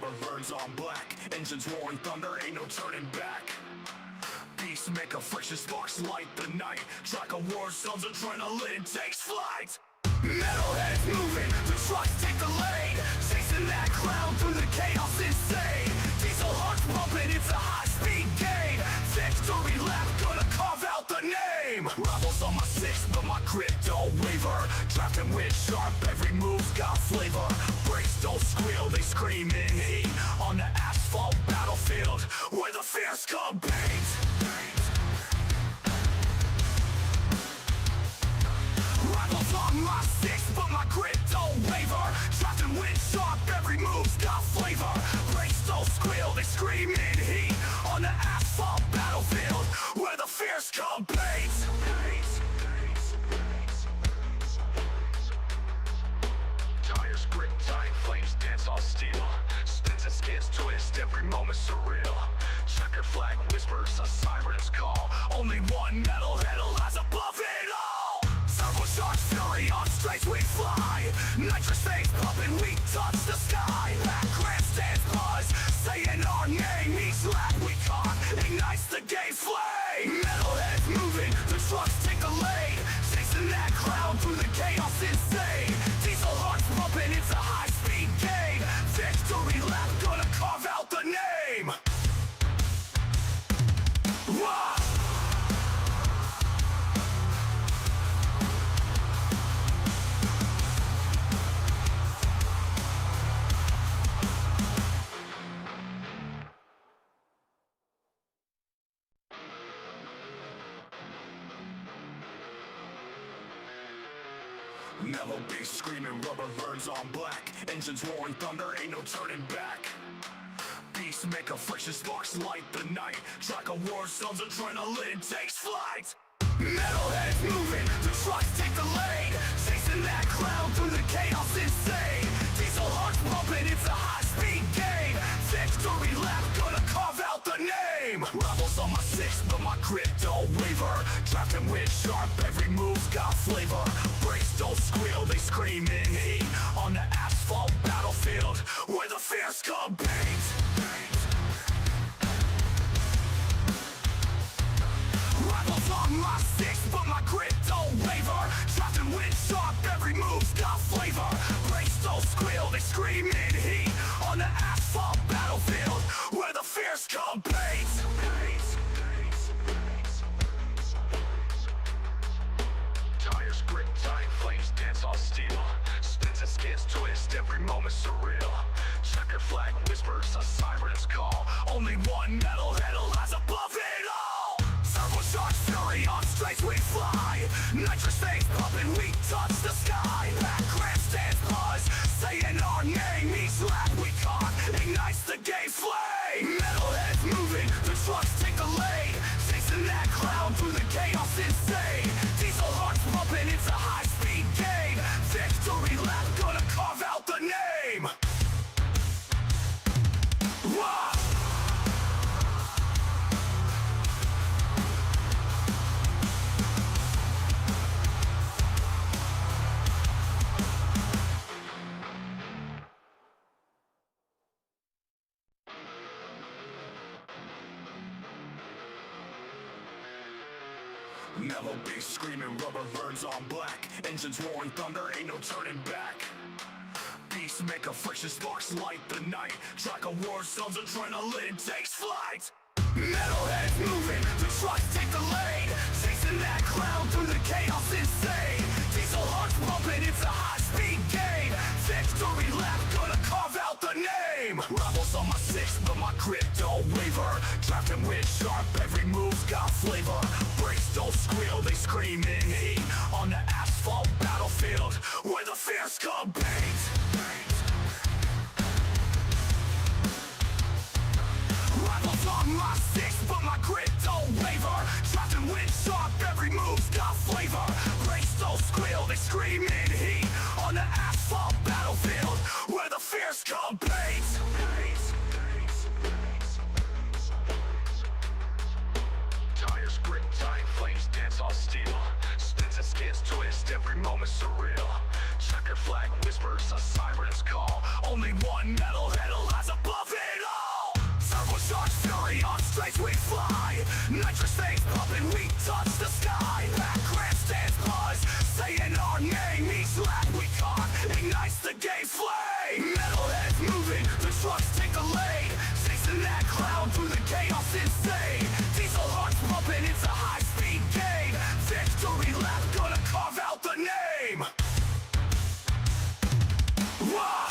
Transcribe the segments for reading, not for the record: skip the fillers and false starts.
rubber burns on black. Engines roaring thunder, ain't no turning back. Peacemaker, friction sparks light the night. Track of war zones, adrenaline takes flight. Metalheads moving, the trucks take the lead. Chasing that cloud through the chaos insane. Diesel hearts pumping, it's a high-speed game. Victory lap, gonna carve out the name. Rebels on my six, but my grit don't waver. Drafting with sharp, every move's got flavor. Brakes don't squeal, they scream in heat. On the asphalt battlefield, where the fierce compete. Rebels on my six, but my grit don't waver. Drafting with sharp, every move's got flavor. Brakes don't squeal, they scream in heat. On the asphalt battlefield, where the fierce compete. Tires grip tight, flames dance on steel. Spins and skids twist, every moment surreal. Checker flag whispers a siren's call. Only one metalhead lies above it all. Turbocharged fury on straights we fly. Nitrous veins pumping, we touch the sky. Back grandstands buzz, saying our name. Each lap we caught ignites the game's flame. Metalheads moving, the trucks take the lead. Chasing that cloud through the chaos insane. Diesel hearts pumping, it's a high-speed game. Victory lap, gonna carve out the name. Whoa! Mellow bass screaming, rubber burns on black. Engines roaring thunder, ain't no turning back. Peacemaker, friction sparks light the night. Track of war zones, adrenaline takes flight. Metalheads moving, the trucks take the lead. Chasing that cloud through the chaos insane. Diesel hearts pumping, it's a high-speed game. Victory lap, gonna carve out the name. Rebels on my six, but my grit don't waver. Drafting with sharp, every move's got flavor. Brakes don't squeal, they scream in heat. On the asphalt battlefield, where the fierce compete. Rebels on my six, but my grit don't waver. Drafting with sharp, every move's got flavor. Brakes don't squeal, they scream in heat. On the asphalt battlefield, where the fierce compete. Tires grip tight, flames dance on steel. Spins and skids twist, every moment surreal. Checker flag whispers a siren's call. Only one metalhead lies above it all. Turbocharged fury on straights we fly. Nitrous veins pumping, we touch the sky. Back grandstands buzz, saying our name. Each lap we caught ignites the game's flame. Metalheads moving, the trucks take the lead. Chasing that cloud through the chaos insane. Diesel hearts pumping, it's a high-speed game. Victory lap, gonna carve out the name. Whoa! Mellow bass screaming, rubber burns on black. Engines roaring thunder, ain't no turning back. Peacemaker, friction sparks light the night. Track of war zones, adrenaline takes flight. Metalheads moving, the trucks take the lead. Chasing that cloud through the chaos insane. Diesel hearts pumping, it's a high-speed game. Victory lap, gonna carve out the name. Rebels on my six, but my grit don't waver. Drafting with sharp, every move's got flavor. Brakes don't squeal, they scream in heat. On the asphalt battlefield, where the fierce compete. Rebels on my six, but my grit don't waver. Drafting with sharp, every move's got flavor. Brakes don't squeal, they scream in heat. On the asphalt battlefield, where the fierce compete. Tires grip tight, flames dance on steel. Spins and skids twist, every moment surreal. Checker flag whispers a siren's call. Only one metalhead lies above in that cloud through the chaos insane. Diesel hearts pumping, it's a high-speed game. Victory lap, gonna carve out the name. Wah!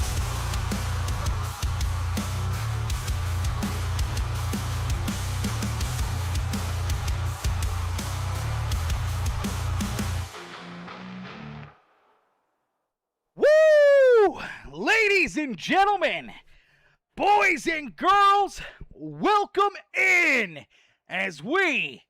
Woo! Ladies and gentlemen, boys and girls, welcome in as we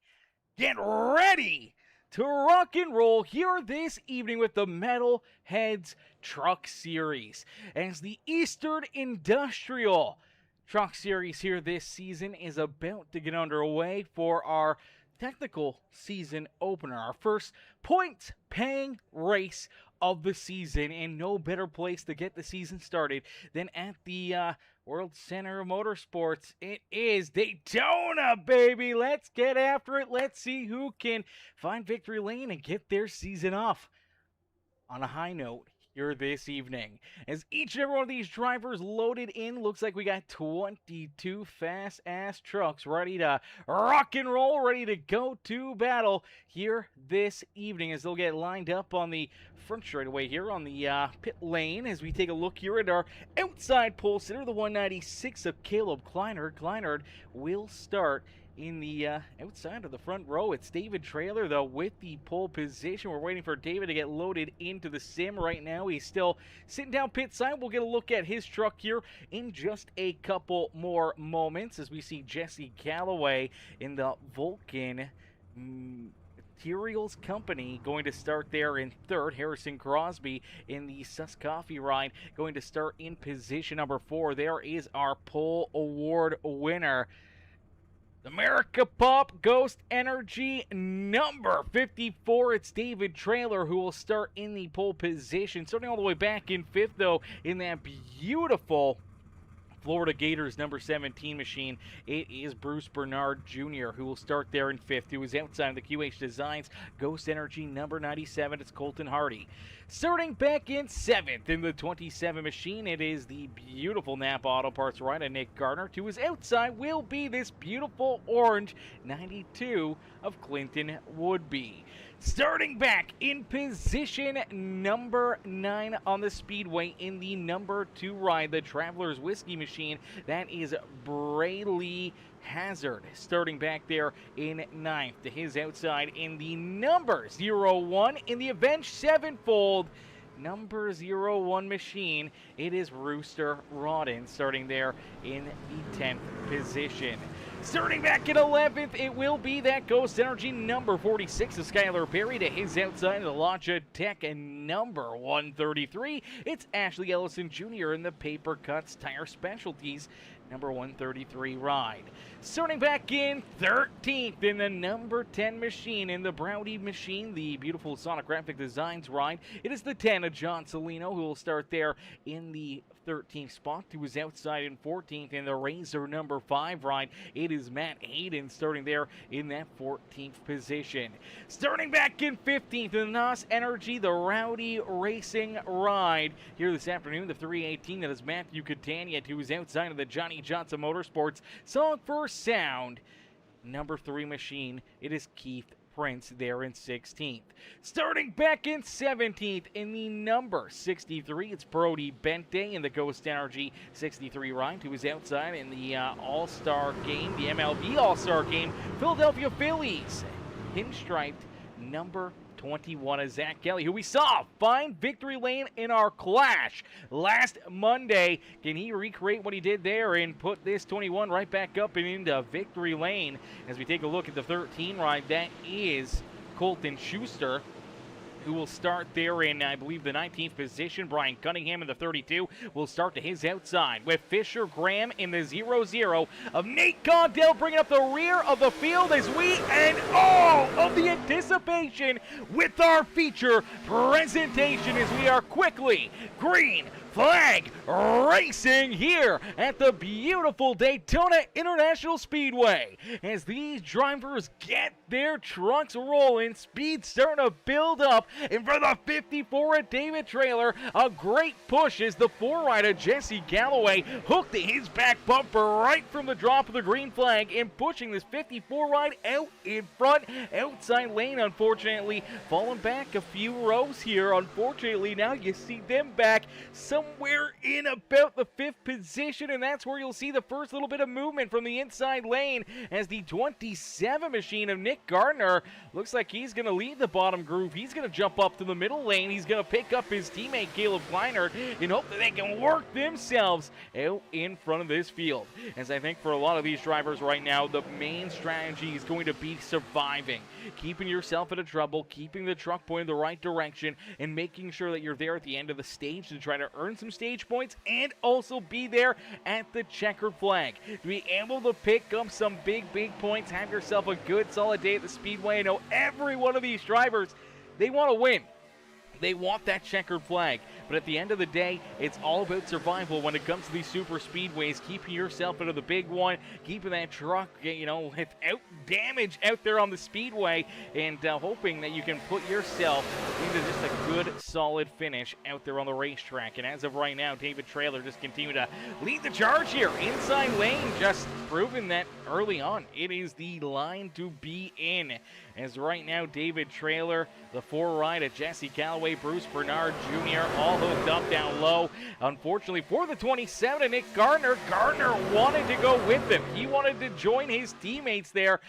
get ready to rock and roll here this evening with the Metalheads Truck Series. As the Eastern Industrial Truck Series here this season is about to get underway for our technical season opener, our first points-paying race of the season, and no better place to get the season started than at the World Center of Motorsports. It is Daytona, baby. Let's get after it. Let's see who can find victory lane and get their season off on a high note here this evening. As each and every one of these drivers loaded in, looks like we got 22 fast-ass trucks ready to rock and roll, ready to go to battle here this evening as they'll get lined up on the front straightaway here on the pit lane as we take a look here at our outside pole sitter, the 196 of Caleb Kleinert. Kleinert will start in the outside of the front row. It's David Traylor, though, with the pole position. We're waiting for David to get loaded into the sim right now. He's still sitting down pit side. We'll get a look at his truck here in just a couple more moments as we see Jesse Galloway in the Vulcan Materials Company going to start there in third. Harrison Crosby in the Sus Coffee ride going to start in position number 4. There is our pole award winner, America Pop Ghost Energy number 54. It's David Traylor who will start in the pole position. Starting all the way back in 5th, though, in that beautiful Florida Gators number 17 machine, it is Bruce Bernard Jr. who will start there in 5th. Who is outside of the QH Designs Ghost Energy number 97. It's Colton Hardy. Starting back in 7th in the 27 machine, it is the beautiful Napa Auto Parts rider Nick Gardner. To his outside will be this beautiful orange 92 of Clinton Woodby. Starting back in position number 9 on the Speedway in the number 2 ride, the Traveler's Whiskey Machine, that is Brayley Hazard. Starting back there in 9th. To his outside in the number 01 in the Avenged Sevenfold number 01 machine, it is Rooster Rodden starting there in the 10th position. Starting back at 11th, it will be that Ghost Energy number 46 of Skylar Perry. To his outside of the Logitech and number 133, it's Ashley Ellison Jr. in the Paper Cuts Tire Specialties number 133 ride. Starting back in 13th in the number 10 machine in the Browdy machine, the beautiful Sonic Graphic Designs ride, it is the 10 of John Celino who will start there in the 13th spot. To his outside in 14th in the Razor number 5 ride, it is Matt Hayden starting there in that 14th position. Starting back in 15th in the NOS Energy, the Rowdy Racing ride here this afternoon, the 318, that is Matthew Catania. To his outside of the Johnny Johnson Motorsports Song for Sound number 3 machine, it is Keith Prince there in 16th. Starting back in 17th in the number 63, it's Brody Bente in the Ghost Energy 63 ride. To his outside in the All-Star game, the MLB All-Star game, Philadelphia Phillies pinstriped number 21 of Zach Kelly, who we saw find victory lane in our clash last Monday. Can he recreate what he did there and put this 21 right back up and into victory lane? As we take a look at the 13 ride, that is Colton Schuster, who will start there in, I believe, the 19th position. Brian Cunningham in the 32 will start to his outside, with Fisher Graham in the 0-0 of Nate Condell bringing up the rear of the field as we end all of the anticipation with our feature presentation as we are quickly green flag racing here at the beautiful Daytona International Speedway. As these drivers get their trucks rolling, speed starting to build up. And for the 54 at David Trailer, a great push as the 4-rider Jesse Galloway hooked his back bumper right from the drop of the green flag and pushing this 54 ride out in front. Outside lane, unfortunately, falling back a few rows here. Unfortunately, now you see them back somewhere in about the 5th position, and that's where you'll see the first little bit of movement from the inside lane as the 27 machine of Nick Gardner looks like he's going to leave the bottom groove. He's going to jump up to the middle lane. He's going to pick up his teammate Caleb Kleinert and hope that they can work themselves out in front of this field. As I think for a lot of these drivers right now, the main strategy is going to be surviving, keeping yourself out of trouble, keeping the truck pointing the right direction, and making sure that you're there at the end of the stage to try to earn some stage points and also be there at the checkered flag. To be able to pick up some big points, have yourself a good solid day at the Speedway. I know every one of these drivers, they want to win. They want that checkered flag. But at the end of the day, it's all about survival when it comes to these super speedways, keeping yourself out of the big one, keeping that truck, without damage out there on the speedway, and hoping that you can put yourself into just a good, solid finish out there on the racetrack. And as of right now, David Trailer just continuing to lead the charge here. Inside lane, just proving that early on, it is the line to be in. As right now, David Trailer, the 4-rider Jesse Galloway, Bruce Bernard Jr., all hooked up down low. Unfortunately for the 27, Nick Gardner wanted to go with him. He wanted to join his teammates there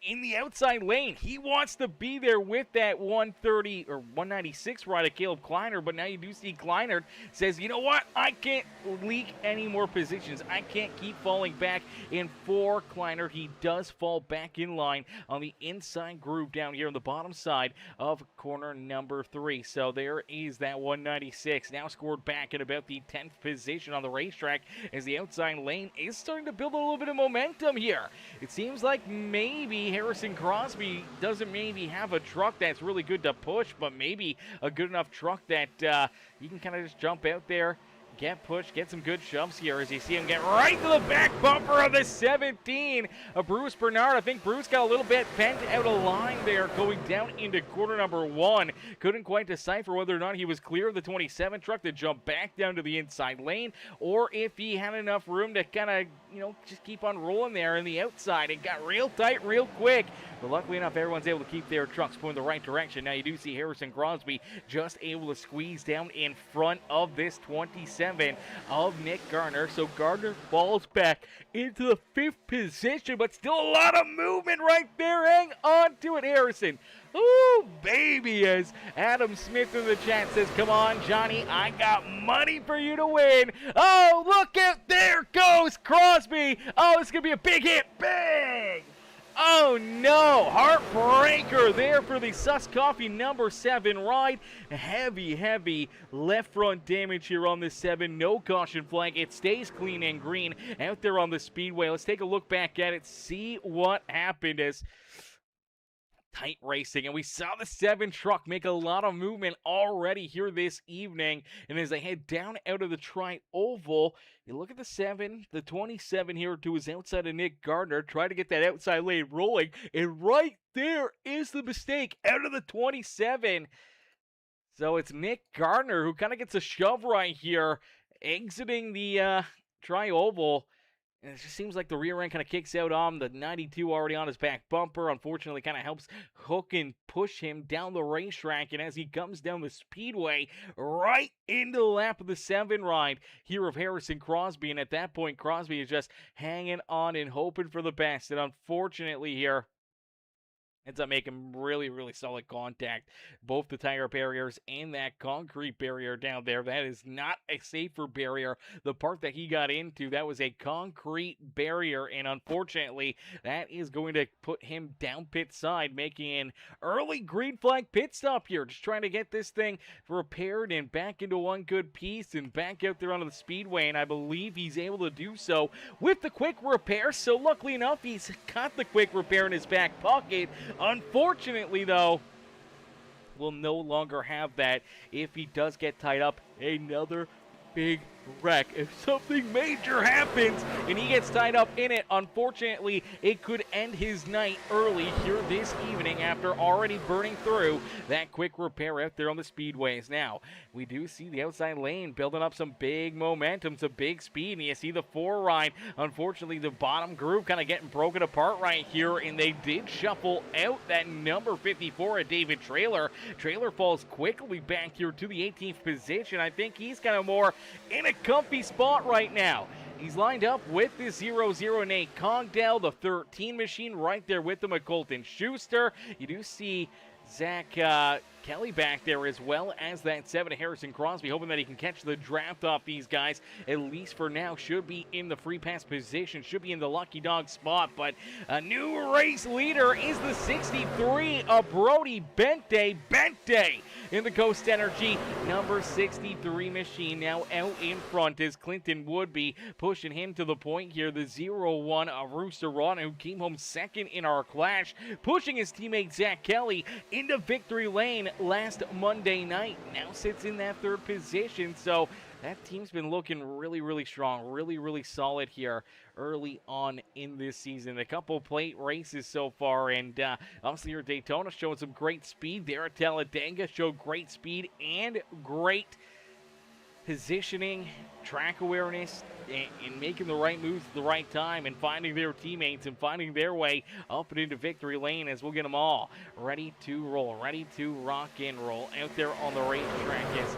in the outside lane. He wants to be there with that 130 or 196 rider Caleb Kleinert, but now you do see Kleinert says, you know what, I can't leak any more positions. I can't keep falling back. And for Kleinert, he does fall back in line on the inside groove down here on the bottom side of corner number 3. So there is that 196 now scored back in about the 10th position on the racetrack as the outside lane is starting to build a little bit of momentum here. It seems like maybe Harrison Crosby doesn't maybe have a truck that's really good to push, but maybe a good enough truck that you can kind of just jump out there, get pushed, get some good shoves here as you see him get right to the back bumper of the 17 of Bruce Bernard. I think Bruce got a little bit bent out of line there going down into corner number 1. Couldn't quite decipher whether or not he was clear of the 27 truck to jump back down to the inside lane or if he had enough room to kind of, just keep on rolling there in the outside. It got real tight real quick. But luckily enough, everyone's able to keep their trucks pointing the right direction. Now you do see Harrison Crosby just able to squeeze down in front of this 27 of Nick Gardner. So Gardner falls back into the 5th position, but still a lot of movement right there. Hang on to it, Harrison. Ooh, baby, as Adam Smith in the chat says, come on, Johnny, I got money for you to win. Oh, look out, there goes Crosby. Oh, it's going to be a big hit. Bang! Oh no, heartbreaker there for the Sus Coffee number 7 ride. Heavy left front damage here on the 7. No caution flag. It stays clean and green out there on the speedway. Let's take a look back at it, see what happened as tight racing, and we saw the 7 truck make a lot of movement already here this evening. And as they head down out of the tri-oval, you look at the 7, the 27 here to his outside of Nick Gardner, try to get that outside lane rolling, and right there is the mistake out of the 27. So it's Nick Gardner who kind of gets a shove right here, exiting the tri-oval. And it just seems like the rear end kind of kicks out on the 92 already on his back bumper. Unfortunately, kind of helps hook and push him down the racetrack. And as he comes down the speedway, right into the lap of the 7 ride here of Harrison Crosby. And at that point, Crosby is just hanging on and hoping for the best. And unfortunately here, ends up making really solid contact. Both the tire barriers and that concrete barrier down there. That is not a safer barrier. The part that he got into, that was a concrete barrier. And unfortunately, that is going to put him down pit side, making an early green flag pit stop here. Just trying to get this thing repaired and back into one good piece and back out there onto the speedway. And I believe he's able to do so with the quick repair. So luckily enough, he's got the quick repair in his back pocket. Unfortunately, though, will no longer have that if he does get tied up. Another big wreck. If something major happens and he gets tied up in it, unfortunately, it could end his night early here this evening after already burning through that quick repair out there on the speedways. Now, we do see the outside lane building up some big momentum, some big speed, and you see the 4 ride. Unfortunately, the bottom group kind of getting broken apart right here, and they did shuffle out that number 54 at David Trailer. Trailer falls quickly back here to the 18th position. I think he's kind of more in a comfy spot right now. He's lined up with the 0-0 Nate Cogdell, the 13 machine right there with him, Colton Schuster. You do see Zach Kelly back there, as well as that 7 Harrison Crosby, hoping that he can catch the draft off these guys, at least for now. Should be in the free pass position, should be in the lucky dog spot, but a new race leader is the 63 of Brody Bente in the Coast Energy number 63 machine. Now out in front is Clinton Woodby, pushing him to the point here. The 0-1 of Rooster Ron, who came home second in our clash, pushing his teammate Zach Kelly into victory lane last Monday night. Now sits in that 3rd position, so that team's been looking really strong, really solid here early on in this season. A couple plate races so far, and obviously your Daytona showing some great speed there. At Talladega showed great speed and great positioning, track awareness, and making the right moves at the right time, and finding their teammates and finding their way up and into victory lane, as we'll get them all ready to roll, ready to rock and roll out there on the racetrack. As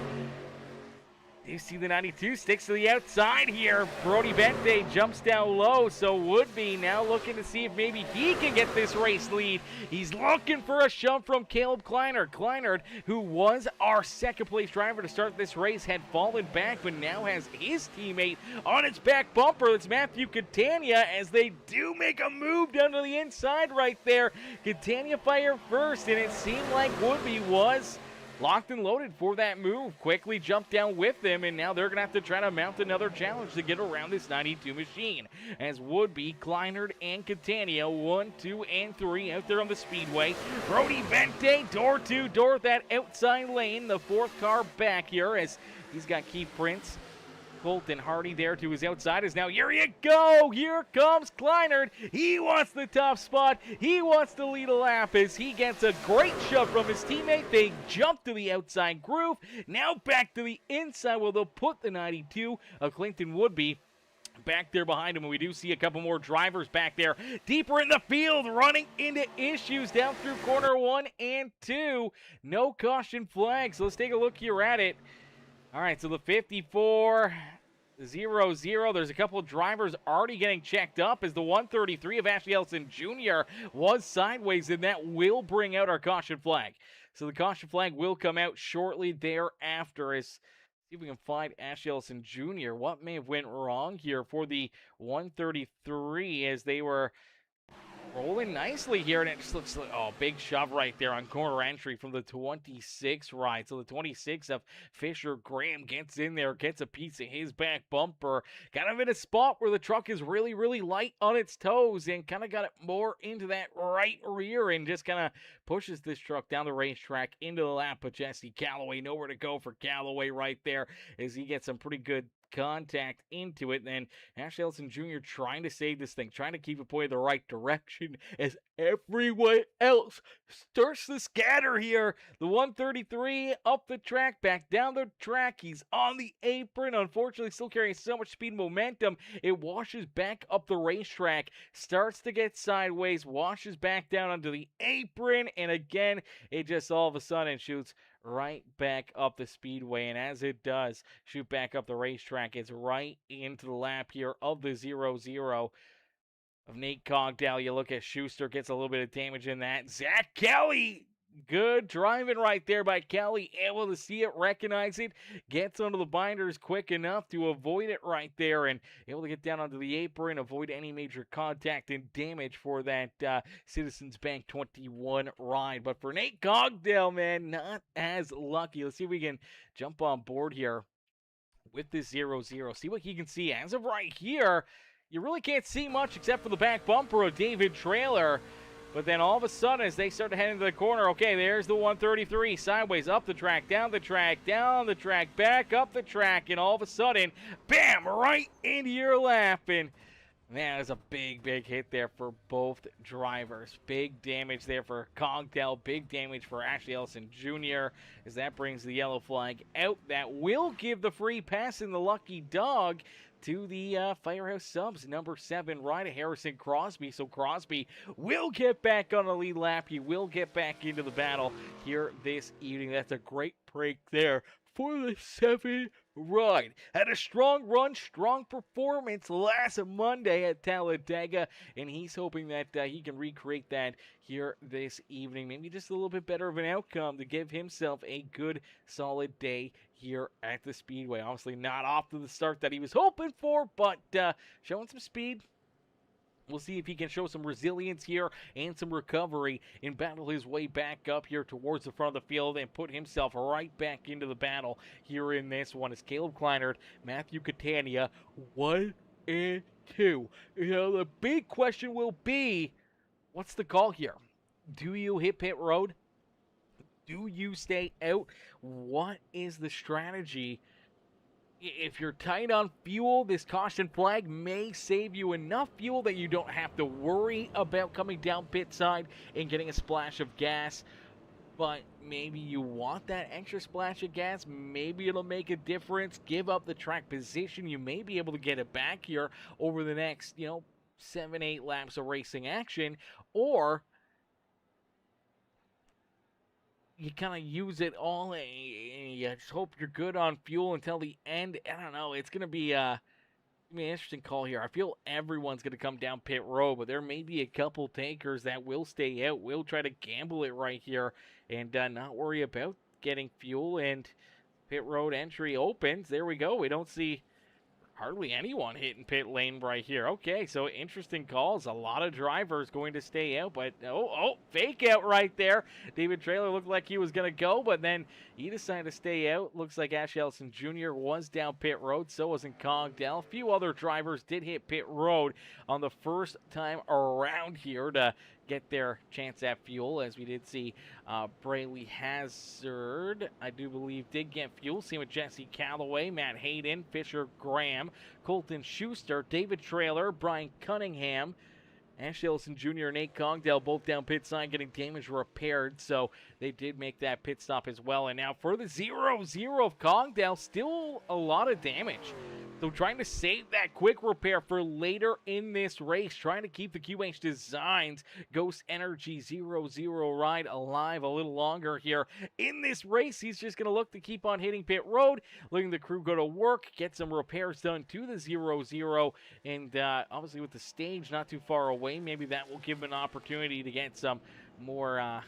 you see the 92 sticks to the outside here. Brody Bente jumps down low, so Woodby now looking to see if maybe he can get this race lead. He's looking for a shove from Caleb Kleinert. Kleinert, who was our 2nd place driver to start this race, had fallen back, but now has his teammate on its back bumper. That's Matthew Catania, as they do make a move down to the inside right there. Catania fired first, and it seemed like Woodby was locked and loaded for that move. Quickly jumped down with them, and now they're going to have to try to mount another challenge to get around this 92 machine. As Woodby, Kleinert, and Catania, 1, 2, and 3 out there on the speedway. Brody Bente, door to door that outside lane. The 4th car back here, as he's got Keith Prince, Colton Hardy there to his outside. Is now, here you go, here comes Kleinert. He wants the top spot, he wants to lead a lap, as he gets a great shove from his teammate. They jump to the outside groove, now back to the inside. Well, they'll put the 92 of Clinton Woodby back there behind him, and we do see a couple more drivers back there deeper in the field, running into issues down through corner 1 and 2. No caution flag, so let's take a look here at it. All right, so the 54 0-0. There's a couple of drivers already getting checked up, as the 133 of Ashley Ellison Jr. was sideways, and that will bring out our caution flag. So the caution flag will come out shortly thereafter. As see if we can find Ashley Ellison Jr. What may have went wrong here for the 133, as they were rolling nicely here, and it just looks like, oh, big shove right there on corner entry from the 26 ride. So the 26 of Fisher Graham gets in there, gets a piece of his back bumper, kind of in a spot where the truck is really light on its toes, and kind of got it more into that right rear, and just kind of pushes this truck down the racetrack into the lap. But Jesse Calloway, nowhere to go for Calloway right there, as he gets some pretty good contact into it. And then Ashley Ellison Jr. trying to save this thing, trying to keep it pointed the right direction, as everyone else starts to scatter here. The 133 up the track, back down the track. He's on the apron, unfortunately still carrying so much speed and momentum, it washes back up the racetrack, starts to get sideways, washes back down onto the apron, and again it just all of a sudden shoots right back up the speedway. And as it does shoot back up the racetrack, it's right into the lap here of the 0-0 of Nate Cogdell. You look at Schuster, gets a little bit of damage in that. Zach Kelly, good driving right there by Kelly, able to see it, recognize it, gets onto the binders quick enough to avoid it right there, and able to get down onto the apron, avoid any major contact and damage for that Citizens Bank 21 ride. But for Nate Cogdell, man, not as lucky. Let's see if we can jump on board here with this 0-0, see what he can see. As of right here, you really can't see much except for the back bumper of David Trailer. But then all of a sudden, as they start to head into the corner, okay, there's the 133, sideways, up the track, down the track, back up the track, and all of a sudden, bam, right into your lap. And man, there's a big, big hit there for both drivers. Big damage there for Cogdell, big damage for Ashley Ellison Jr. as that brings the yellow flag out. That will give the free pass in the lucky dog to the Firehouse Subs number 7 rider, Harrison Crosby. So Crosby will get back on the lead lap. He will get back into the battle here this evening. That's a great break there for the 7 ride. Had a strong run, strong performance last Monday at Talladega, and he's hoping that he can recreate that here this evening. Maybe just a little bit better of an outcome to give himself a good, solid day here at the Speedway. Obviously not off to the start that he was hoping for, but showing some speed. We'll see if he can show some resilience here and some recovery and battle his way back up here towards the front of the field and put himself right back into the battle here in this one. As Caleb Kleinert, Matthew Catania, 1 and 2. You know, the big question will be, what's the call here? Do you hit pit road? Do you stay out? What is the strategy? If you're tight on fuel, this caution flag may save you enough fuel that you don't have to worry about coming down pit side and getting a splash of gas. But maybe you want that extra splash of gas. Maybe it'll make a difference. Give up the track position. You may be able to get it back here over the next, 7-8 laps of racing action. Or you kind of use it all and you just hope you're good on fuel until the end. I don't know. It's going to be an interesting call here. I feel everyone's going to come down pit road, but there may be a couple takers that will stay out. We'll try to gamble it right here and not worry about getting fuel. And pit road entry opens. There we go. We don't see hardly anyone hitting pit lane right here. Okay, so interesting calls. A lot of drivers going to stay out, but fake out right there. David Traylor looked like he was going to go, but then he decided to stay out. Looks like Ash Ellison Jr. was down pit road, so wasn't Cogdell. A few other drivers did hit pit road on the first time around here to get their chance at fuel, as we did see Brayley Hazard, I do believe, did get fuel. Same with Jesse Calloway, Matt Hayden, Fisher Graham, Colton Schuster, David Traylor, Brian Cunningham, Ash Ellison Jr. and Nate Cogdell both down pit side getting damage repaired, so they did make that pit stop as well. And now for the 0-0 of Cogdell, still a lot of damage. So trying to save that quick repair for later in this race, trying to keep the QH Designs Ghost Energy 0-0 ride alive a little longer here in this race. He's just going to look to keep on hitting pit road, letting the crew go to work, get some repairs done to the 0-0, and obviously with the stage not too far away, maybe that will give him an opportunity to get some more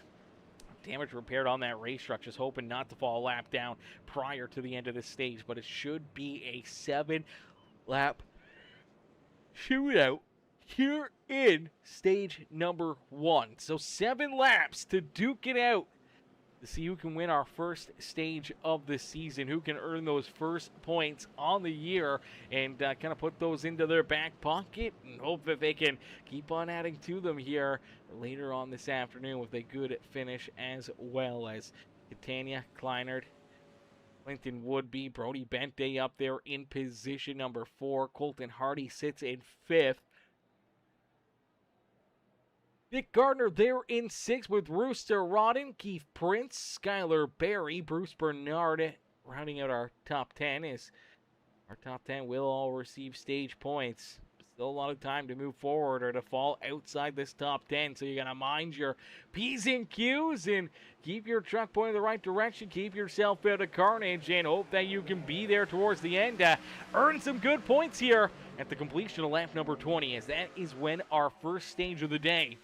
damage repaired on that race truck. Just hoping not to fall a lap down prior to the end of this stage, but it should be a 7-lap shootout here in stage number 1. So 7 laps to duke it out to see who can win our first stage of the season, who can earn those first points on the year and kind of put those into their back pocket and hope that they can keep on adding to them here later on this afternoon with a good finish, as well as Catania, Kleinert, Clinton Woodby, Brody Bente up there in position number 4. Colton Hardy sits in 5th. Nick Gardner there in 6th with Rooster Rodden, Keith Prince, Skylar Berry, Bruce Bernard rounding out our top 10. As our top 10 will all receive stage points. Still a lot of time to move forward or to fall outside this top 10, so you got to mind your P's and Q's and keep your truck pointing in the right direction, keep yourself out of carnage, and hope that you can be there towards the end. Earn some good points here at the completion of lap number 20, as that is when our first stage of the day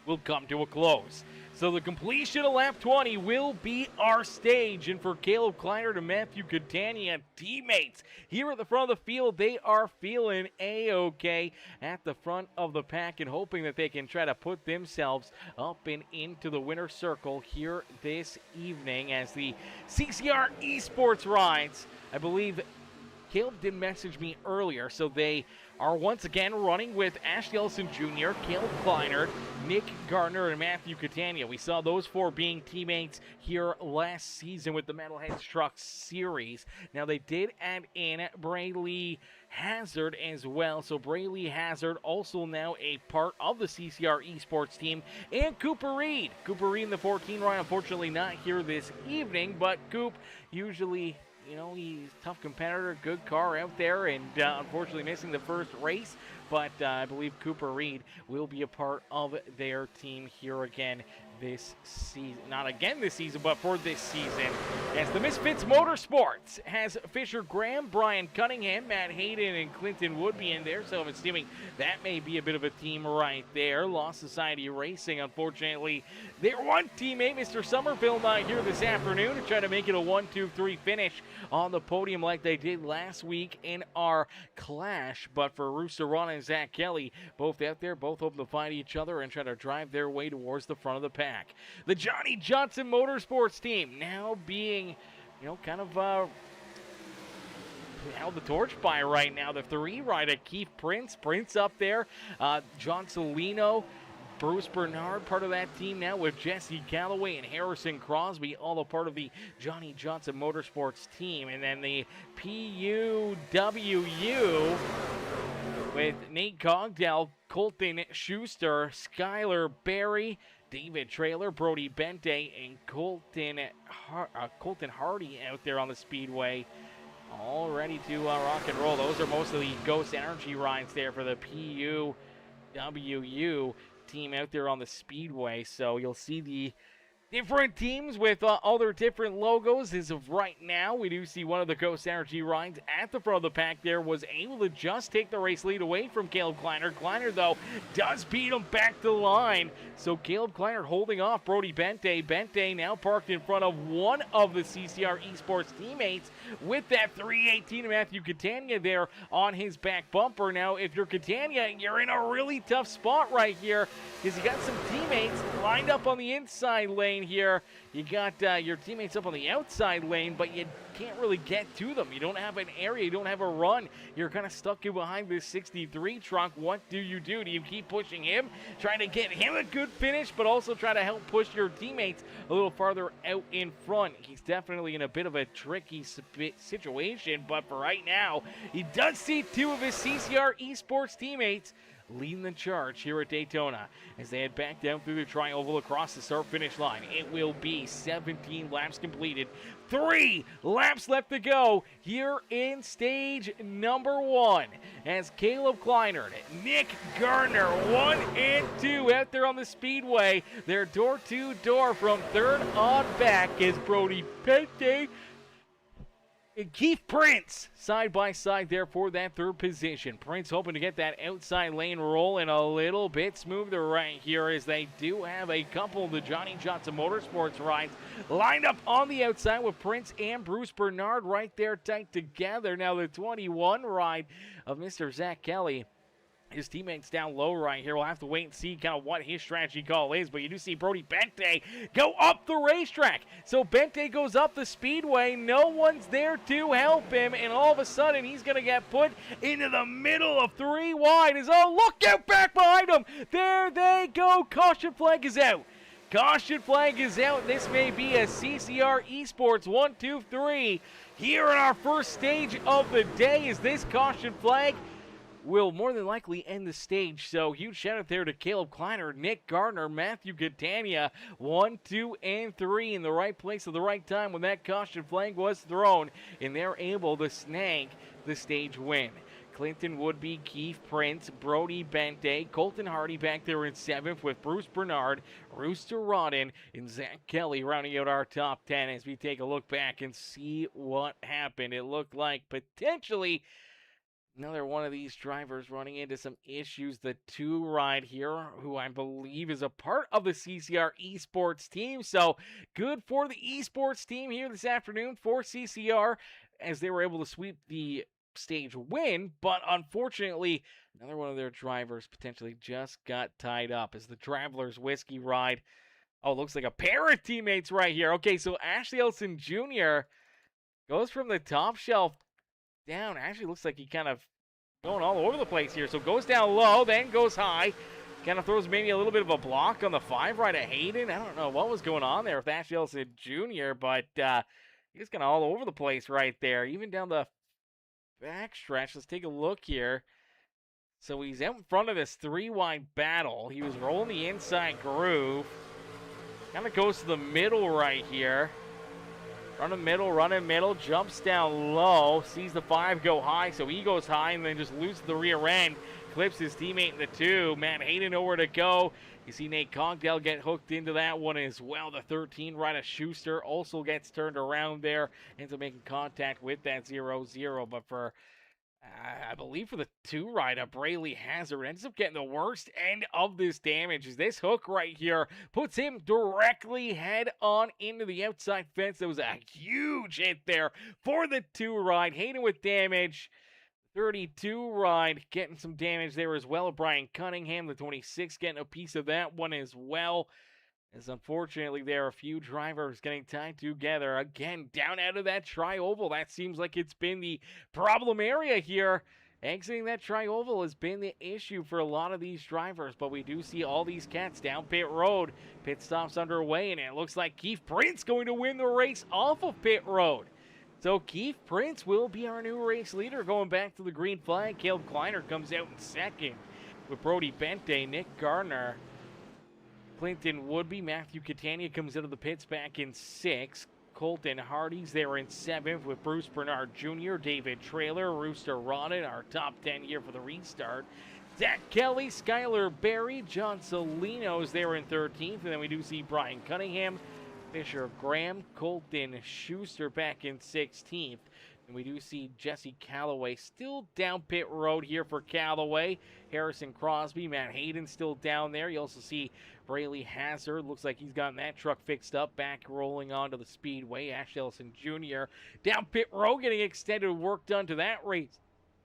will come to a close. So the completion of lap 20 will be our stage. And for Caleb Kleiner and Matthew Catania, teammates here at the front of the field, they are feeling A-okay at the front of the pack and hoping that they can try to put themselves up and into the winner's circle here this evening as the CCR Esports rides. I believe Caleb did message me earlier, so they are once again running with Ashley Ellison Jr., Caleb Kleinert, Nick Gardner, and Matthew Catania. We saw those four being teammates here last season with the Metalheads Truck Series. Now, they did add in Brayley Hazard as well. So Brayley Hazard also now a part of the CCR Esports team. And Cooper Reed. Cooper Reed in the 14 ride, unfortunately not here this evening, but Coop usually, you know, he's a tough competitor, good car out there, and unfortunately missing the first race. But I believe Cooper Reed will be a part of their team here again this season. Not again this season, but for this season. As the Misfits Motorsports has Fisher Graham, Brian Cunningham, Matt Hayden, and Clinton Woodby in there. So I'm assuming that may be a bit of a team right there. Lost Society Racing, unfortunately, their one teammate, Mr. Somerville, not here this afternoon to try to make it a 1-2-3 finish on the podium like they did last week in our clash. But for Rooster Ron and Zach Kelly, both out there, both hoping to find each other and try to drive their way towards the front of the pack. The Johnny Johnson Motorsports team now being, you know, kind of held the torch by right now. The 3 rider, Keith Prince up there, John Salino, Bruce Bernard, part of that team now with Jesse Calloway and Harrison Crosby, all a part of the Johnny Johnson Motorsports team. And then the PUWU with Nate Cogdell, Colton Schuster, Skylar Berry, David Trailer, Brody Bente, and Colton Hardy out there on the Speedway, all ready to rock and roll. Those are most of the Ghost Energy rides there for the PUWU team out there on the Speedway. So you'll see the different teams with all their different logos. As of right now, we do see one of the Ghost Energy rides at the front of the pack there was able to just take the race lead away from Caleb Kleiner. Kleiner, though, does beat him back to the line. So Caleb Kleiner holding off Brody Bente. Bente now parked in front of one of the CCR Esports teammates with that 318 of Matthew Catania there on his back bumper. Now, if you're Catania, you're in a really tough spot right here because you got some teammates lined up on the inside lane here. You got your teammates up on the outside lane, but you can't really get to them. You don't have an area. You don't have a run. You're kind of stuck in behind this 63 trunk. What do? Do you keep pushing him, trying to get him a good finish, but also try to help push your teammates a little farther out in front? He's definitely in a bit of a tricky situation, but for right now, he does see 2 of his CCR Esports teammates leading the charge here at Daytona as they head back down through the tri-oval across the start-finish line. It will be 17 laps completed. 3 laps left to go here in stage number 1 as Caleb Kleinert, Nick Gardner, 1 and 2 out there on the Speedway. They're door-to-door from third on back as Brody Pente and Keith Prince side by side there for that third position. Prince hoping to get that outside lane rolling a little bit smoother right here as they do have a couple of the Johnny Johnson Motorsports rides lined up on the outside with Prince and Bruce Bernard right there tight together. Now the 21 ride of Mr. Zach Kelly, his teammates down low right here. We'll have to wait and see kind of what his strategy call is, but you do see Brody Bente go up the racetrack. So Bente goes up the Speedway. No one's there to help him, and all of a sudden he's going to get put into the middle of 3 wide. Look out back behind him. There they go. Caution flag is out. Caution flag is out. This may be a CCR Esports 1-2-3 here in our first stage of the day. Is this caution flag will more than likely end the stage. So huge shout out there to Caleb Kleiner, Nick Gardner, Matthew Catania, 1, 2, and 3 in the right place at the right time when that caution flag was thrown, and they're able to snag the stage win. Clinton Woodby, Keith Prince, Brody Bente, Colton Hardy back there in 7th with Bruce Bernard, Rooster Rodden, and Zach Kelly rounding out our top 10 as we take a look back and see what happened. It looked like potentially another one of these drivers running into some issues. The 2 ride here, who I believe is a part of the CCR Esports team. So good for the Esports team here this afternoon for CCR as they were able to sweep the stage win. But unfortunately, another one of their drivers potentially just got tied up as the Travelers Whiskey ride. Oh, looks like a pair of teammates right here. Okay, so Ashley Ellison Jr. goes from the top shelf down. Actually looks like he kind of Going all over the place here. So goes down low, then goes high. Kind of throws maybe a little bit of a block on the 5 right of Hayden. I don't know what was going on there with Ashley Ellison Jr., but he's kind of all over the place right there. Even down the backstretch. Let's take a look here. So he's out in front of this 3-wide battle. He was rolling the inside groove. Kind of goes to the middle right here. Running middle, jumps down low, sees the 5 go high, so he goes high and then just loses the rear end, clips his teammate in the 2. Matt Hayden nowhere to go. You see Nate Cogdell get hooked into that one as well. The 13 right of Schuster also gets turned around there, ends up making contact with that 0-0, but for I believe for the 2 rider, Braley Hazard ends up getting the worst end of this damage. As this hook right here puts him directly head on into the outside fence. There was a huge hit there for the 2 ride. Hayden with damage. 32 ride getting some damage there as well. Brian Cunningham, the 26, getting a piece of that one as well. As unfortunately there are a few drivers getting tied together. Again, down out of that tri-oval. That seems like it's been the problem area here. Exiting that tri-oval has been the issue for a lot of these drivers. But we do see all these cats down pit road. Pit stops underway, and it looks like Keith Prince going to win the race off of pit road. So Keith Prince will be our new race leader going back to the green flag. Caleb Kleiner comes out in second with Brody Bente, Nick Gardner, Clinton Woodby, Matthew Catania comes out of the pits back in 6th. Colton Hardy's there in 7th with Bruce Bernard Jr., David Trailer, Rooster Rodden, our top 10 here for the restart. Zach Kelly, Skylar Berry, John Salino's there in 13th. And then we do see Brian Cunningham, Fisher Graham, Colton Schuster back in 16th. And we do see Jesse Calloway still down pit road here for Calloway. Harrison Crosby, Matt Hayden still down there. You also see Braley Hazard. Looks like he's gotten that truck fixed up. Back rolling onto the Speedway. Ash Ellison Jr. down pit road getting extended work done to that race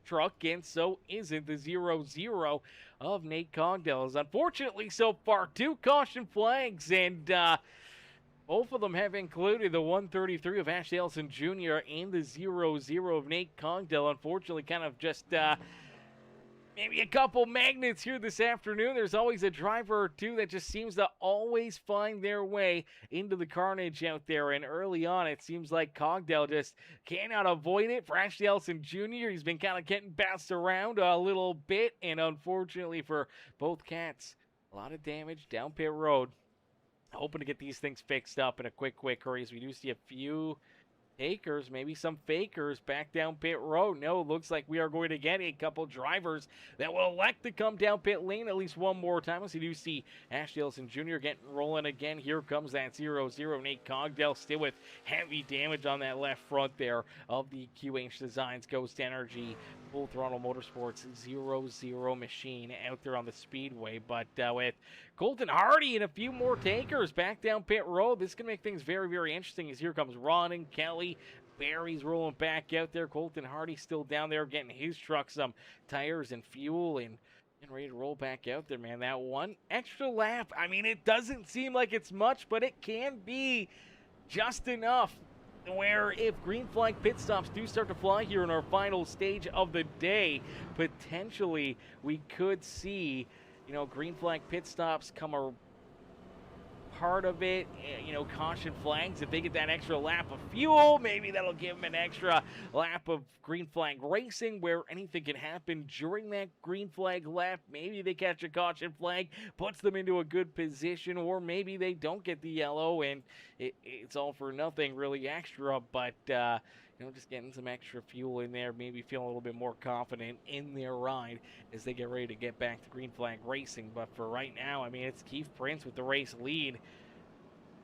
truck. And so isn't the 0-0 of Nate Cogdell. Unfortunately, so far, 2 caution flags, and both of them have included the 133 of Ashley Ellison Jr. and the 0-0 of Nate Cogdell. Unfortunately, kind of just maybe a couple magnets here this afternoon. There's always a driver or 2 that just seems to always find their way into the carnage out there. And early on, it seems like Cogdell just cannot avoid it. For Ashley Ellison Jr., he's been kind of getting bounced around a little bit. And unfortunately for both cats, a lot of damage down pit road. Hoping to get these things fixed up in a quick hurry, as we do see a few takers, maybe some fakers back down pit road. No, it looks like we are going to get a couple drivers that will elect to come down pit lane at least one more time. As we do see Ashley Ellison Jr. getting rolling again. Here comes that 0-0. Nate Cogdell still with heavy damage on that left front there of the QH Designs Ghost Energy Full Throttle Motorsports 0-0 machine out there on the Speedway. But with Colton Hardy and a few more takers back down pit road, this is going to make things very interesting, as here comes Ron and Kelly. Barry's rolling back out there. Colton Hardy still down there getting his truck some tires and fuel and ready to roll back out there, man. That one extra lap, I mean, it doesn't seem like it's much, but it can be just enough where if green flag pit stops do start to fly here in our final stage of the day, potentially we could see, green flag pit stops come a part of it, caution flags. If they get that extra lap of fuel, maybe that'll give them an extra lap of green flag racing, where anything can happen during that green flag lap. Maybe they catch a caution flag, puts them into a good position, or maybe they don't get the yellow and it's all for nothing really extra, but just getting some extra fuel in there, maybe feeling a little bit more confident in their ride as they get ready to get back to green flag racing. But for right now, I mean, it's Keith Prince with the race lead.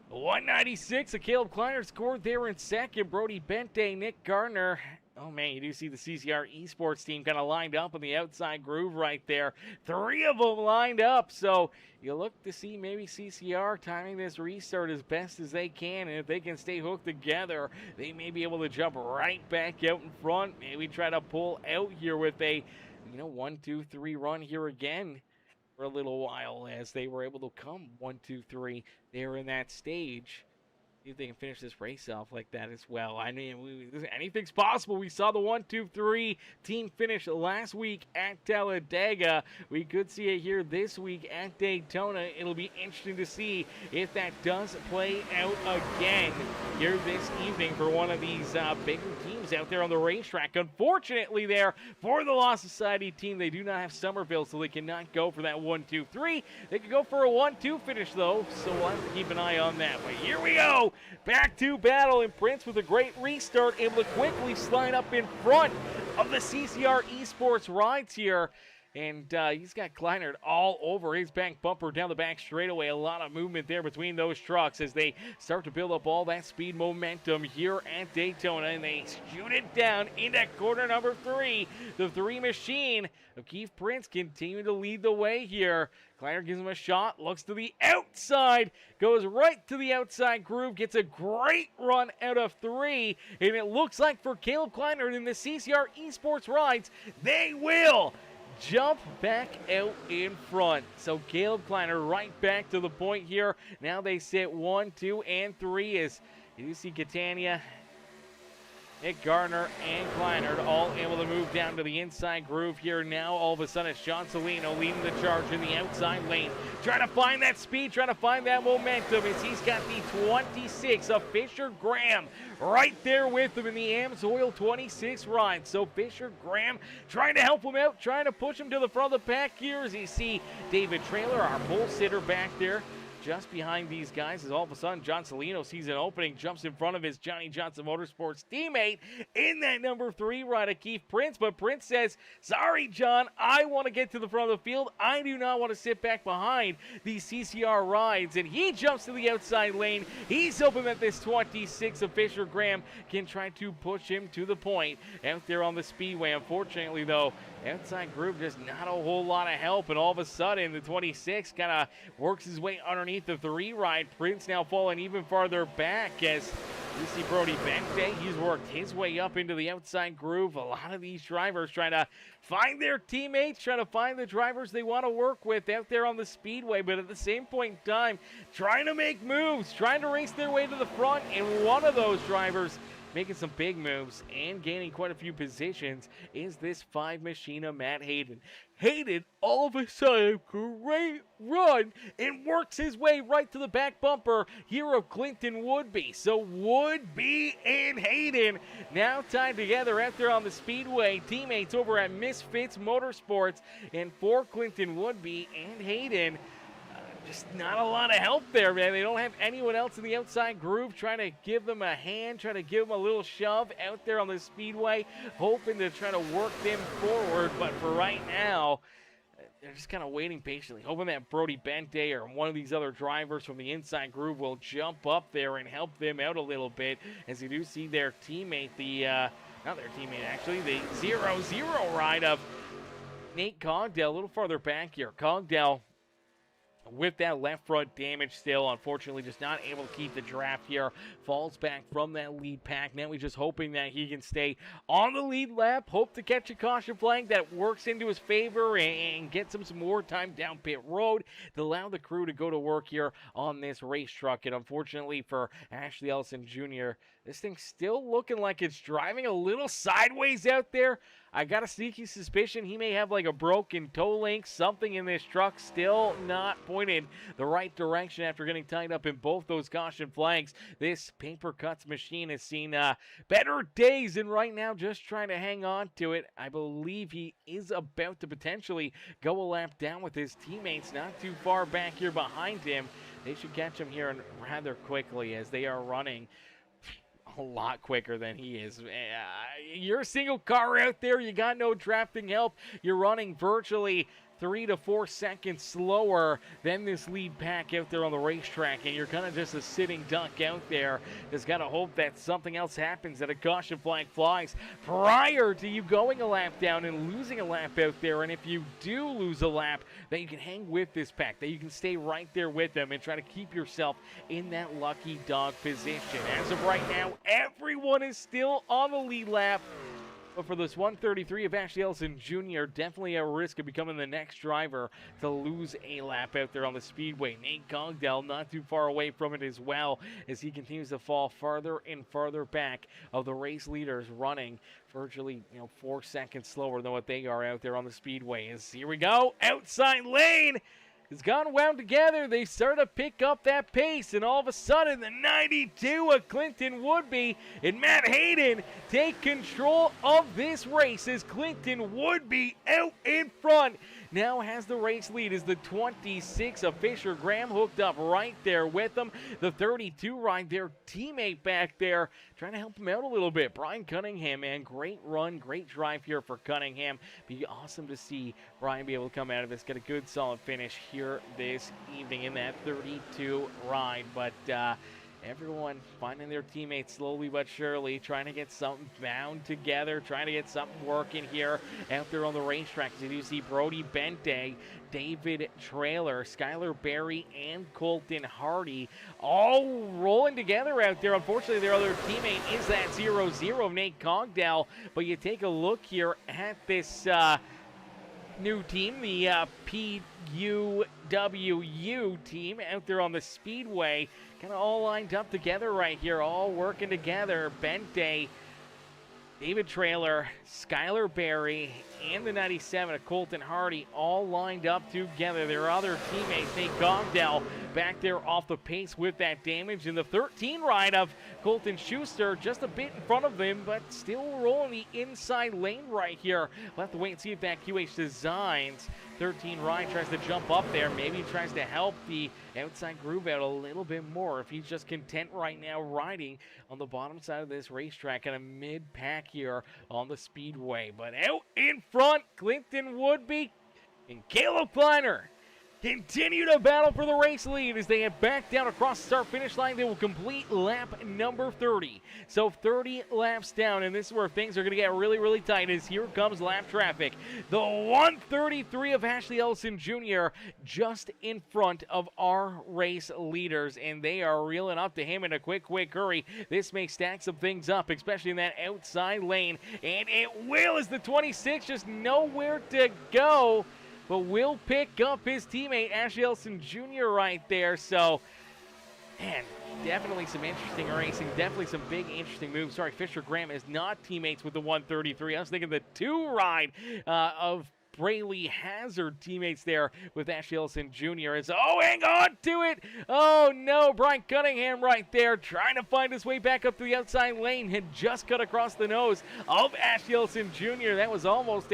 196 of Caleb Kleiner scored there in second. Brody Bente, Nick Gardner. Oh, man, you do see the CCR Esports team kind of lined up in the outside groove right there. 3 of them lined up. So you look to see maybe CCR timing this restart as best as they can. And if they can stay hooked together, they may be able to jump right back out in front. Maybe try to pull out here with a, 1-2-3 run here again for a little while, as they were able to come 1-2-3 there in that stage. See if they can finish this race off like that as well. I mean, anything's possible. We saw the 1-2-3 team finish last week at Talladega. We could see it here this week at Daytona. It'll be interesting to see if that does play out again here this evening for one of these bigger teams out there on the racetrack. Unfortunately there, for the Law Society team, they do not have Somerville, so they cannot go for that 1-2-3. They could go for a 1-2 finish, though, so we'll have to keep an eye on that. But here we go. Back to battle, and Prince with a great restart, able to quickly slide up in front of the CCR Esports rides here. And he's got Kleinert all over his back bumper down the back straightaway. A lot of movement there between those trucks as they start to build up all that speed momentum here at Daytona. And they shoot it down into corner number 3. The 3 machine of Keith Prince continuing to lead the way here. Kleinert gives him a shot, looks to the outside, goes right to the outside groove, gets a great run out of 3. And it looks like for Caleb Kleinert in the CCR Esports rides, they will jump back out in front. So Caleb Kleiner right back to the point here. Now they sit 1, 2, and 3 as you see Catania, Nick Gardner, and Kleinert all able to move down to the inside groove here. Now all of a sudden it's John Salino leading the charge in the outside lane. Trying to find that speed, trying to find that momentum as he's got the 26 of Fisher Graham right there with him in the AMSOIL 26 ride. So Fisher Graham trying to help him out, trying to push him to the front of the pack here as you see David Trailer, our pole sitter, back there just behind these guys, as all of a sudden John Salino sees an opening, jumps in front of his Johnny Johnson Motorsports teammate in that number 3 ride of Keith Prince. But Prince says, sorry, John, I want to get to the front of the field. I do not want to sit back behind these CCR rides. And he jumps to the outside lane. He's hoping that this 26 of Fisher Graham can try to push him to the point out there on the Speedway. Unfortunately, though, outside group just not a whole lot of help. And all of a sudden, the 26 kind of works his way underneath the 3 ride. Prince now falling even farther back as you see Brody Bente. He's worked his way up into the outside groove. A lot of these drivers trying to find their teammates, trying to find the drivers they want to work with out there on the Speedway, but at the same point in time, trying to make moves, trying to race their way to the front, and one of those drivers making some big moves and gaining quite a few positions is this 5 machine of Matt Hayden. Hayden, all of a sudden, great run and works his way right to the back bumper here of Clinton Woodby. So Woodby and Hayden now tied together out there on the Speedway. Teammates over at Misfits Motorsports, and for Clinton Woodby and Hayden, just not a lot of help there, man. They don't have anyone else in the outside groove trying to give them a hand, trying to give them a little shove out there on the Speedway, hoping to try to work them forward. But for right now, they're just kind of waiting patiently, hoping that Brody Bente or one of these other drivers from the inside groove will jump up there and help them out a little bit. As you do see their teammate, not their teammate actually, the 0-0 ride of Nate Cogdell a little farther back here. Cogdell with that left front damage still, unfortunately just not able to keep the draft here. Falls back from that lead pack. Now he's just hoping that he can stay on the lead lap, hope to catch a caution flag that works into his favor and gets him some more time down pit road to allow the crew to go to work here on this race truck. And unfortunately for Ashley Ellison Jr., this thing's still looking like it's driving a little sideways out there. I got a sneaky suspicion he may have like a broken toe link, something in this truck, still not pointed the right direction after getting tied up in both those caution flags. This paper cuts machine has seen better days, and right now just trying to hang on to it. I believe he is about to potentially go a lap down with his teammates not too far back here behind him. They should catch him here rather quickly as they are running a lot quicker than he is. You're a single car out there. You got no drafting help. You're running virtually 3 to 4 seconds slower than this lead pack out there on the racetrack, and you're kind of just a sitting duck out there. Just got to hope that something else happens, that a caution flag flies prior to you going a lap down and losing a lap out there. And if you do lose a lap, that you can hang with this pack, that you can stay right there with them and try to keep yourself in that lucky dog position. As of right now, everyone is still on the lead lap. But for this 133 of Ashley Ellison Jr., definitely at risk of becoming the next driver to lose a lap out there on the speedway. Nate Gogdell not too far away from it as well, as he continues to fall farther and farther back of the race leaders, running virtually 4 seconds slower than what they are out there on the speedway. As here we go, outside lane has gone wound together. They start to pick up that pace, and all of a sudden, the 92 of Clinton Woodby and Matt Hayden take control of this race as Clinton Woodby out in front now has the race lead as the 26 of Fisher Graham hooked up right there with them. The 32 ride, their teammate back there, trying to help him out a little bit. Brian Cunningham, man, great run, great drive here for Cunningham. Be awesome to see Brian be able to come out of this, get a good solid finish here this evening in that 32 ride. But everyone finding their teammates slowly but surely, trying to get something bound together, trying to get something working here out there on the racetrack. As you see Brody Bente, David Trailer, Skylar Berry, and Colton Hardy all rolling together out there. Unfortunately, their other teammate is that 0-0 of Nate Cogdell. But you take a look here at this new team, the PUWU team out there on the speedway, kind of all lined up together right here, all working together. Bente, David Trailer, Skylar Berry, and the 97 of Colton Hardy all lined up together. Their other teammates, Nate Gogdell, back there off the pace with that damage. And the 13 ride of Colton Schuster just a bit in front of them, but still rolling the inside lane right here. We'll have to wait and see if that QH Designs 13 ride tries to jump up there. Maybe he tries to help the outside groove out a little bit more. If he's just content right now riding on the bottom side of this racetrack in a mid-pack here on the speedway. But out in front, Clinton Woodby and Caleb Kleiner continue to battle for the race lead as they head back down across the start-finish line. They will complete lap number 30. So 30 laps down, and this is where things are going to get really, really tight as here comes lap traffic. The 133 of Ashley Ellison Jr. just in front of our race leaders, and they are reeling up to him in a quick hurry. This may stack some things up, especially in that outside lane, and it will as the 26 just nowhere to go. But will pick up his teammate, Ashley Ellison Jr. right there. So, man, definitely some interesting racing. Definitely some big, interesting moves. Sorry, Fisher Graham is not teammates with the 133. I was thinking the 2 ride of Braley Hazard teammates there with Ashley Ellison Jr. Hang on to it. Oh, no. Brian Cunningham right there trying to find his way back up to the outside lane. Had just cut across the nose of Ashley Ellison Jr. That was almost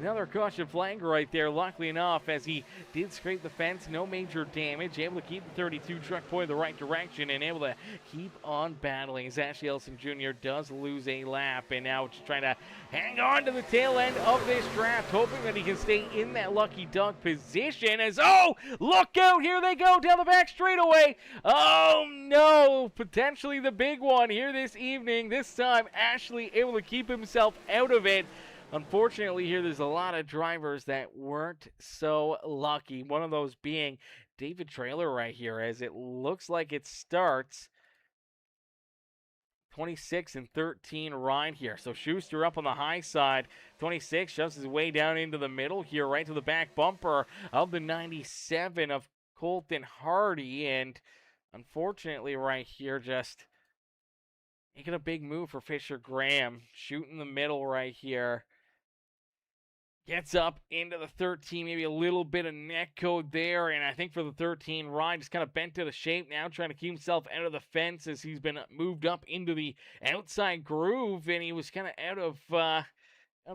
another caution flag right there, luckily enough, as he did scrape the fence. No major damage. Able to keep the 32 truck pointed the right direction and able to keep on battling as Ashley Ellison Jr. does lose a lap. And now just trying to hang on to the tail end of this draft, hoping that he can stay in that lucky duck position look out, here they go down the back straightaway. Oh no, potentially the big one here this evening. This time Ashley able to keep himself out of it. Unfortunately here there's a lot of drivers that weren't so lucky, one of those being David Trailer right here, as it looks like it starts 26 and 13 ride here. So Schuster up on the high side. 26 shoves his way down into the middle here, right to the back bumper of the 97 of Colton Hardy. And unfortunately right here, just making a big move for Fisher Graham. Shooting the middle right here. Gets up into the 13, maybe a little bit of neck code there, and I think for the 13 ride, just kind of bent out of shape now, trying to keep himself out of the fence as he's been moved up into the outside groove, and he was kind of out of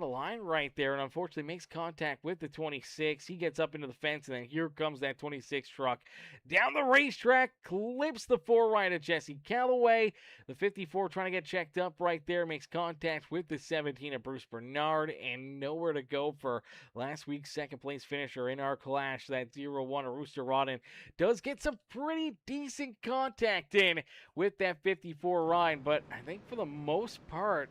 line right there, and unfortunately makes contact with the 26. He gets up into the fence, and then here comes that 26 truck down the racetrack, clips the 4 right of Jesse Calloway. The 54 trying to get checked up right there, makes contact with the 17 of Bruce Bernard, and nowhere to go for last week's second place finisher in our clash. That 0-1 of Rooster Rodden does get some pretty decent contact in with that 54 ride, but I think for the most part,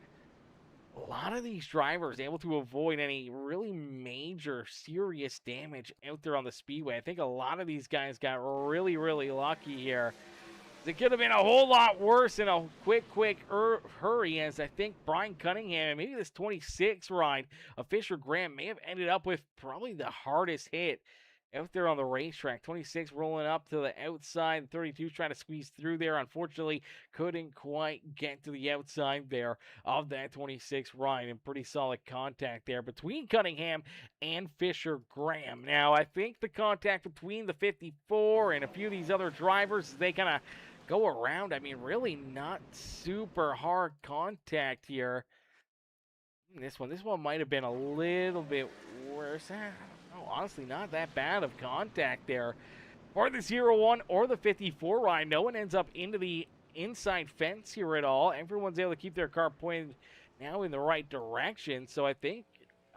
a lot of these drivers able to avoid any really major serious damage out there on the speedway. I think a lot of these guys got really, really lucky here. It could have been a whole lot worse in a quick hurry, as I think Brian Cunningham, maybe this 26 ride of Fisher Graham, may have ended up with probably the hardest hit out there on the racetrack. 26 rolling up to the outside, 32 trying to squeeze through there. Unfortunately, couldn't quite get to the outside there of that 26 ride, and pretty solid contact there between Cunningham and Fisher Graham. Now, I think the contact between the 54 and a few of these other drivers, they kind of go around. I mean, really not super hard contact here. This one might have been a little bit worse. Honestly, not that bad of contact there. For the 0-1 or the 54 ride, no one ends up into the inside fence here at all. Everyone's able to keep their car pointed now in the right direction. So I think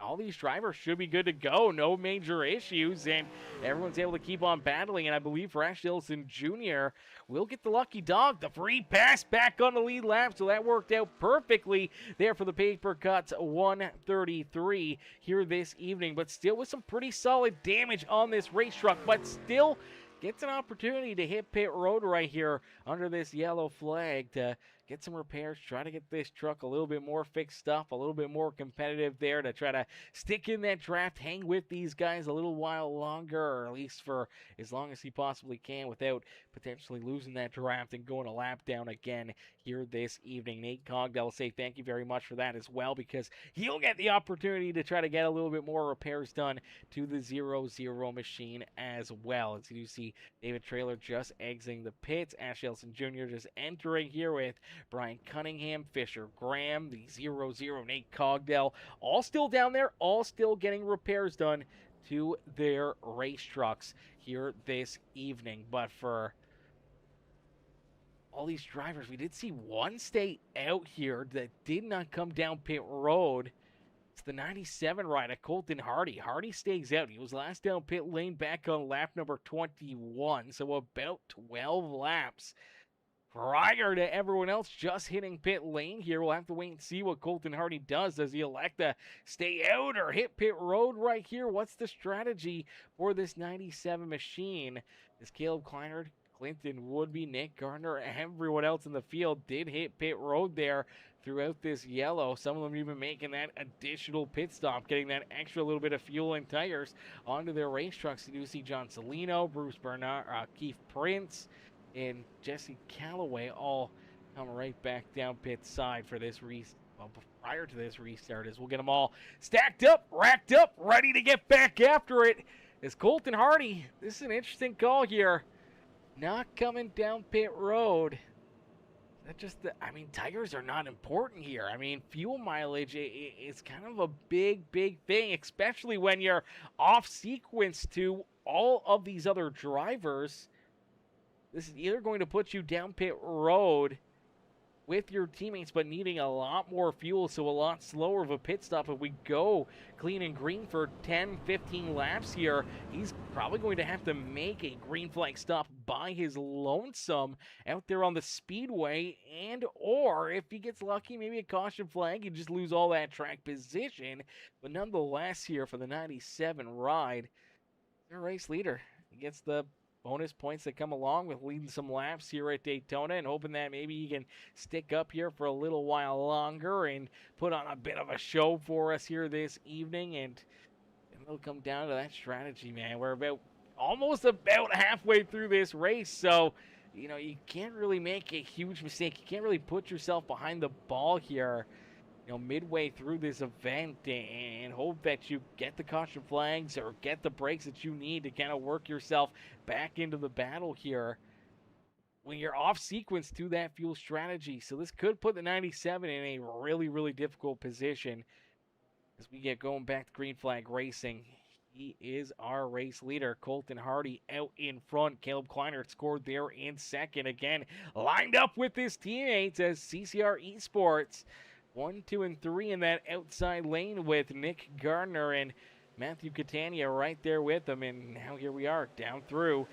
all these drivers should be good to go. No major issues, and everyone's able to keep on battling. And I believe Rash Dillson Jr. will get the lucky dog, the free pass back on the lead lap. So that worked out perfectly there for the paper cuts 133 here this evening. But still with some pretty solid damage on this race truck, but still gets an opportunity to hit pit road right here under this yellow flag to get some repairs, try to get this truck a little bit more fixed up, a little bit more competitive there to try to stick in that draft, hang with these guys a little while longer, or at least for as long as he possibly can without potentially losing that draft and going a lap down again here this evening. Nate Cogdell will say thank you very much for that as well, because he'll get the opportunity to try to get a little bit more repairs done to the 0-0 machine as well. As you see David Traylor just exiting the pits, Ash Elson Jr. just entering here with Brian Cunningham, Fisher Graham, the 0-0 Nate Cogdell, all still down there, all still getting repairs done to their race trucks here this evening. But for all these drivers, we did see one stay out here that did not come down pit road. It's the 97 rider, Colton Hardy. Hardy stays out. He was last down pit lane back on lap number 21, so about 12 laps prior to everyone else just hitting pit lane here. We'll have to wait and see what Colton Hardy does. Does he elect to stay out or hit pit road right here? What's the strategy for this 97 machine? Is Caleb Kleinert, Clinton Woodby, Nick Gardner, everyone else in the field did hit pit road there throughout this yellow. Some of them even making that additional pit stop, getting that extra little bit of fuel and tires onto their race trucks. You do see John Salino, Bruce Bernard, Keith Prince, and Jesse Calloway all come right back down pit side for this prior to this restart, as we'll get them all stacked up, racked up, ready to get back after it. As Colton Hardy, this is an interesting call here, not coming down pit road. I mean, tires are not important here. I mean, fuel mileage is kind of a big thing, especially when you're off sequence to all of these other drivers. This is either going to put you down pit road with your teammates, but needing a lot more fuel, so a lot slower of a pit stop. If we go clean and green for 10, 15 laps here, he's probably going to have to make a green flag stop by his lonesome out there on the speedway, and or if he gets lucky, maybe a caution flag, you just lose all that track position. But nonetheless here for the 97 ride, the race leader, he gets the bonus points that come along with leading some laps here at Daytona, and hoping that maybe he can stick up here for a little while longer and put on a bit of a show for us here this evening. And it'll come down to that strategy, man. We're almost about halfway through this race, so you know, you can't really make a huge mistake. You can't really put yourself behind the ball here, you know, midway through this event, and hope that you get the caution flags or get the breaks that you need to kind of work yourself back into the battle here when you're off sequence to that fuel strategy. So this could put the 97 in a really difficult position as we get going back to green flag racing. He is our race leader. Colton Hardy out in front. Caleb Kleinert scored there in second. Again, lined up with his teammates as CCR Esports 1, 2, and 3 in that outside lane with Nick Gardner and Matthew Catania right there with them. And now here we are down through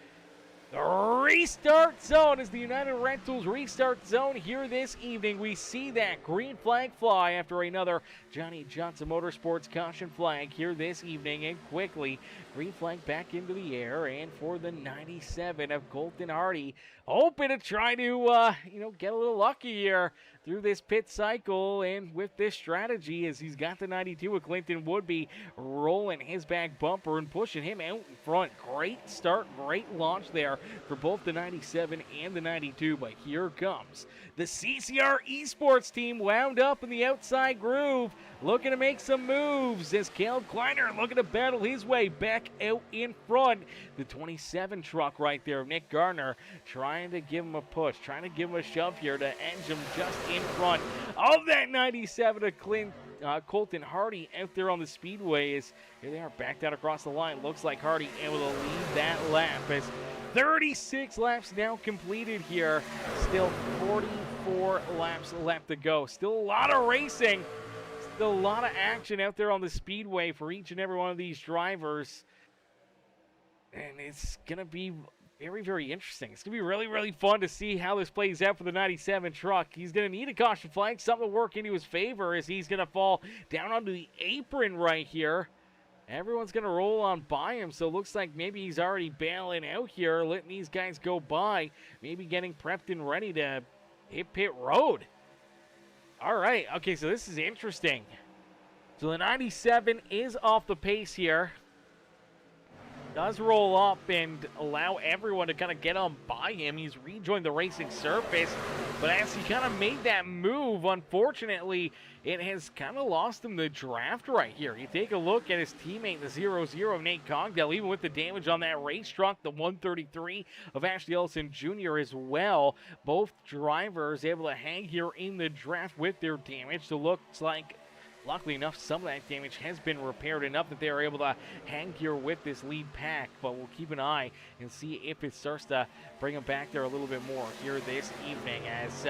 The restart zone is the United Rentals restart zone here this evening. We see that green flag fly after another Johnny Johnson Motorsports caution flag here this evening. And quickly, green flag back into the air. And for the 97 of Colton Hardy, hoping to try to, get a little lucky here through this pit cycle. And with this strategy, as he's got the 92 of Clinton Woodby rolling his back bumper and pushing him out in front. Great start, great launch there for both the 97 and the 92, but here comes the CCR Esports team, wound up in the outside groove, looking to make some moves as Caleb Kleiner looking to battle his way back out in front. The 27 truck right there, Nick Gardner, trying to give him a push, trying to give him a shove here to edge him just in front of that 97 of Colton Hardy out there on the Speedway. Here they are backed out across the line. Looks like Hardy able to lead that lap as 36 laps now completed here. Still 44 laps left to go. Still a lot of racing. Still a lot of action out there on the Speedway for each and every one of these drivers. And it's going to be very, very interesting. It's going to be really, really fun to see how this plays out for the 97 truck. He's going to need a caution flag, something to work into his favor as he's going to fall down onto the apron right here. Everyone's going to roll on by him, so it looks like maybe he's already bailing out here, letting these guys go by, maybe getting prepped and ready to hit pit road. All right, okay, so this is interesting. So the 97 is off the pace here. Does roll up and allow everyone to kind of get on by him. He's rejoined the racing surface, but as he kind of made that move, unfortunately, it has kind of lost him the draft right here. You take a look at his teammate, the 0-0 Nate Cogdell, even with the damage on that race truck, the 133 of Ashley Ellison Jr. as well. Both drivers able to hang here in the draft with their damage. So looks like, luckily enough, some of that damage has been repaired enough that they are able to hang here with this lead pack. But we'll keep an eye and see if it starts to bring them back there a little bit more here this evening. As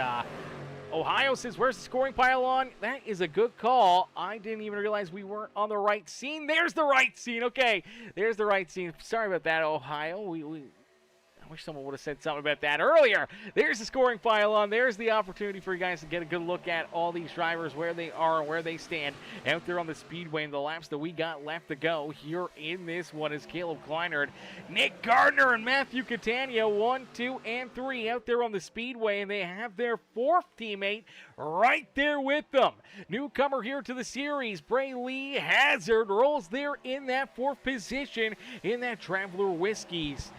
Ohio says, where's the scoring pylon? That is a good call. I didn't even realize we weren't on the right scene. There's the right scene. Okay, there's the right scene. Sorry about that, Ohio. I wish someone would have said something about that earlier. There's the scoring pylon. There's the opportunity for you guys to get a good look at all these drivers, where they are and where they stand out there on the Speedway and the laps that we got left to go. Here in this one is Caleb Kleinert, Nick Gardner, and Matthew Catania, 1, 2, and 3 out there on the Speedway, and they have their fourth teammate right there with them. Newcomer here to the series, Bray Lee Hazard, rolls there in that fourth position in that Traveler Whiskies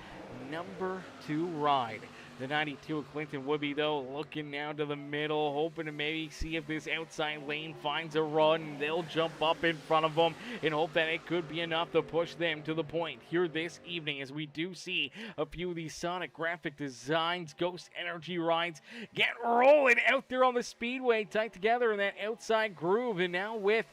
number 2 ride. The 92 of Clinton Woodby, though, looking now to the middle, hoping to maybe see if this outside lane finds a run. They'll jump up in front of them and hope that it could be enough to push them to the point here this evening, as we do see a few of these Sonic Graphic Designs Ghost Energy rides get rolling out there on the Speedway, tight together in that outside groove. And now with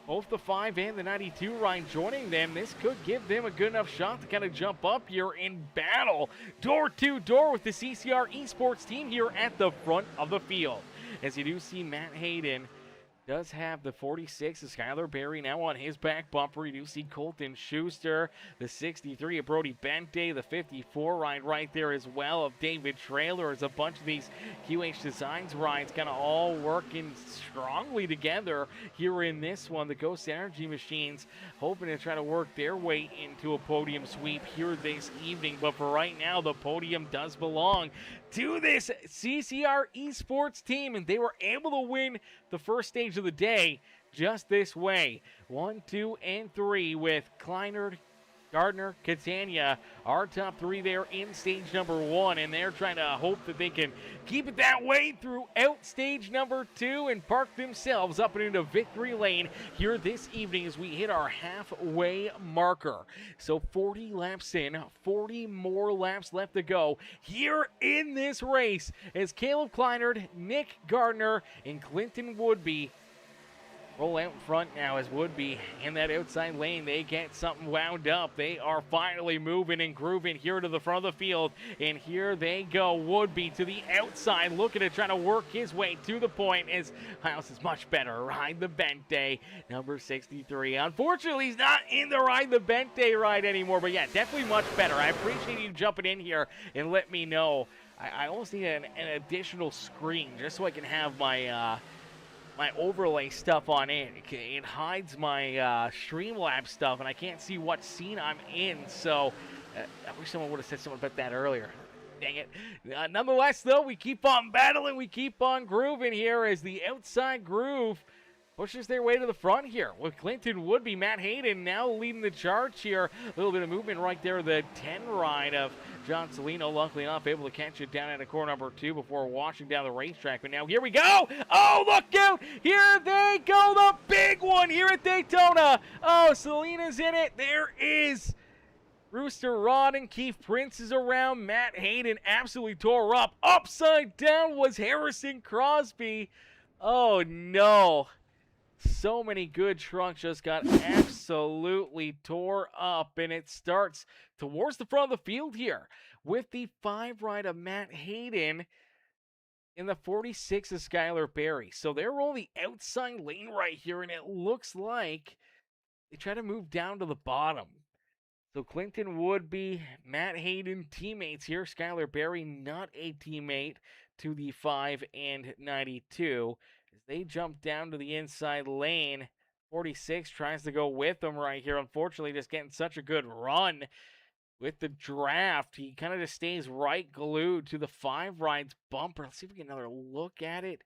both the 5 and the 92 ride joining them, this could give them a good enough shot to kind of jump up here in battle door to door with the CCR Esports team here at the front of the field. As you do see, Matt Hayden does have the 46 of Skylar Berry now on his back bumper. You do see Colton Schuster, the 63 of Brody Bente, the 54 ride right there as well of David Trailer, as a bunch of these QH Designs rides kind of all working strongly together here in this one. The Ghost Energy Machines hoping to try to work their way into a podium sweep here this evening. But for right now, the podium does belong to this CCR Esports team, and they were able to win the first stage of the day just this way. 1, 2, and 3 with Kleinert, Gardner, Catania, our top 3 there in stage number 1, and they're trying to hope that they can keep it that way throughout stage number 2 and park themselves up and into victory lane here this evening as we hit our halfway marker. So 40 laps in, 40 more laps left to go here in this race as Caleb Kleinert, Nick Gardner, and Clinton Woodby roll out in front now as Woodby in that outside lane. They get something wound up. They are finally moving and grooving here to the front of the field. And here they go. Woodby to the outside, looking to try to work his way to the point as House is much better. Ride the Bente, number 63. Unfortunately, he's not in the Ride the Bente ride anymore. But yeah, definitely much better. I appreciate you jumping in here and let me know. I almost need an additional screen just so I can have my my overlay stuff on it. It hides my Streamlabs stuff, and I can't see what scene I'm in, so I wish someone would have said something about that earlier. Dang it. Nonetheless, though, we keep on battling, we keep on grooving here as the outside groove pushes their way to the front here with Clinton Woodby. Matt Hayden now leading the charge here. A little bit of movement right there. The 10 ride of John Salino, luckily enough, able to catch it down at core number 2 before washing down the racetrack. But now here we go. Oh, look out. Here they go. The big one here at Daytona. Oh, Selena's in it. There is Rooster Rod and Keith Prince is around. Matt Hayden absolutely tore up. Upside down was Harrison Crosby. Oh, no. So many good trucks just got absolutely tore up, and it starts towards the front of the field here with the 5 ride of Matt Hayden in the 46 of Skylar Berry. So they're on the outside lane right here, and it looks like they try to move down to the bottom. So Clinton Woodby, Matt Hayden, teammates here. Skylar Berry, not a teammate to the 5 and 92. They jump down to the inside lane. 46 tries to go with them right here. Unfortunately, just getting such a good run with the draft. He kind of just stays right glued to the 5 ride's bumper. Let's see if we get another look at it.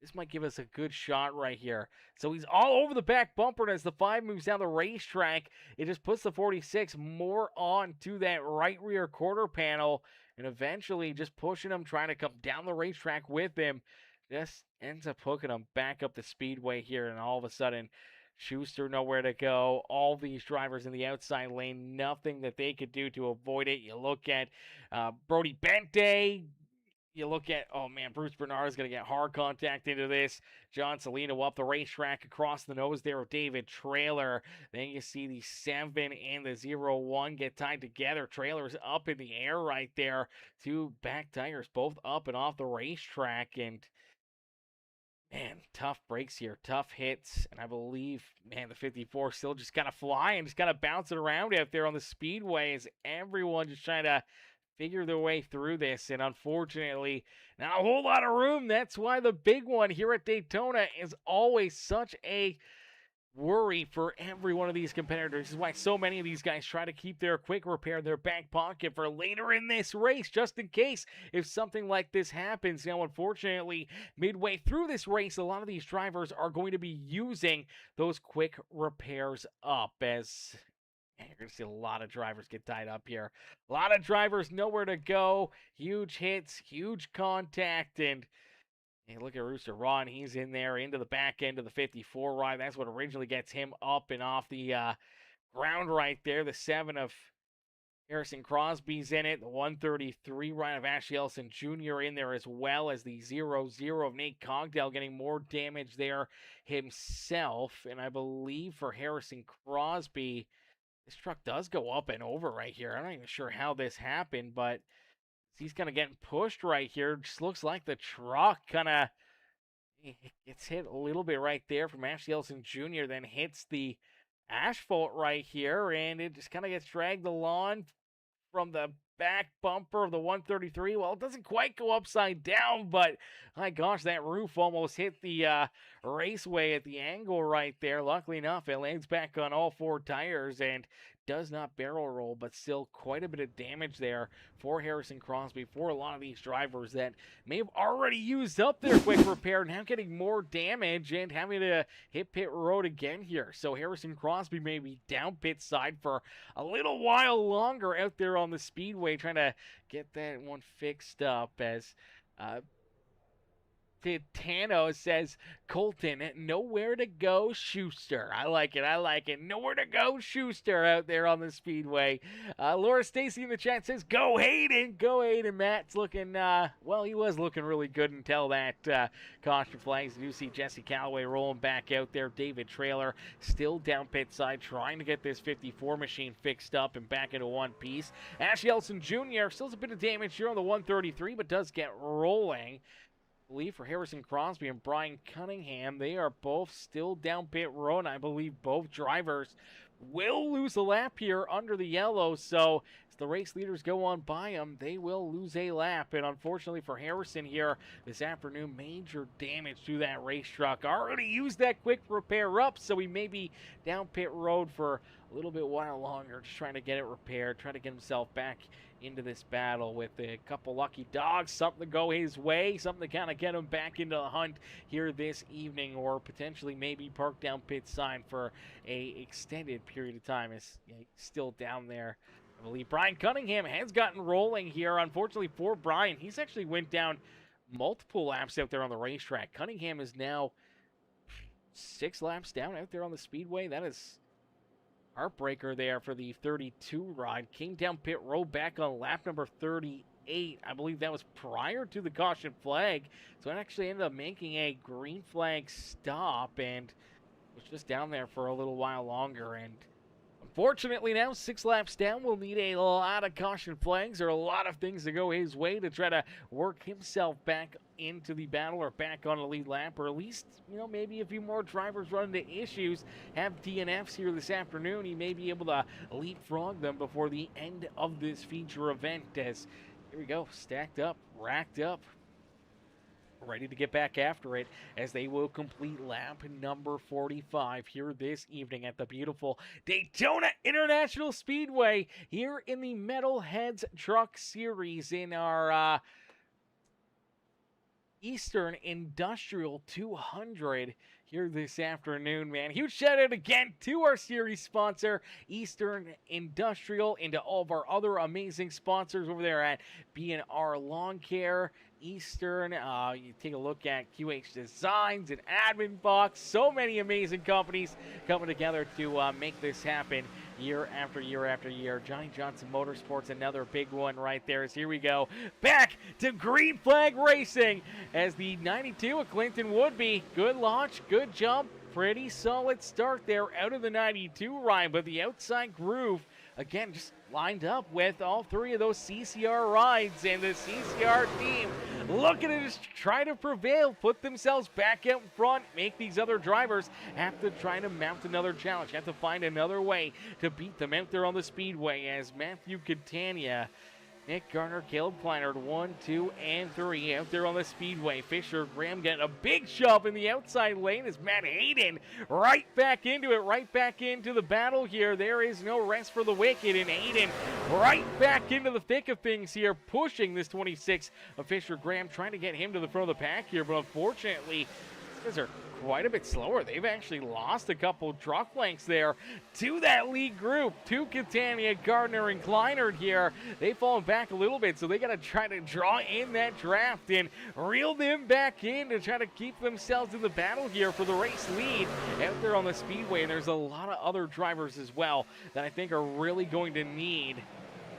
This might give us a good shot right here. So he's all over the back bumper, and as the 5 moves down the racetrack, it just puts the 46 more on to that right rear quarter panel, and eventually just pushing him, trying to come down the racetrack with him. Just ends up hooking him back up the speedway here, and all of a sudden, Schuster nowhere to go. All these drivers in the outside lane, nothing that they could do to avoid it. You look at Brody Bente. You look at, oh man, Bruce Bernard is going to get hard contact into this. John Salino up the racetrack across the nose there of David Trailer. Then you see the 7 and the 0-1 get tied together. Trailer's up in the air right there. 2 back tires both up and off the racetrack, and man, tough breaks here, tough hits, and I believe, man, the 54 still just kind of flying, just kind of bouncing around out there on the speedway as everyone just trying to figure their way through this, and unfortunately, not a whole lot of room. That's why the big one here at Daytona is always such a worry for every one of these competitors. This is why so many of these guys try to keep their quick repair in their back pocket for later in this race, just in case if something like this happens. Now, unfortunately, midway through this race, a lot of these drivers are going to be using those quick repairs up, as man, you're going to see a lot of drivers get tied up here. A lot of drivers nowhere to go. Huge hits, huge contact, and hey, look at Rooster Ron. He's in there into the back end of the 54 ride. That's what originally gets him up and off the ground right there. The 7 of Harrison Crosby's in it. The 133 ride of Ashley Ellison Jr. in there, as well as the 0-0 of Nate Cogdell getting more damage there himself. And I believe for Harrison Crosby, this truck does go up and over right here. I'm not even sure how this happened, but he's kind of getting pushed right here. Just looks like the truck kind of gets hit a little bit right there from Ashley Ellison Jr., then hits the asphalt right here, and it just kind of gets dragged along from the back bumper of the 133. Well, it doesn't quite go upside down, but my gosh, that roof almost hit the raceway at the angle right there. Luckily enough, it lands back on all 4 tires and does not barrel roll, but still quite a bit of damage there for Harrison Crosby, for a lot of these drivers that may have already used up their quick repair, now getting more damage and having to hit pit road again here. So Harrison Crosby may be down pit side for a little while longer out there on the speedway, trying to get that one fixed up, as Tano says, Colton, nowhere to go, Schuster. I like it. I like it. Nowhere to go, Schuster out there on the Speedway. Laura Stacy in the chat says, go Hayden. Go Hayden. Matt's looking, well, he was looking really good until that caution flags. You see Jesse Calloway rolling back out there. David Trailer still down pit side trying to get this 54 machine fixed up and back into one piece. Ash Elson Jr. still has a bit of damage here on the 133, but does get rolling. I believe for Harrison Crosby and Brian Cunningham, they are both still down pit road, and I believe both drivers will lose a lap here under the yellow. So as the race leaders go on by them, they will lose a lap. And unfortunately for Harrison here this afternoon, major damage to that race truck. Already used that quick repair up, so he may be down pit road for a little bit while longer, just trying to get it repaired, trying to get himself back into this battle with a couple lucky dogs, something to go his way, something to kind of get him back into the hunt here this evening, or potentially maybe park down pit sign for a extended period of time. Is still down there. I believe Brian Cunningham has gotten rolling here. Unfortunately for Brian, he's actually went down multiple laps out there on the racetrack. Cunningham is now 6 laps down out there on the Speedway. That is heartbreaker there for the 32 ride. Came down pit road back on lap number 38. I believe that was prior to the caution flag. So it actually ended up making a green flag stop and was just down there for a little while longer. And unfortunately now 6 laps down, we'll need a lot of caution flags or a lot of things to go his way to try to work himself back into the battle or back on the lead lap, or at least, maybe a few more drivers run into issues, have DNFs here this afternoon. He may be able to leapfrog them before the end of this feature event. As here we go, stacked up, racked up, ready to get back after it as they will complete lap number 45 here this evening at the beautiful Daytona International Speedway here in the Metalheads Truck Series in our Eastern Industrial 200 here this afternoon, man. Huge shout out again to our series sponsor, Eastern Industrial, and to all of our other amazing sponsors over there at B&R Lawn Care, Eastern. You take a look at QH Designs and Admin Box. So many amazing companies coming together to make this happen year after year after year. Johnny Johnson Motorsports, another big one right there. As here we go back to green flag racing as the 92 of Clinton Woodby. Good launch, good jump, pretty solid start there out of the 92 ride, but the outside groove again just lined up with all 3 of those CCR rides, and the CCR team looking to just try to prevail, put themselves back out in front, make these other drivers have to try to mount another challenge, have to find another way to beat them out there on the Speedway, as Matthew Catania, Nick Garner, Caleb Kleinert, 1, 2, and 3 out there on the Speedway. Fisher Graham getting a big shove in the outside lane as Matt Hayden right back into it, right back into the battle here. There is no rest for the wicked, and Hayden right back into the thick of things here, pushing this 26 of Fisher Graham, trying to get him to the front of the pack here, but unfortunately, these guys are quite a bit slower. They've actually lost a couple truck lengths there to that lead group, to Catania, Gardner, and Kleinert here. They've fallen back a little bit, so they got to try to draw in that draft and reel them back in to try to keep themselves in the battle here for the race lead out there on the Speedway. And there's a lot of other drivers as well that I think are really going to need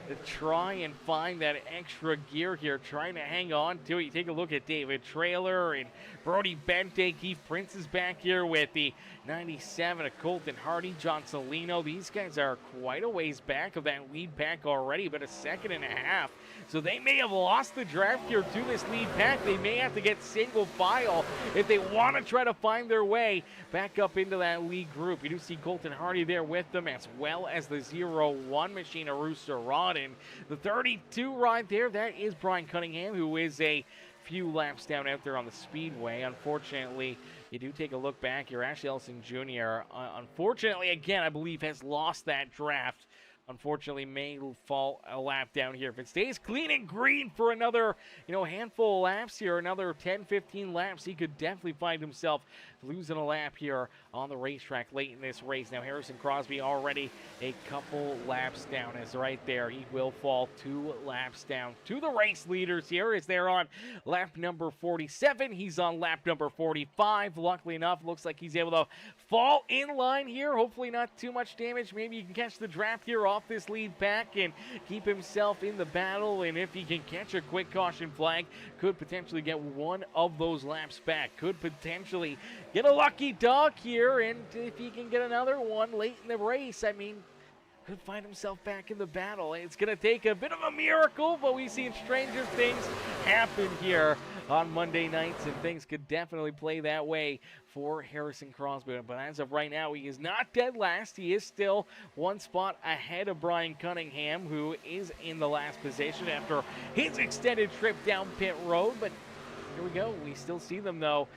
to try and find that extra gear here, trying to hang on to it. You take a look at David Trailer and Brody Bente. Keith Prince is back here with the 97 of Colton Hardy, John Salino. These guys are quite a ways back of that lead pack already, but a second and a half. So they may have lost the draft here to this lead pack. They may have to get single file if they want to try to find their way back up into that lead group. You do see Colton Hardy there with them, as well as the 0-1 machine of Rooster Rod. And the 32 ride there, that is Brian Cunningham, who is a few laps down out there on the Speedway. Unfortunately, you do take a look back here. Ashley Ellison Jr., unfortunately, again, I believe has lost that draft unfortunately may fall a lap down here. If it stays clean and green for another, handful of laps here, another 10, 15 laps, he could definitely find himself losing a lap here on the racetrack late in this race. Now, Harrison Crosby already a couple laps down, as right there, he will fall 2 laps down to the race leaders here as they're on lap number 47. He's on lap number 45. Luckily enough, looks like he's able to fall in line here. Hopefully not too much damage. Maybe he can catch the draft here off this lead pack and keep himself in the battle. And if he can catch a quick caution flag, could potentially get one of those laps back. Could potentially get a lucky dog here. And if he can get another one late in the race, I mean, could find himself back in the battle. It's going to take a bit of a miracle, but we've seen stranger things happen here on Monday nights, and things could definitely play that way for Harrison Crosby. But as of right now, he is not dead last. He is still one spot ahead of Brian Cunningham, who is in the last position after his extended trip down pit road. But here we go. We still see them, though,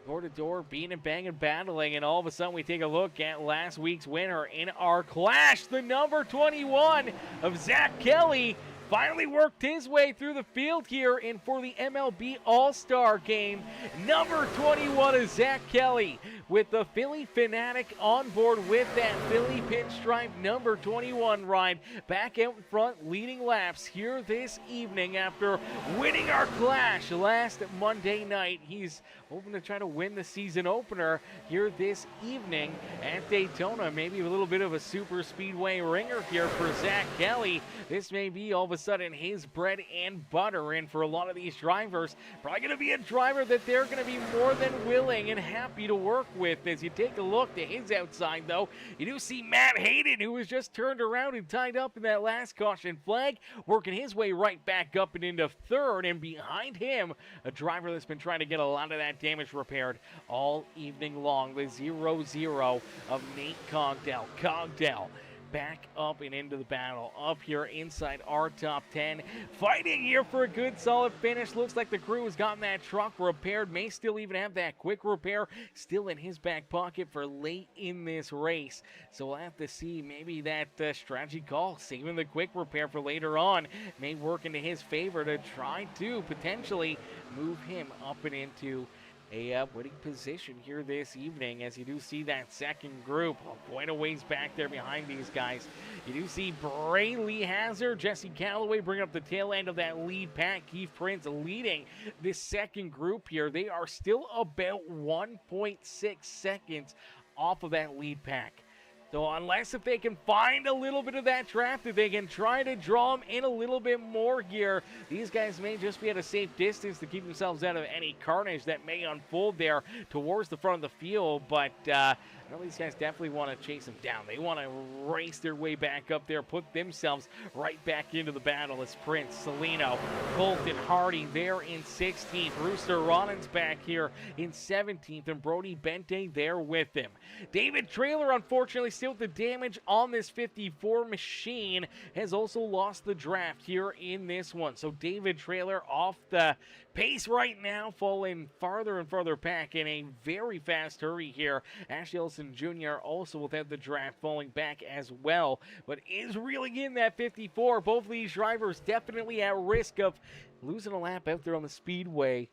door to door, being and banging, battling, and all of a sudden we take a look at last week's winner in our clash. The number 21 of Zach Kelly finally worked his way through the field here and for the MLB All-Star Game. Number 21 is Zach Kelly with the Philly Fanatic on board with that Philly pinstripe number 21 ride. Back out in front, leading laps here this evening after winning our clash last Monday night. He's hoping to try to win the season opener here this evening at Daytona. Maybe a little bit of a super speedway ringer here for Zach Kelly. This may be all of a sudden his bread and butter, and for a lot of these drivers, probably going to be a driver that they're going to be more than willing and happy to work with. As you take a look to his outside, though, you do see Matt Hayden, who was just turned around and tied up in that last caution flag, working his way right back up and into third, and behind him, a driver that's been trying to get a lot of that damage repaired all evening long, the 0-0 of Nate Cogdell. Cogdell back up and into the battle up here inside our top 10, fighting here for a good solid finish. Looks like the crew has gotten that truck repaired, may still even have that quick repair still in his back pocket for late in this race. So we'll have to see, maybe that strategy call, saving the quick repair for later on, may work into his favor to try to potentially move him up and into a winning position here this evening, as you do see that second group quite a ways back there behind these guys. You do see Brayley Hazard, Jesse Calloway bringing up the tail end of that lead pack. Keith Prince leading this second group here. They are still about 1.6 seconds off of that lead pack. So unless if they can find a little bit of that draft, if they can try to draw them in a little bit more here, these guys may just be at a safe distance to keep themselves out of any carnage that may unfold there towards the front of the field. But I know these guys definitely want to chase them down. They want to race their way back up there, put themselves right back into the battle as Prince, Salino, Colton Hardy there in 16th. Rooster Rollins back here in 17th, and Brody Bente there with him. David Trailer, unfortunately, still with the damage on this 54 machine, has also lost the draft here in this one. So David Trailer off the pace right now, falling farther and farther back in a very fast hurry here. Ashley Ellison Jr. also without the draft, falling back as well, but is reeling in that 54. Both of these drivers definitely at risk of losing a lap out there on the speedway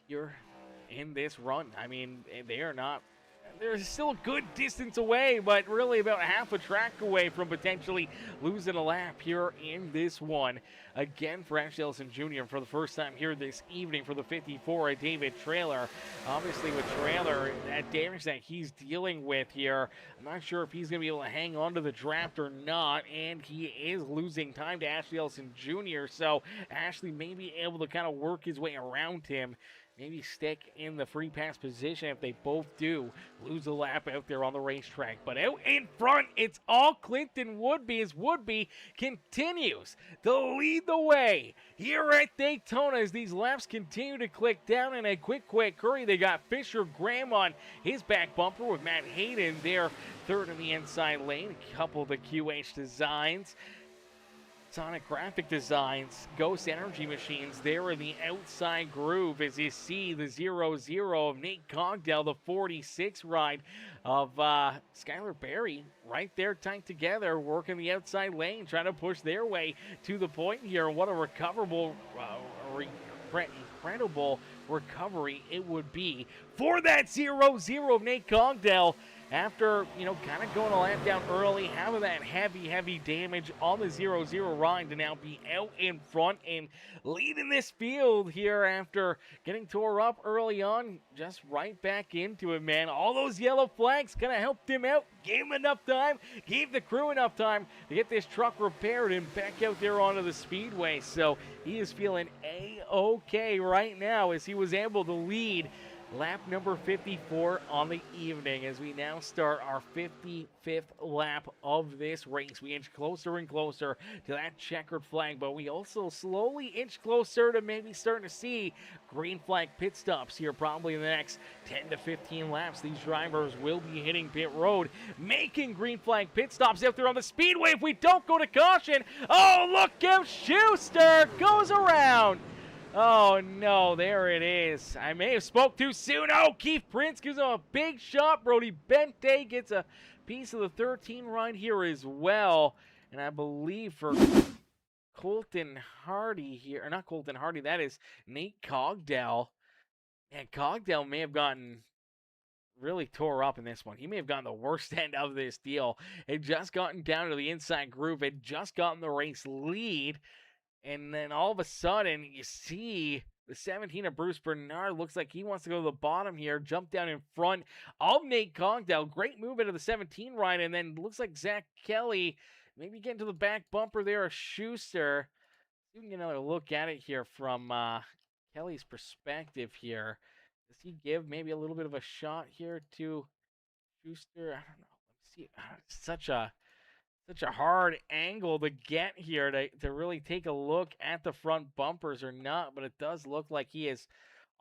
here in this run. I mean, they are not. They're still a good distance away, but really about half a track away from potentially losing a lap here in this one. Again, for Ashley Ellison Jr. for the first time here this evening for the 54 at David Trailer. Obviously with Trailer, that damage that he's dealing with here, I'm not sure if he's going to be able to hang on to the draft or not, and he is losing time to Ashley Ellison Jr., so Ashley may be able to kind of work his way around him, maybe stick in the free pass position if they both do lose a lap out there on the racetrack. But out in front, it's all Clinton Woodby as Woodby continues to lead the way here at Daytona as these laps continue to click down in a quick hurry. They got Fisher Graham on his back bumper with Matt Hayden there third in the inside lane. A couple of the QH designs. Sonic Graphic Designs, Ghost Energy Machines there in the outside groove as you see the 0-0 of Nate Cogdell, the 46 ride of Skylar Berry right there tight together, working the outside lane, trying to push their way to the point here. What a incredible recovery it would be for that 0-0 of Nate Cogdell. After, kind of going a lap down early, having that heavy damage on the 0-0 ride to now be out in front and leading this field here after getting tore up early on, just right back into it, man. All those yellow flags kind of helped him out, gave him enough time, gave the crew enough time to get this truck repaired and back out there onto the speedway. So he is feeling A-okay right now as he was able to lead lap number 54 on the evening as we now start our 55th lap of this race. We inch closer and closer to that checkered flag, but we also slowly inch closer to maybe starting to see green flag pit stops here probably in the next 10 to 15 laps. These drivers will be hitting pit road, making green flag pit stops out there on the speedway if we don't go to caution. Oh, look out, Schuster goes around. Oh, no, there it is. I may have spoke too soon. Oh, Keith Prince gives him a big shot. Brody Bente gets a piece of the 13 right here as well. And I believe for Colton Hardy here, or not Colton Hardy, that is Nate Cogdell. And Cogdell may have gotten really tore up in this one. He may have gotten the worst end of this deal. Had just gotten down to the inside groove, had just gotten the race lead. And then all of a sudden, you see the 17 of Bruce Bernard looks like he wants to go to the bottom here, jump down in front of Nate Cogdell. Great move into the 17 ride, and then looks like Zach Kelly maybe getting to the back bumper there of Schuster. You can get another look at it here from Kelly's perspective here. Does he give maybe a little bit of a shot here to Schuster? I don't know. Let's see. Such a hard angle to get here to really take a look at the front bumpers or not, but it does look like he is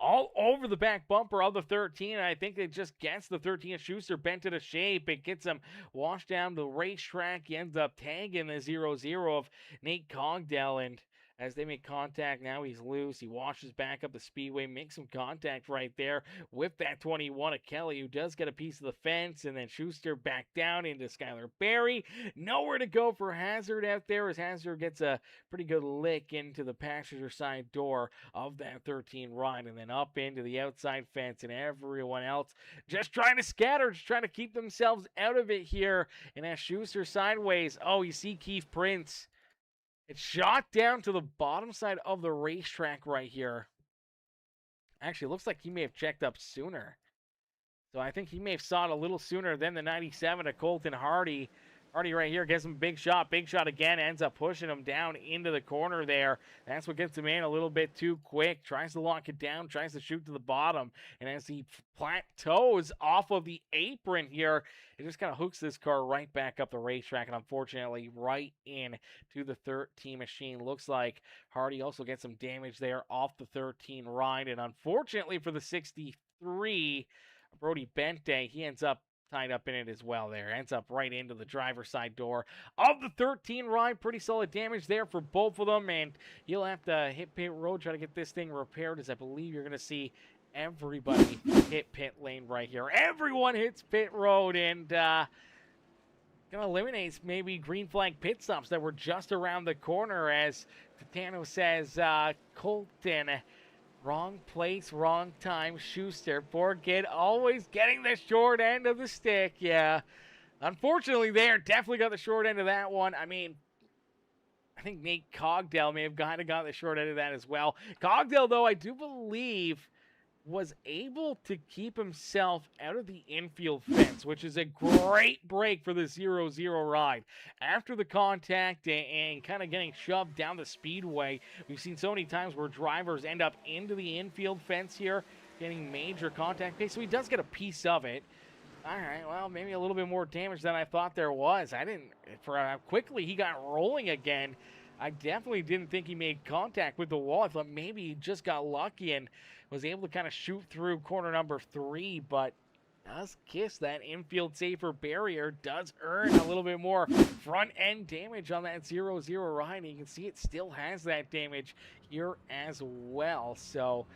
all over the back bumper of the 13, and I think it just gets the 13 of Schuster bent into shape. It gets him washed down the racetrack. He ends up tagging the 0-0 of Nate Cogdell, and as they make contact, now he's loose. He washes back up the speedway, makes some contact right there with that 21 of Kelly, who does get a piece of the fence, and then Schuster back down into Skylar Berry. Nowhere to go for Hazard out there as Hazard gets a pretty good lick into the passenger side door of that 13 ride, and then up into the outside fence, and everyone else just trying to scatter, just trying to keep themselves out of it here. And as Schuster sideways, oh, you see Keith Prince. It's shot down to the bottom side of the racetrack right here. Actually, it looks like he may have checked up sooner. So I think he may have saw it a little sooner than the 97 of Colton Hardy. Hardy right here gets him a big shot. Big shot again. Ends up pushing him down into the corner there. That's what gets him in a little bit too quick. Tries to lock it down. Tries to shoot to the bottom. And as he plateaus off of the apron here, it just kind of hooks this car right back up the racetrack. And unfortunately, right into the 13 machine. Looks like Hardy also gets some damage there off the 13 ride. And unfortunately for the 63, Brody Bente, he ends up tied up in it as well there. Ends up right into the driver's side door of the 13 ride. Pretty solid damage there for both of them, and you'll have to hit pit road, try to get this thing repaired, as I believe you're going to see everybody hit pit lane right here. Everyone hits pit road, and going to eliminate maybe green flag pit stops that were just around the corner, as Titano says, Colton, wrong place, wrong time. Schuster, poor kid, always getting the short end of the stick. Yeah, unfortunately there, definitely got the short end of that one. I mean, I think Nate Cogdell may have got the short end of that as well. Cogdell, though, I do believe was able to keep himself out of the infield fence, which is a great break for the 0-0 ride. After the contact and kind of getting shoved down the speedway, we've seen so many times where drivers end up into the infield fence here, getting major contact pace, so he does get a piece of it. All right, well, maybe a little bit more damage than I thought there was. For how quickly he got rolling again, I definitely didn't think he made contact with the wall. I thought maybe he just got lucky and was able to kind of shoot through corner number 3, but does kiss that infield safer barrier, does earn a little bit more front end damage on that 0-0 ride. You can see it still has that damage here as well. So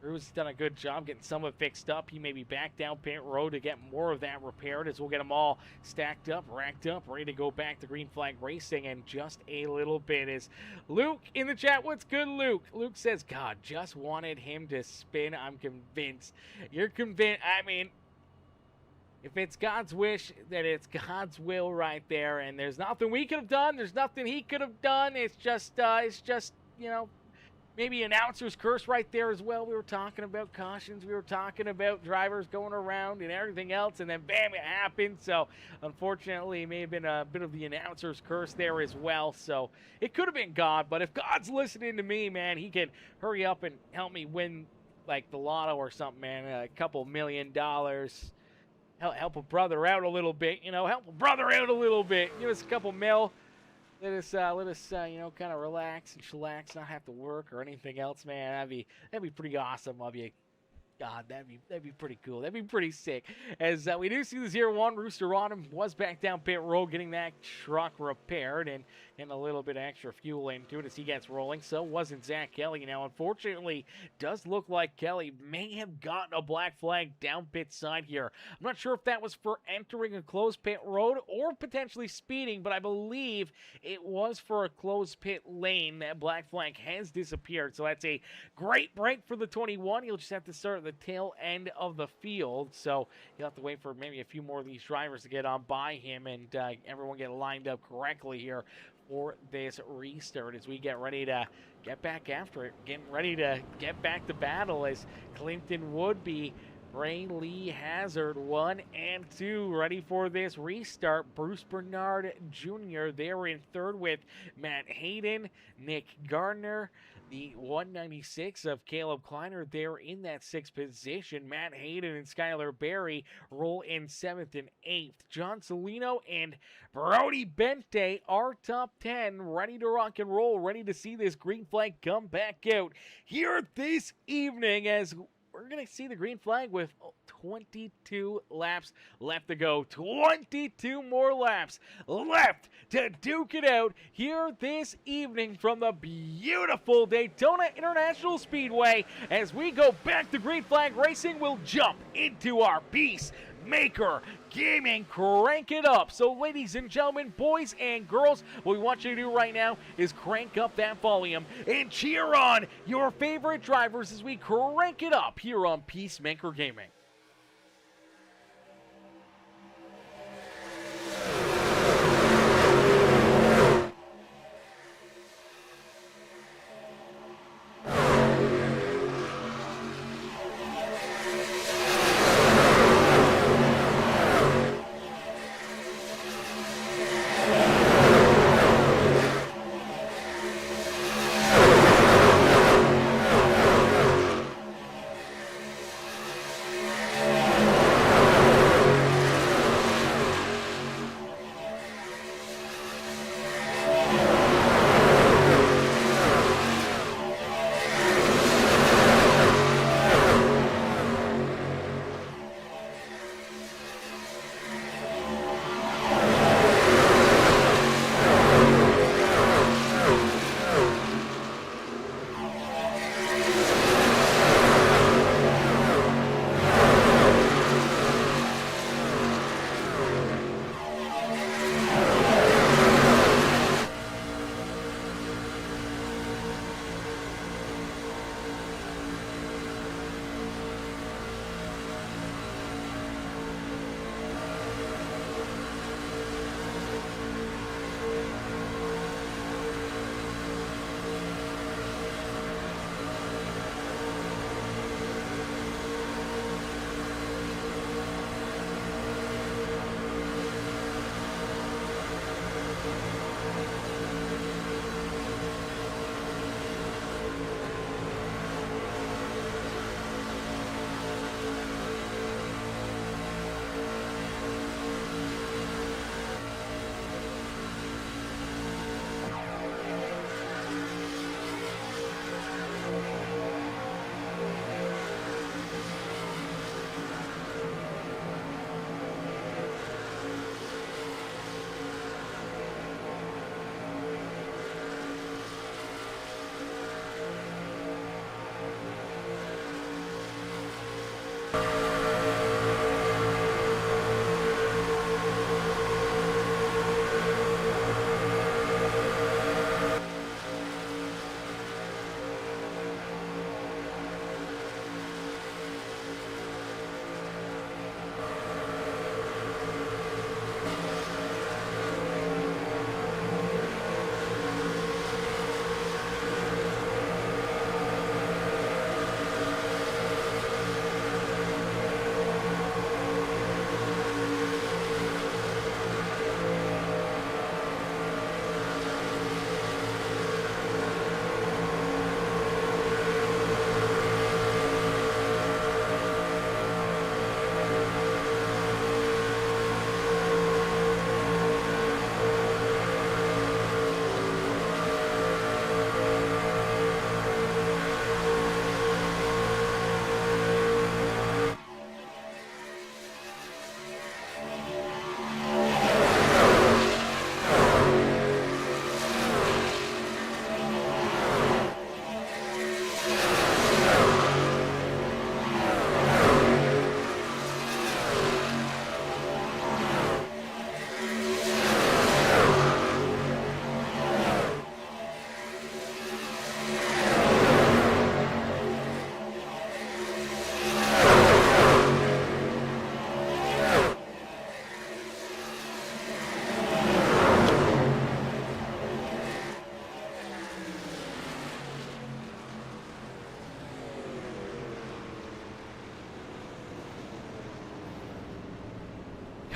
Drew's done a good job getting some of it fixed up. He may be back down pit road to get more of that repaired, as we'll get them all stacked up, racked up, ready to go back to green flag racing in just a little bit. Is Luke in the chat? What's good, Luke? Luke says, God, just wanted him to spin. I'm convinced. You're convinced. I mean, if it's God's wish, then it's God's will right there, and there's nothing we could have done. There's nothing he could have done. It's just, you know, maybe announcer's curse right there as well. We were talking about cautions. We were talking about drivers going around and everything else, and then bam, it happened. So, unfortunately, it may have been a bit of the announcer's curse there as well. So, it could have been God, but if God's listening to me, man, he can hurry up and help me win, like, the lotto or something, man, a couple $1 million. Help a brother out a little bit, you know, help a brother out a little bit. Give us a couple mil. Let us, you know, kind of relax and chillax, not have to work or anything else, man. That'd be pretty awesome of you. God, that'd be pretty cool. That'd be pretty sick. As we do see the 0-1, Rooster Autumn was back down pit road getting that truck repaired and a little bit of extra fuel into it as he gets rolling. So wasn't Zach Kelly. Now, unfortunately, does look like Kelly may have gotten a black flag down pit side here. I'm not sure if that was for entering a closed pit road or potentially speeding, but I believe it was for a closed pit lane. That black flag has disappeared. So that's a great break for the 21. He'll just have to start at the tail end of the field. So you'll have to wait for maybe a few more of these drivers to get on by him and everyone get lined up correctly here for this restart as we get ready to get back after it, getting ready to get back to battle as Clinton would be Ray Lee Hazard 1 and 2 ready for this restart. Bruce Bernard Jr. there in third with Matt Hayden, Nick Gardner, the 196 of Caleb Kleiner there in that sixth position. Matt Hayden and Skylar Berry roll in seventh and eighth. John Salino and Brody Bente are top 10, ready to rock and roll, ready to see this green flag come back out here this evening as we're going to see the green flag with 22 laps left to go. 22 more laps left to duke it out here this evening from the beautiful Daytona International Speedway. As we go back to green flag racing, we'll jump into our Peacemaker Gaming, crank it up. So ladies and gentlemen, boys and girls, what we want you to do right now is crank up that volume and cheer on your favorite drivers as we crank it up here on Peacemaker Gaming.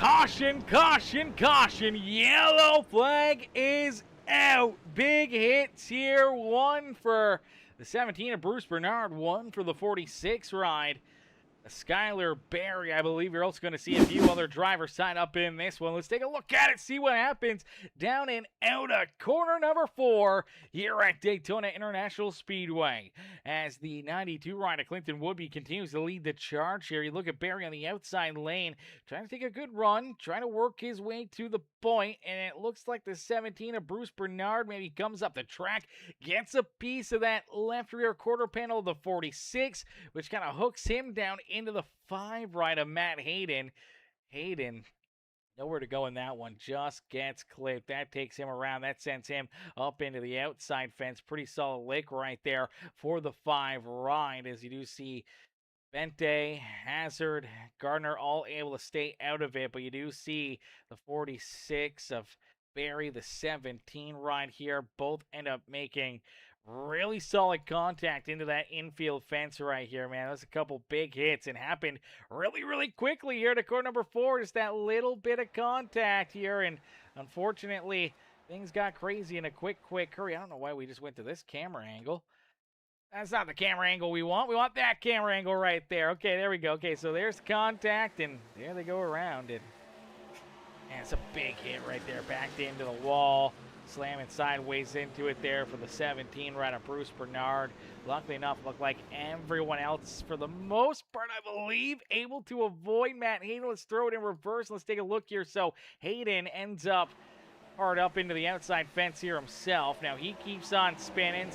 Caution, caution, caution. Yellow flag is out. Big hits here. One for the 17 of Bruce Bernard, one for the 46 ride. Skylar Berry, I believe you're also going to see a few other drivers sign up in this one. Let's take a look at it, see what happens down and out of corner number 4 here at Daytona International Speedway. As the 92 rider Clinton Woodby continues to lead the charge here. You look at Berry on the outside lane, trying to take a good run, trying to work his way to the point, and it looks like the 17 of Bruce Bernard maybe comes up the track, gets a piece of that left rear quarter panel of the 46, which kind of hooks him down into the 5 right of Matt Hayden. Hayden, nowhere to go in that one, just gets clipped. That takes him around. That sends him up into the outside fence. Pretty solid lick right there for the 5 ride, as you do see Bente, Hazard, Gardner all able to stay out of it, but you do see the 46 of Barry, the 17 ride here, both end up making really solid contact into that infield fence right here, man. That's a couple big hits and happened really, really quickly here to corner number 4. Just that little bit of contact here, and unfortunately, things got crazy in a quick hurry. I don't know why we just went to this camera angle. That's not the camera angle we want. We want that camera angle right there. Okay, there we go. Okay, so there's contact, and there they go around it. And it's a big hit right there, backed into the wall. Slamming sideways into it there for the 17 right of Bruce Bernard. Luckily enough, looked like everyone else, for the most part, I believe, able to avoid Matt Hayden. Let's throw it in reverse. Let's take a look here. So Hayden ends up hard up into the outside fence here himself. Now he keeps on spinning.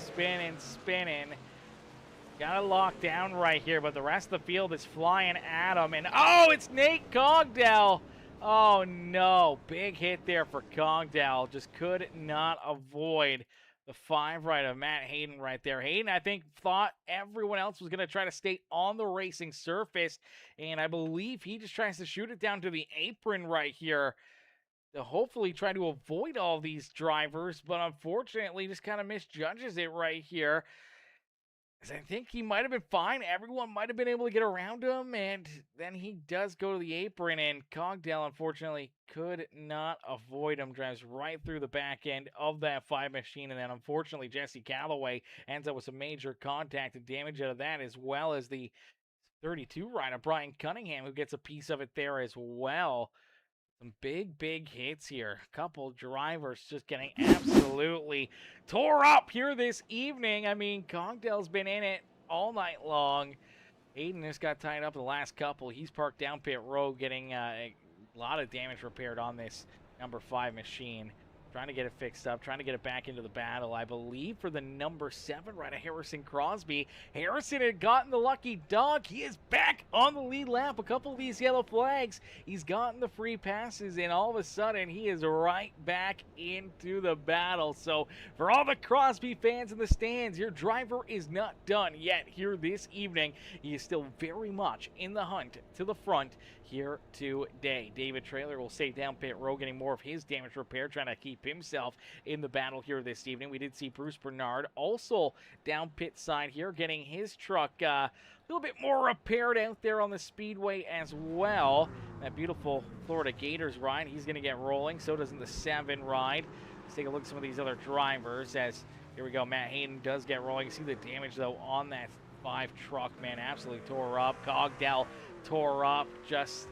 Got it locked down right here, but the rest of the field is flying at him. And oh, it's Nate Cogdell. Oh no, big hit there for Cogdell. Just could not avoid the 5 right of Matt Hayden right there. Hayden, I think, thought everyone else was going to try to stay on the racing surface, and I believe he just tries to shoot it down to the apron right here to hopefully try to avoid all these drivers, but unfortunately just kind of misjudges it right here. I think he might have been fine. Everyone might have been able to get around him, and then he does go to the apron, and Cogdell, unfortunately, could not avoid him. Drives right through the back end of that 5 machine, and then, unfortunately, Jesse Calloway ends up with some major contact and damage out of that, as well as the 32 rider, Brian Cunningham, who gets a piece of it there as well. Some big hits here. A couple drivers just getting absolutely tore up here this evening. I mean, Cogdell's been in it all night long. Hayden just got tied up the last couple. He's parked down pit road, getting a lot of damage repaired on this number 5 machine. Trying to get it fixed up, trying to get it back into the battle. I believe for the number 7 rider, Harrison Crosby. Harrison had gotten the lucky dog. He is back on the lead lap. A couple of these yellow flags. He's gotten the free passes, and all of a sudden, he is right back into the battle. So, for all the Crosby fans in the stands, your driver is not done yet here this evening. He is still very much in the hunt to the front here today. David Traylor will stay down pit road, getting more of his damage repair, trying to keep himself in the battle here this evening. We did see Bruce Bernard also down pit side here, getting his truck a little bit more repaired out there on the speedway as well. That beautiful Florida Gators ride, he's going to get rolling. So doesn't the 7 ride. Let's take a look at some of these other drivers. As here we go, Matt Hayden does get rolling. You see the damage though on that 5 truck, man, absolutely tore up. Cogdell tore up, just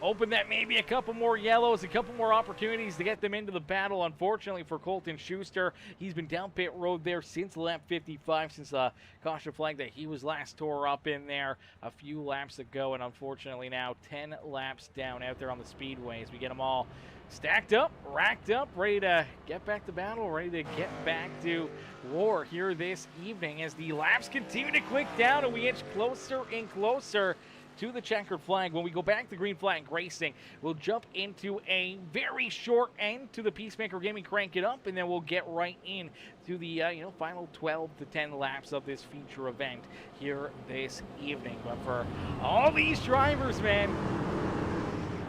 hoping that maybe a couple more yellows, a couple more opportunities to get them into the battle. Unfortunately for Colton Schuster, he's been down pit road there since lap 55, since the caution flag that he was last tore up in there a few laps ago, and unfortunately now 10 laps down out there on the speedways. We get them all stacked up, racked up, ready to get back to battle, ready to get back to war here this evening as the laps continue to click down and we inch closer and closer to the checkered flag. When we go back to green flag racing, we'll jump into a very short end to the Peacemaker Gaming, crank it up, and then we'll get right in to the final 12 to 10 laps of this feature event here this evening. But for all these drivers, man,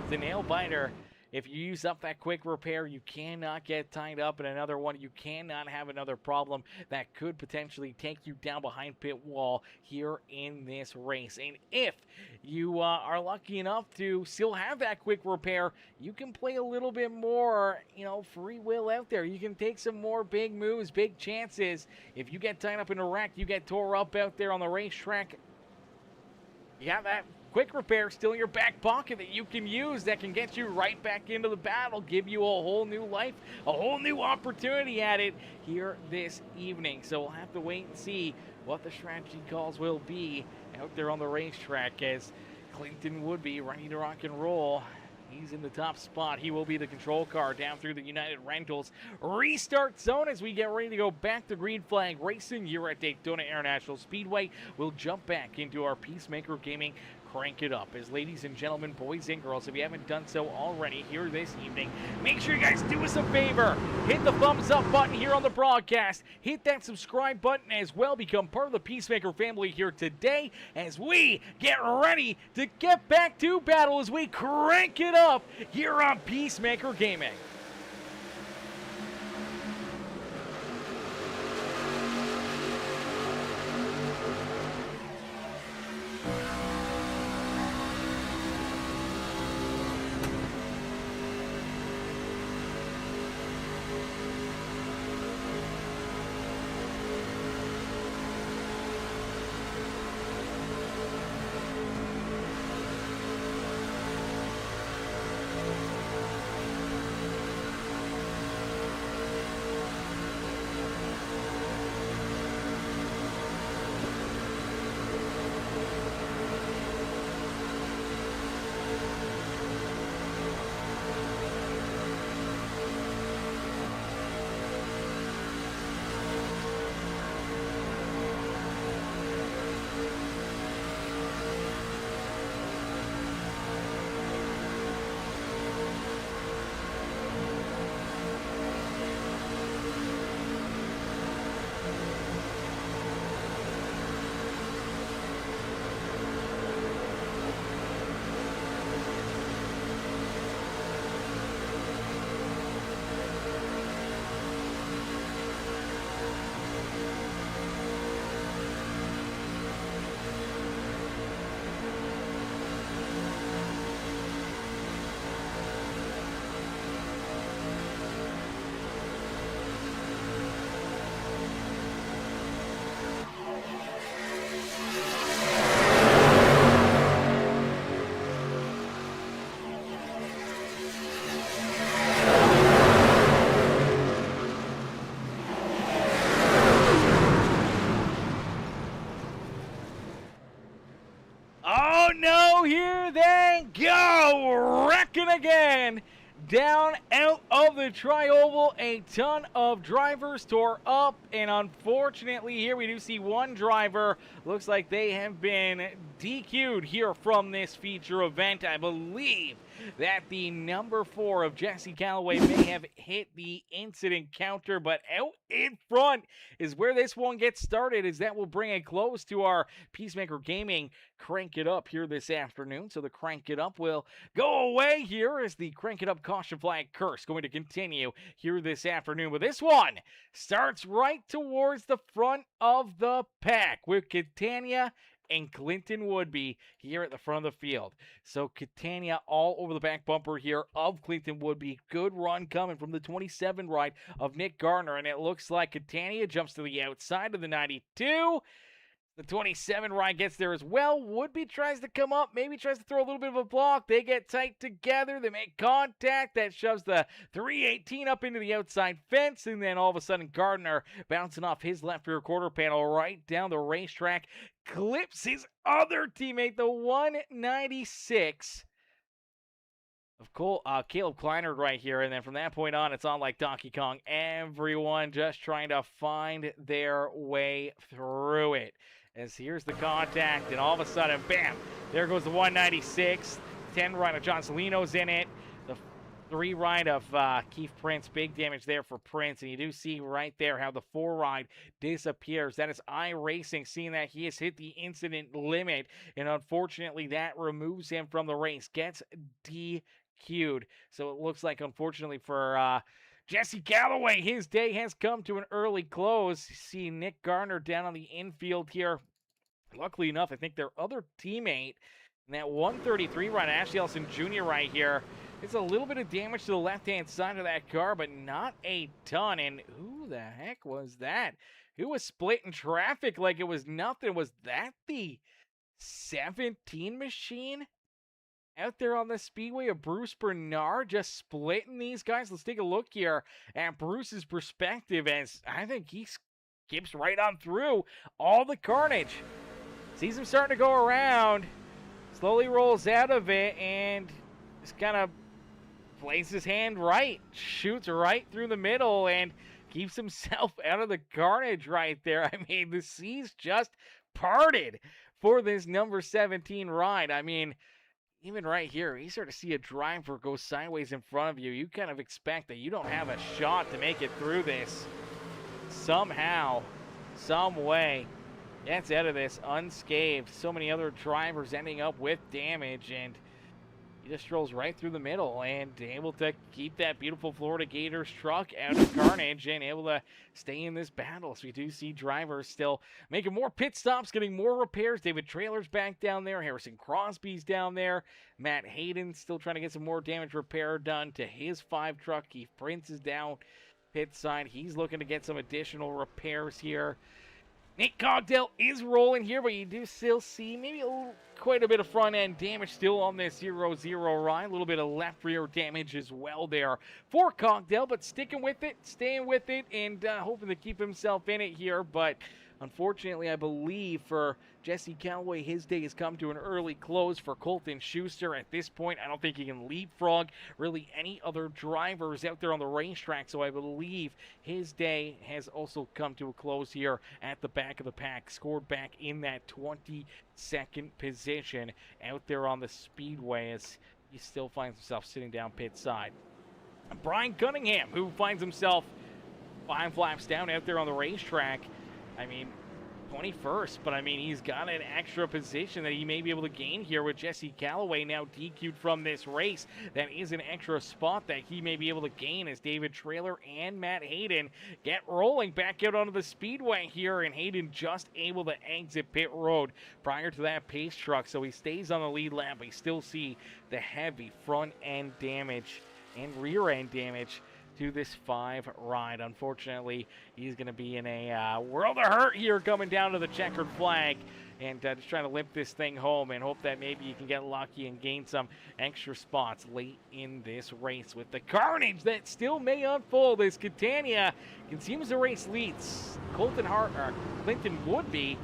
the nail biter If you use up that quick repair, you cannot get tied up in another one. You cannot have another problem that could potentially take you down behind pit wall here in this race. And if you are lucky enough to still have that quick repair, you can play a little bit more, free will out there. You can take some more big moves, big chances. If you get tied up in a wreck, you get tore up out there on the racetrack, you have that quick repair still in your back pocket that you can use, that can get you right back into the battle, give you a whole new life, a whole new opportunity at it here this evening. So we'll have to wait and see what the strategy calls will be out there on the racetrack as Clinton Woodby ready to rock and roll. He's in the top spot. He will be the control car down through the United Rentals restart zone as we get ready to go back to green flag racing here at Daytona International Speedway. We'll jump back into our Peacemaker Gaming Crank It Up. As ladies and gentlemen, boys and girls, if you haven't done so already here this evening, make sure you guys do us a favor. Hit the thumbs up button here on the broadcast. Hit that subscribe button as well. Become part of the Peacemaker family here today as we get ready to get back to battle as we crank it up here on Peacemaker Gaming. Go wrecking again down out of the tri-oval. A ton of drivers tore up, and unfortunately here we do see one driver. Looks like they have been DQ'd here from this feature event. I believe that the number 4 of Jesse Calloway may have hit the incident counter, but out in front is where this one gets started, as that will bring a close to our Peacemaker Gaming Crank It Up here this afternoon. So the Crank It Up will go away here as the Crank It Up caution flag curse going to continue here this afternoon. But this one starts right towards the front of the pack with Catania and Clinton Woodby here at the front of the field. So Catania all over the back bumper here of Clinton Woodby. Good run coming from the 27 ride of Nick Gardner, and it looks like Catania jumps to the outside of the 92. The 27 ride gets there as well. Woodby tries to come up, maybe tries to throw a little bit of a block. They get tight together. They make contact. That shoves the 318 up into the outside fence. And then all of a sudden, Gardner bouncing off his left rear quarter panel right down the racetrack. Clips his other teammate, the 196 of Caleb Kleinert right here. And then from that point on, it's on like Donkey Kong. Everyone just trying to find their way through it. As here's the contact, and all of a sudden, bam, there goes the 196. 10 ride of John Salino's in it. The 3 ride of Keith Prince, big damage there for Prince. And you do see right there how the 4 ride disappears. That is iRacing, seeing that he has hit the incident limit. And unfortunately, that removes him from the race. Gets DQ'd. DQ'd. So it looks like, unfortunately for Jesse Galloway, his day has come to an early close. See Nick Garner down on the infield here. Luckily enough, I think their other teammate in that 133 run, Ashley Ellison Jr. right here, it's a little bit of damage to the left-hand side of that car, but not a ton. And who the heck was that? Who was splitting traffic like it was nothing? Was that the 17 machine out there on the speedway of Bruce Bernard just splitting these guys? Let's take a look here at Bruce's perspective as I think he skips right on through all the carnage. Sees him starting to go around, slowly rolls out of it, and just kind of plays his hand right, shoots right through the middle, and keeps himself out of the carnage right there. I mean, the seas just parted for this number 17 ride. I mean, even right here, you sort of see a driver go sideways in front of you. You kind of expect that you don't have a shot to make it through this. Somehow, some way, gets out of this unscathed. So many other drivers ending up with damage, and he just strolls right through the middle and able to keep that beautiful Florida Gators truck out of carnage and able to stay in this battle. So we do see drivers still making more pit stops, getting more repairs. David Trailer's back down there. Harrison Crosby's down there. Matt Hayden still trying to get some more damage repair done to his 5 truck. Keith Prince is down pit side. He's looking to get some additional repairs here. Nate Cogdell is rolling here, but you do still see maybe quite a bit of front-end damage still on this 0-0 ride. A little bit of left rear damage as well there for Cogdell, but sticking with it, staying with it, and hoping to keep himself in it here. But unfortunately, I believe for Jesse Calloway, his day has come to an early close. For Colton Schuster, at this point, I don't think he can leapfrog really any other drivers out there on the racetrack. So I believe his day has also come to a close here at the back of the pack. Scored back in that 22nd position out there on the speedway as he still finds himself sitting down pit side. Brian Cunningham, who finds himself 5 laps down out there on the racetrack. I mean, 21st, but I mean, he's got an extra position that he may be able to gain here with Jesse Calloway now DQ'd from this race. That is an extra spot that he may be able to gain as David Trailer and Matt Hayden get rolling back out onto the speedway here, and Hayden just able to exit pit road prior to that pace truck, so he stays on the lead lap, but you still see the heavy front end damage and rear end damage to this 5 ride. Unfortunately, he's going to be in a world of hurt here coming down to the checkered flag, and just trying to limp this thing home and hope that maybe you can get lucky and gain some extra spots late in this race with the carnage that still may unfold as Catania continues the race leads. Clinton Woodby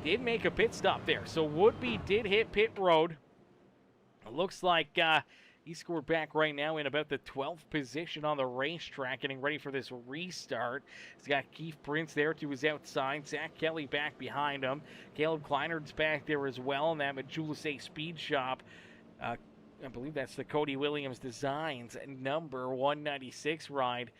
did make a pit stop there, so Woodby did hit pit road. It looks like he scored back right now in about the 12th position on the racetrack, getting ready for this restart. He's got Keith Prince there to his outside. Zach Kelly back behind him. Caleb Kleiner's back there as well in that Majula A Speed Shop. I believe that's the Cody Williams Designs number 196 ride.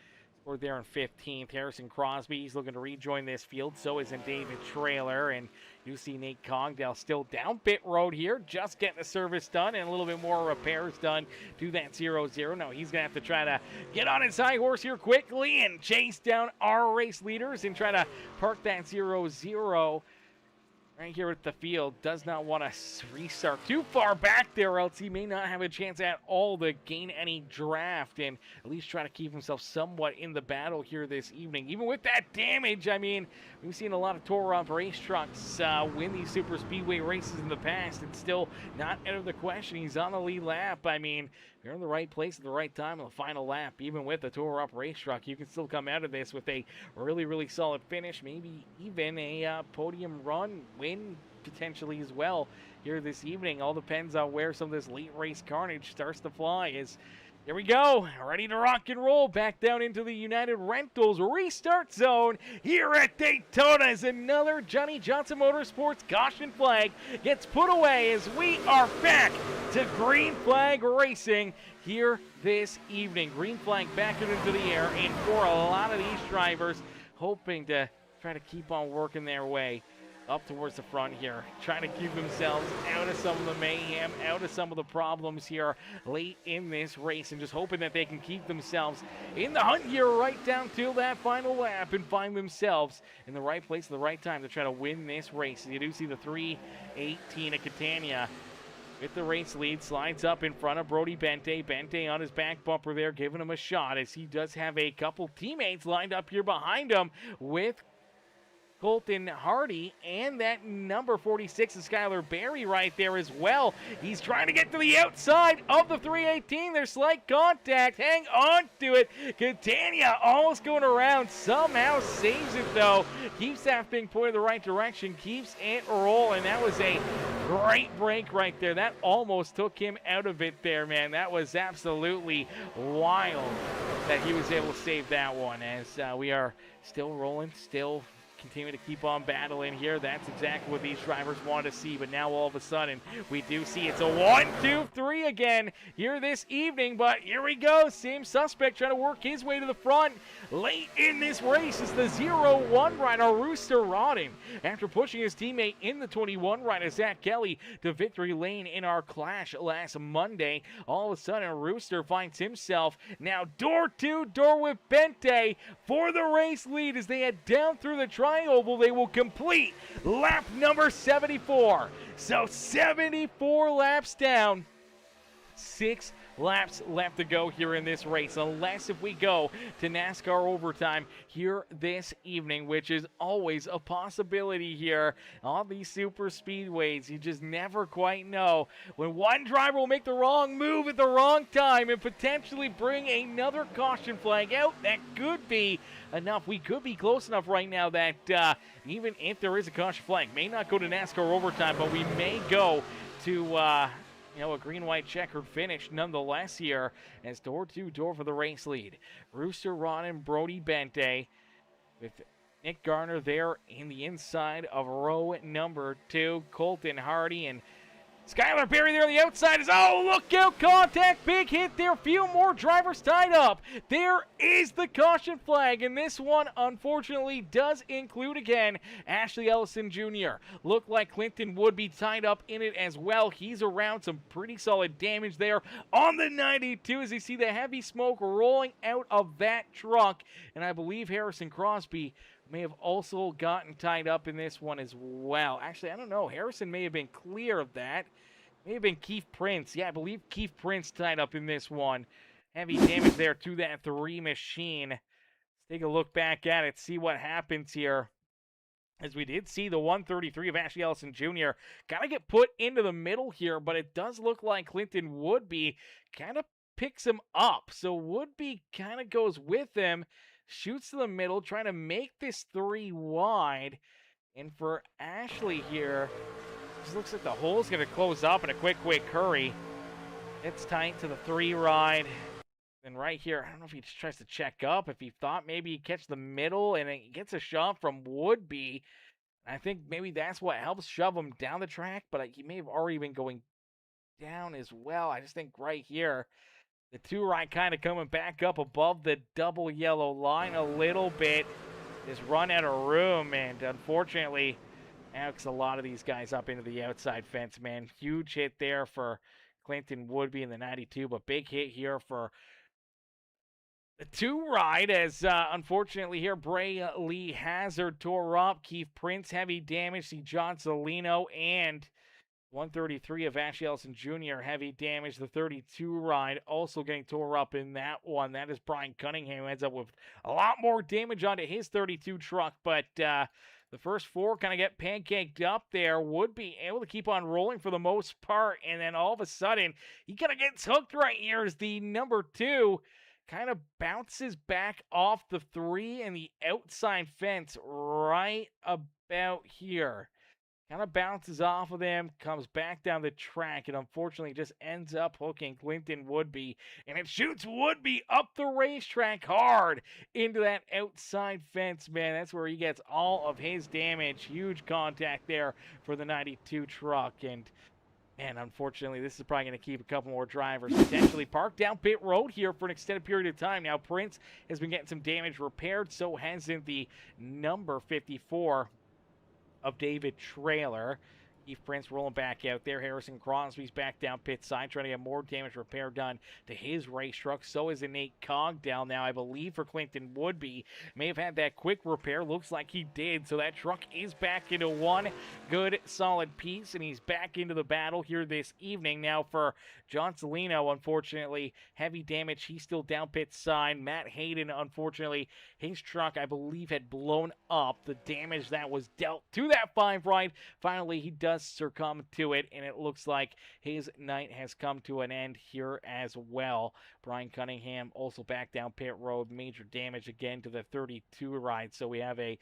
Scored there in 15th. Harrison Crosby, he's looking to rejoin this field. So is in David Trailer. And you see Nate Cogdell still down pit road here, just getting the service done and a little bit more repairs done to that 0-0. Now he's going to have to try to get on his high horse here quickly and chase down our race leaders and try to park that 0-0 right here at the field. Does not want to restart too far back there, or else he may not have a chance at all to gain any draft and at least try to keep himself somewhat in the battle here this evening. Even with that damage, I mean, we've seen a lot of tour-up race trucks win these super speedway races in the past. It's still not out of the question. He's on the lead lap. I mean, if you're in the right place at the right time on the final lap, even with a tour-up race truck, you can still come out of this with a really, really solid finish, maybe even a podium run win potentially as well here this evening. All depends on where some of this late race carnage starts to fly. Here we go, ready to rock and roll back down into the United Rentals restart zone here at Daytona as another Johnny Johnson Motorsports caution flag gets put away as we are back to green flag racing here this evening. Green flag back into the air, and for a lot of these drivers hoping to try to keep on working their way up towards the front here, trying to keep themselves out of some of the mayhem, out of some of the problems here late in this race, and just hoping that they can keep themselves in the hunt here right down to that final lap and find themselves in the right place at the right time to try to win this race. You do see the 3:18 of Catania with the race lead, slides up in front of Brody Bente. Bente on his back bumper there, giving him a shot, as he does have a couple teammates lined up here behind him with Colton Hardy and that number 46 is Skylar Berry right there as well. He's trying to get to the outside of the 318. There's slight contact. Hang on to it. Catania almost going around. Somehow saves it though. Keeps that thing pointed the right direction. Keeps it rolling. That was a great break right there. That almost took him out of it there, man. That was absolutely wild that he was able to save that one, as we are still rolling, still continue to keep on battling here. That's exactly what these drivers want to see, but now all of a sudden we do see it's a 1-2-3 again here this evening. But here we go, same suspect trying to work his way to the front late in this race is the 0-1 rider Rooster Rodden, after pushing his teammate in the 21 rider Zach Kelly to victory lane in our clash last Monday. All of a sudden Rooster finds himself now door to door with Bente for the race lead as they head down through the Tri-Oval. They will complete lap number 74. So 74 laps down, 6 laps left to go here in this race, unless if we go to NASCAR overtime here this evening, which is always a possibility here on these super speedways. You just never quite know when one driver will make the wrong move at the wrong time and potentially bring another caution flag out. That could be enough. We could be close enough right now that even if there is a caution flag, may not go to NASCAR overtime, but we may go to a green-white checkered finish nonetheless here, as door to door for the race lead. Rooster Rodden, Brody Bente, with Nick Garner there in the inside of row number 2. Colton Hardy and Skylar Berry there on the outside. Look out, contact, big hit there. Few more drivers tied up. There is the caution flag, and this one unfortunately does include again Ashley Ellison Jr. Looked like Clinton would be tied up in it as well. He's around some pretty solid damage there on the 92 as you see the heavy smoke rolling out of that truck, and I believe Harrison Crosby may have also gotten tied up in this one as well. Actually, I don't know. Harrison may have been clear of that. May have been Keith Prince. Yeah, I believe Keith Prince tied up in this one. Heavy damage there to that 3 machine. Let's take a look back at it, see what happens here. As we did see the 133 of Ashley Ellison Jr. kind of get put into the middle here, but it does look like Clinton Woodby kind of picks him up. So Woodby kind of goes with him, shoots to the middle, trying to make this 3 wide. And for Ashley here, it looks like the hole's going to close up in a quick hurry. It's tight to the 3 ride. And right here, I don't know if he just tries to check up, if he thought maybe he'd catch the middle, and he gets a shove from Woodby. I think maybe that's what helps shove him down the track, but he may have already been going down as well. I just think right here, the 2 right kind of coming back up above the double yellow line a little bit. Just run out of room, and unfortunately, Alex, a lot of these guys up into the outside fence, man. Huge hit there for Clinton Woodby in the 92, but big hit here for the 2 ride, as unfortunately here, Bray Lee Hazard tore up. Keith Prince, heavy damage. See John Salino and 133 of Ashley Ellison Jr., heavy damage. The 32 ride also getting tore up in that one. That is Brian Cunningham, who ends up with a lot more damage onto his 32 truck, but the first 4 kind of get pancaked up there. Would be able to keep on rolling for the most part, and then all of a sudden, he kind of gets hooked right here as the number 2 kind of bounces back off the 3 and the outside fence right about here. Kind of bounces off of them, comes back down the track, and unfortunately just ends up hooking Clinton Woodby. And it shoots Woodby up the racetrack hard into that outside fence, man. That's where he gets all of his damage. Huge contact there for the 92 truck. And unfortunately, this is probably going to keep a couple more drivers potentially parked down pit road here for an extended period of time. Now, Prince has been getting some damage repaired, so hasn't the number 54 of David Trailer. Keith Prince rolling back out there. Harrison Crosby's back down pit side, trying to get more damage repair done to his race truck. So is Nate Cogdell now, I believe, for Clinton Woodby. May have had that quick repair. Looks like he did. So that truck is back into one good, solid piece, and he's back into the battle here this evening. Now for John Celino, unfortunately, heavy damage. He's still down pit side. Matt Hayden, unfortunately, his truck, I believe, had blown up. The damage that was dealt to that 5 ride. Finally, he does succumb to it, and it looks like his night has come to an end here as well. Brian Cunningham also back down pit road. Major damage again to the 32 ride. So we have a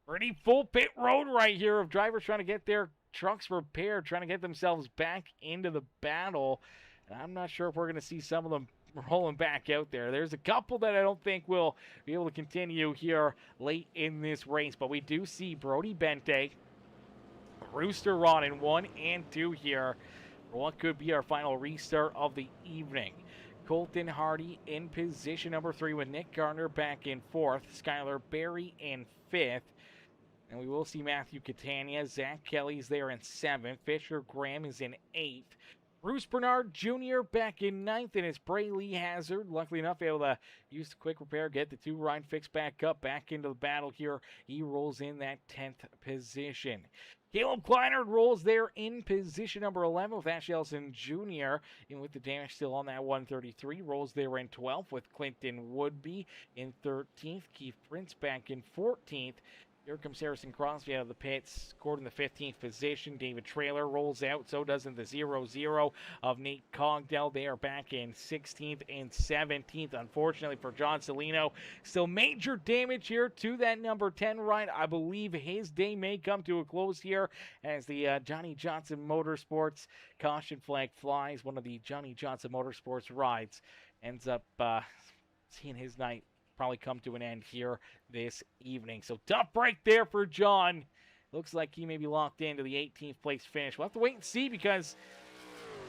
pretty full pit road right here of drivers trying to get their trucks repaired, trying to get themselves back into the battle. And I'm not sure if we're going to see some of them rolling back out there. There's a couple that I don't think will be able to continue here late in this race, but we do see Brody Bente, Rooster Ron in 1 and 2 here for what could be our final restart of the evening. Colton Hardy in position number 3 with Nick Garner back in 4th, Skylar Berry in 5th, and we will see Matthew Catania. Zach Kelly's there in 7th, Fisher Graham is in 8th, Bruce Bernard Jr. back in 9th, and it's Bray Lee Hazard, luckily enough, able to use the quick repair, get the 2 ride fixed back up, back into the battle here. He rolls in that 10th position. Caleb Kleinert rolls there in position number 11 with Ash Ellison Jr. And with the damage still on that 133, rolls there in 12th with Clinton Woodby in 13th. Keith Prince back in 14th. Here comes Harrison Crosby out of the pits, scored in the 15th position. David Trailer rolls out, so does in the 0-0 of Nate Cogdell. They are back in 16th and 17th, unfortunately for John Celino. Still major damage here to that number 10 ride. I believe his day may come to a close here as the Johnny Johnson Motorsports caution flag flies. One of the Johnny Johnson Motorsports rides ends up seeing his night probably come to an end here this evening. So tough break there for John. Looks like he may be locked into the 18th place finish. We'll have to wait and see because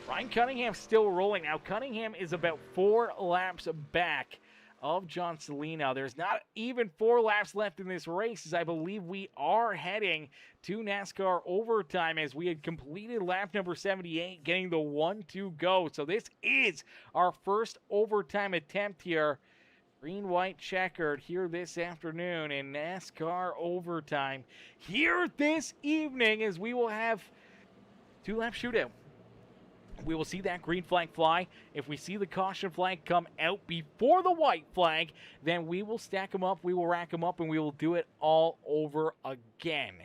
Ryan Cunningham's still rolling. Now Cunningham is about 4 laps back of John Celino. There's not even 4 laps left in this race, as I believe we are heading to NASCAR overtime as we had completed lap number 78, getting the 1-2 go. So this is our first overtime attempt here. Green, white, checkered here this afternoon in NASCAR overtime. Here this evening as we will have 2-lap shootout. We will see that green flag fly. If we see the caution flag come out before the white flag, then we will stack them up, we will rack them up, and we will do it all over again.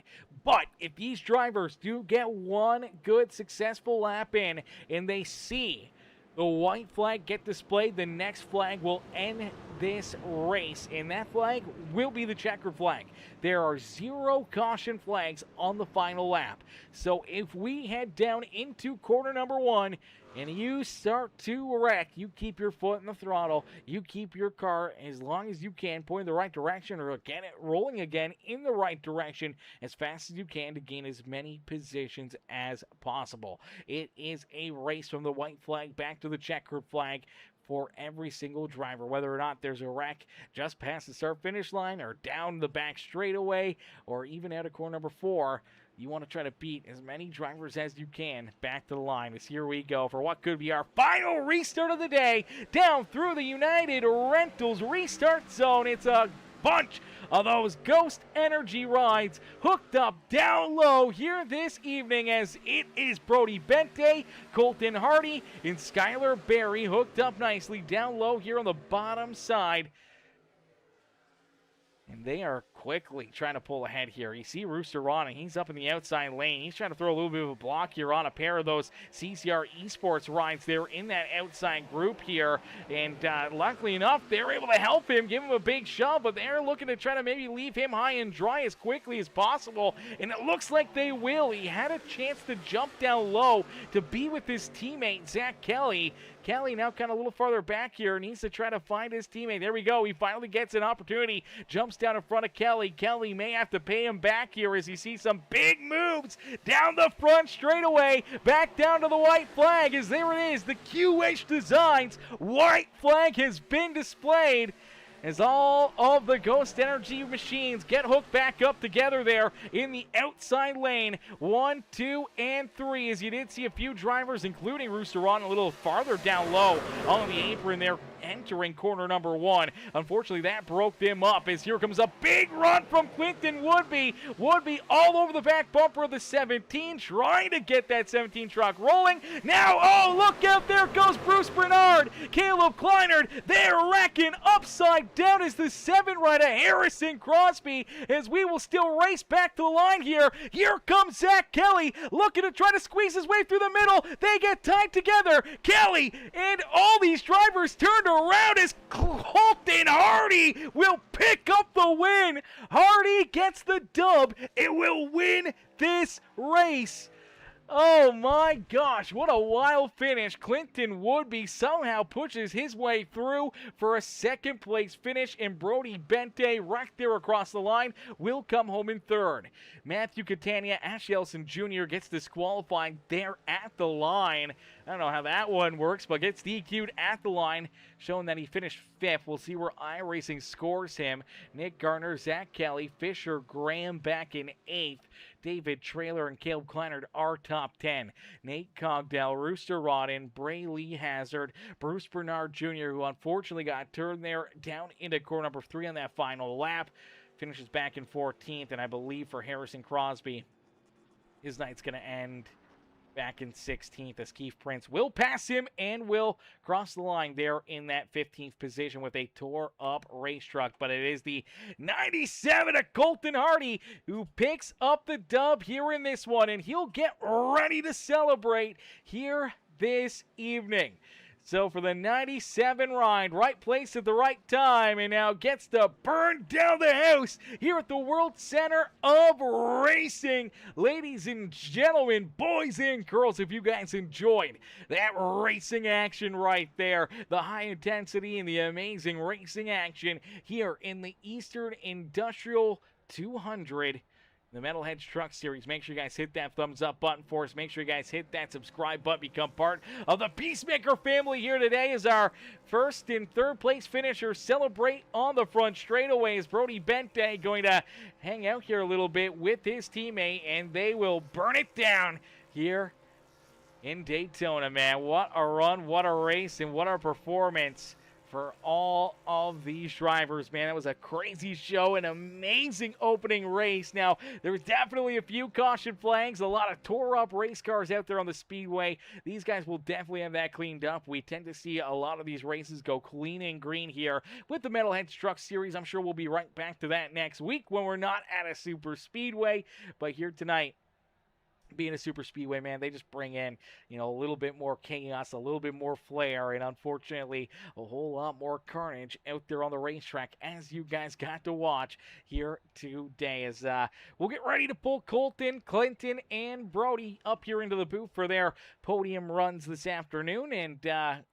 But if these drivers do get one good, successful lap in, and they see the white flag get displayed, the next flag will end this race, and that flag will be the checkered flag. There are 0 caution flags on the final lap. So if we head down into corner number 1 and you start to wreck, you keep your foot in the throttle, you keep your car as long as you can pointing the right direction, or again rolling again in the right direction as fast as you can to gain as many positions as possible. It is a race from the white flag back to the checkered flag for every single driver, whether or not there's a wreck just past the start finish line or down the back straightaway or even out of corner number 4. You want to try to beat as many drivers as you can back to the line. As here we go for what could be our final restart of the day down through the United Rentals restart zone. It's a bunch of those Ghost Energy rides hooked up down low here this evening as it is Brody Bente, Colton Hardy, and Skylar Berry hooked up nicely down low here on the bottom side. And they are quickly trying to pull ahead here. You see Rooster Ron, and he's up in the outside lane. He's trying to throw a little bit of a block here on a pair of those CCR Esports rides there in that outside group here. And luckily enough, they're able to help him, give him a big shove, but they're looking to try to maybe leave him high and dry as quickly as possible. And it looks like they will. He had a chance to jump down low to be with his teammate, Zach Kelly. Kelly now kind of a little farther back here, needs to try to find his teammate. There we go. He finally gets an opportunity. Jumps down in front of Kelly. Kelly may have to pay him back here as he sees some big moves down the front straightaway. Back down to the white flag as there it is. The QH Designs white flag has been displayed. as all of the Ghost Energy machines get hooked back up together there in the outside lane. 1, 2, and 3, as you did see a few drivers, including Rooster Ron, a little farther down low on the apron there, entering corner number 1. Unfortunately, that broke them up, as here comes a big run from Clinton Woodby. Woodby all over the back bumper of the 17, trying to get that 17 truck rolling. Now, oh, look out, there goes Bruce Bernard. Caleb Kleinert, they're wrecking upside down as the 7 rider Harrison Crosby, as we will still race back to the line here. Here comes Zach Kelly, looking to try to squeeze his way through the middle. They get tied together. Kelly and all these drivers turned around as Colton Hardy will pick up the win. Hardy gets the dub. It will win this race. Oh my gosh, what a wild finish. Clinton Woodby somehow pushes his way through for a second place finish, and Brody Bente right there across the line will come home in third. Matthew Catania, Ash Elson Jr. gets disqualified there at the line. I don't know how that one works, but gets DQ'd at the line, showing that he finished 5th. We'll see where iRacing scores him. Nick Garner, Zach Kelly, Fisher, Graham back in 8th. David Trailer and Caleb Kleinert are top 10. Nate Cogdell, Rooster Rodden, Bray Lee Hazard, Bruce Bernard Jr., who unfortunately got turned there down into corner number 3 on that final lap, finishes back in 14th, and I believe for Harrison Crosby, his night's going to end back in 16th, as Keith Prince will pass him and will cross the line there in that 15th position with a tore-up race truck. But it is the 97 of Colton Hardy who picks up the dub here in this one, and he'll get ready to celebrate here this evening. So for the 97 ride, right place at the right time, and now gets to burn down the house here at the World Center of Racing. Ladies and gentlemen, boys and girls, if you guys enjoyed that racing action right there, the high intensity and the amazing racing action here in the Eastern Industrial 200, the Metalheads Truck Series, make sure you guys hit that thumbs up button for us. Make sure you guys hit that subscribe button. Become part of the Peacemaker family here today, as our first and third place finishers celebrate on the front straightaway, as Brody Bente going to hang out here a little bit with his teammate, and they will burn it down here in Daytona, man. What a run, what a race, and what a performance for all of these drivers, man. That was a crazy show, an amazing opening race. Now, there was definitely a few caution flags, a lot of tore-up race cars out there on the Speedway. These guys will definitely have that cleaned up. We tend to see a lot of these races go clean and green here with the Metalheads Truck Series. I'm sure we'll be right back to that next week when we're not at a super speedway. But here tonight, being a super speedway, man, they just bring in, a little bit more chaos, a little bit more flair, and unfortunately, a whole lot more carnage out there on the racetrack, as you guys got to watch here today. As we'll get ready to pull Colton, Clinton, and Brody up here into the booth for their podium runs this afternoon in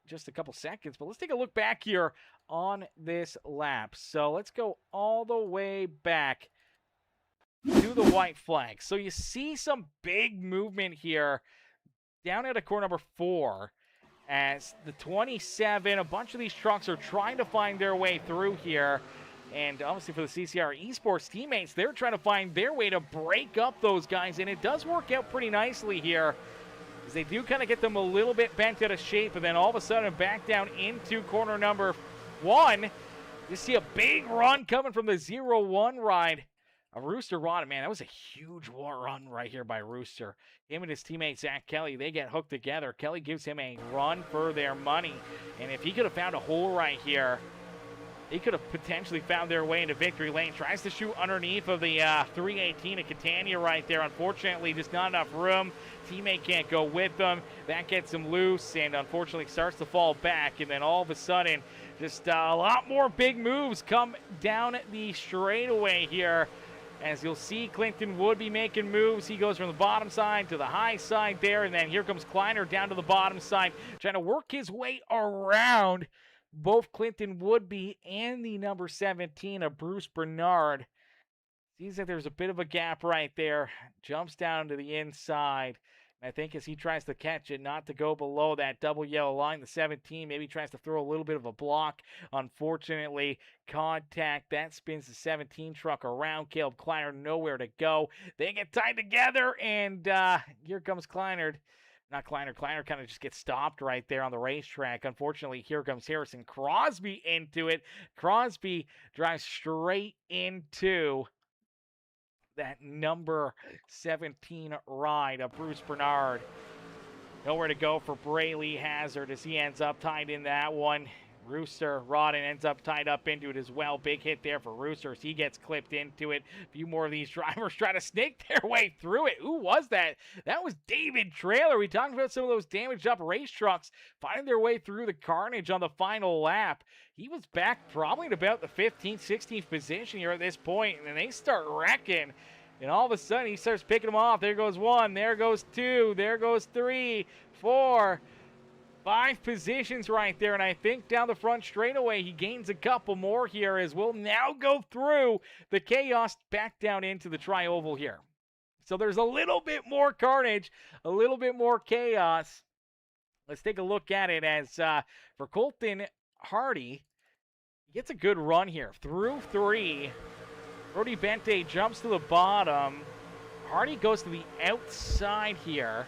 just a couple seconds. But let's take a look back here on this lap. So let's go all the way back to the white flag. So you see some big movement here down at corner number 4, as the 27, a bunch of these trucks are trying to find their way through here. And obviously for the CCR Esports teammates, they're trying to find their way to break up those guys. And it does work out pretty nicely here, as they do kind of get them a little bit bent out of shape. And then all of a sudden back down into corner number 1. You see a big run coming from the 0-1 ride. A Rooster Rodden, man, that was a huge run right here by Rooster. Him and his teammate, Zach Kelly, they get hooked together. Kelly gives him a run for their money. And if he could have found a hole right here, he could have potentially found their way into victory lane. Tries to shoot underneath of the 318 of Catania right there. Unfortunately, just not enough room. Teammate can't go with them. That gets him loose and unfortunately starts to fall back. And then all of a sudden, just a lot more big moves come down the straightaway here. As you'll see, Clinton would be making moves. He goes from the bottom side to the high side there. And then here comes Kleiner down to the bottom side, trying to work his way around both Clinton Woodby and the number 17 of Bruce Bernard. Seems like there's a bit of a gap right there. Jumps down to the inside. I think as he tries to catch it, not to go below that double yellow line, the 17 maybe tries to throw a little bit of a block. Unfortunately, contact. That spins the 17 truck around. Caleb Kleiner nowhere to go. They get tied together, and here comes Kleiner. Not Kleiner. Kleiner kind of just gets stopped right there on the racetrack. Unfortunately, here comes Harrison Crosby into it. Crosby drives straight into that number 17 ride of Bruce Bernard. Nowhere to go for Braley Hazard as he ends up tied in that one. Rooster Rodden ends up tied up into it as well. Big hit there for Rooster as he gets clipped into it. A few more of these drivers try to snake their way through it. Who was that? That was David Trailer. We talked about some of those damaged up race trucks finding their way through the carnage on the final lap. He was back probably at about the 15th, 16th position here at this point, and then they start wrecking. And all of a sudden, he starts picking them off. There goes 1. There goes 2. There goes 3, 4, 5 positions right there. And I think down the front straightaway, he gains a couple more here as we'll now go through the chaos back down into the tri-oval here. So there's a little bit more carnage, a little bit more chaos. Let's take a look at it as for Colton Hardy, he gets a good run here. Through 3. Brody Bente jumps to the bottom. Hardy goes to the outside here.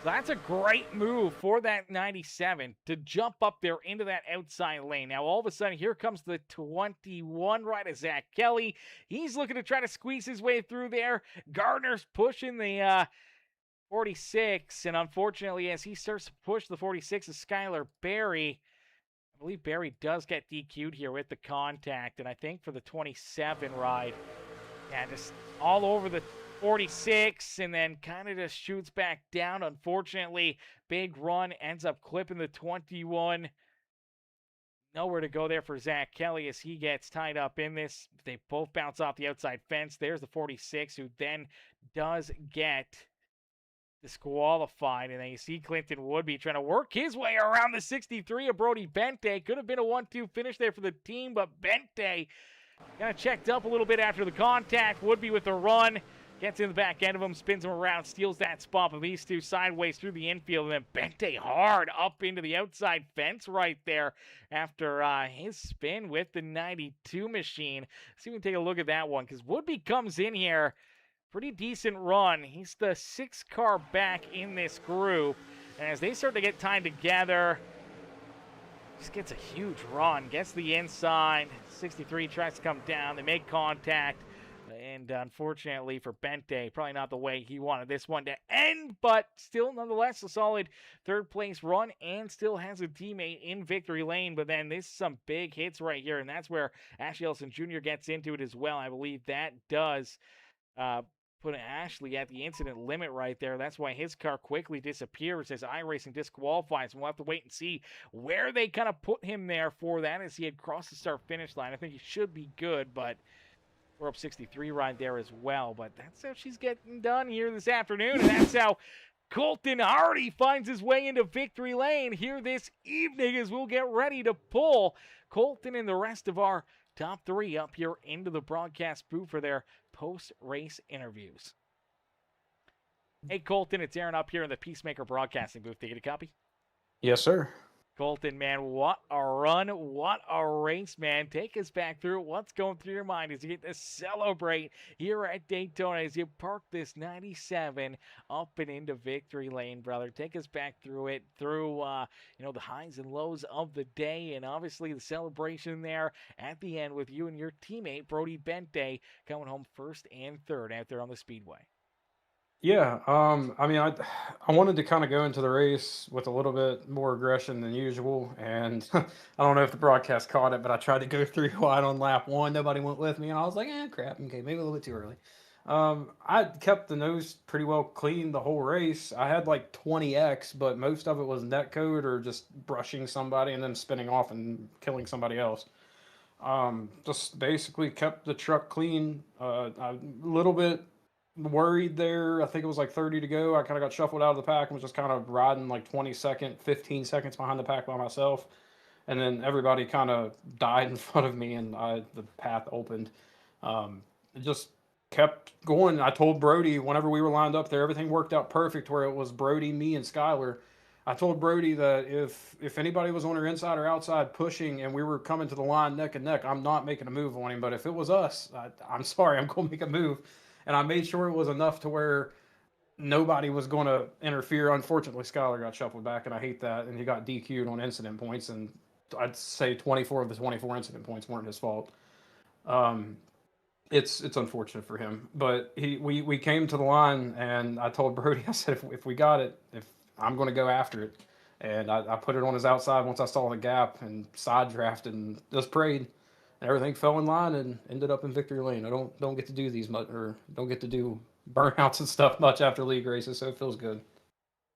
So that's a great move for that 97 to jump up there into that outside lane. Now, all of a sudden, here comes the 21 right of Zach Kelly. He's looking to try to squeeze his way through there. Gardner's pushing the 46, and unfortunately, as he starts to push the 46 of Skylar Berry, I believe Barry does get DQ'd here with the contact, and I think for the 27 ride, yeah, just all over the 46, and then kind of just shoots back down. Unfortunately, big run, ends up clipping the 21. Nowhere to go there for Zach Kelly as he gets tied up in this. They both bounce off the outside fence. There's the 46, who then does get disqualified, and then you see Clinton Woodby trying to work his way around the 63 of Brody Bente. Could have been a 1-2 finish there for the team, but Bente kind of checked up a little bit after the contact. Woodby with the run, gets in the back end of him, spins him around, steals that spot of these two sideways through the infield, and then Bente hard up into the outside fence right there after his spin with the 92 machine. See if we can take a look at that one, because Woodby comes in here. Pretty decent run. He's the 6th car back in this group. And as they start to get tied together, just gets a huge run. Gets the inside. 63 tries to come down. They make contact. And unfortunately for Bente, probably not the way he wanted this one to end. But still, nonetheless, a solid 3rd place run. And still has a teammate in victory lane. But then this is some big hits right here. And that's where Ashley Ellison Jr. gets into it as well. I believe that does put Ashley at the incident limit right there. That's why his car quickly disappears as iRacing disqualifies. We'll have to wait and see where they kind of put him there for that as he had crossed the start-finish line. I think he should be good, but we're up 63 right there as well. But that's how she's getting done here this afternoon, and that's how Colton Hardy finds his way into victory lane here this evening as we'll get ready to pull Colton and the rest of our top 3 up here into the broadcast booth for their post-race interviews. Hey, Colton, it's Aaron up here in the Peacemaker broadcasting booth. Did you get a copy? Yes, sir. Colton, man, what a run, what a race, man. Take us back through what's going through your mind as you get to celebrate here at Daytona as you park this 97 up and into victory lane, brother. Take us back through it, through, the highs and lows of the day, and obviously the celebration there at the end with you and your teammate, Brody Bente, coming home 1st and 3rd out there on the Speedway. Yeah, I wanted to kind of go into the race with a little bit more aggression than usual, and I don't know if the broadcast caught it, but I tried to go through wide on lap 1. Nobody went with me, and I was like, crap, okay, maybe a little bit too early. I kept the nose pretty well clean the whole race. I had like 20x, but most of it was netcode or just brushing somebody and then spinning off and killing somebody else. Just basically kept the truck clean. A little bit worried there. I think it was like 30 to go. I kind of got shuffled out of the pack and was just kind of riding like 15 seconds behind the pack by myself. And then everybody kind of died in front of me and the path opened. Just kept going. I told Brody whenever we were lined up there, everything worked out perfect where it was Brody, me, and Skyler. I told Brody that if anybody was on our inside or outside pushing and we were coming to the line neck and neck, I'm not making a move on him. But if it was us, I'm sorry, I'm going to make a move. And I made sure it was enough to where nobody was going to interfere. Unfortunately, Skyler got shuffled back, and I hate that. And he got DQ'd on incident points. And I'd say 24 of the 24 incident points weren't his fault. Um, it's unfortunate for him, but we came to the line, and I told Brody, I said, if we got it, if I'm going to go after it, and I put it on his outside once I saw the gap and side drafted and just prayed, and everything fell in line and ended up in victory lane. I don't get to do these much, or don't get to do burnouts and stuff much after league races, so it feels good.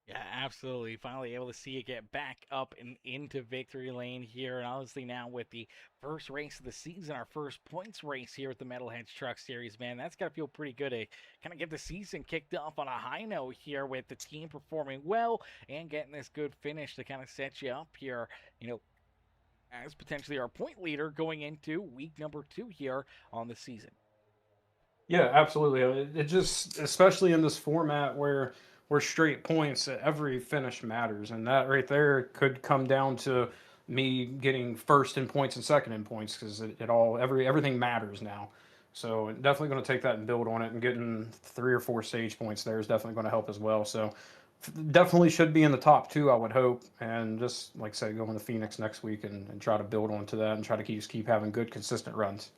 Yeah, absolutely. Finally able to see it get back up and into victory lane here. And obviously now with the first race of the season, our first points race here at the Metalheads Truck Series, man, that's got to feel pretty good to kind of get the season kicked off on a high note here with the team performing well and getting this good finish to kind of set you up here, as potentially our point leader going into week number 2 here on the season. Yeah, absolutely. It just, especially in this format where we're straight points, every finish matters, and that right there could come down to me getting first in points and second in points because everything matters now. So definitely going to take that and build on it, and getting 3 or 4 stage points there is definitely going to help as well. So definitely should be in the top 2, I would hope, and just like I said, go into Phoenix next week and try to build onto that and try to keep having good consistent runs.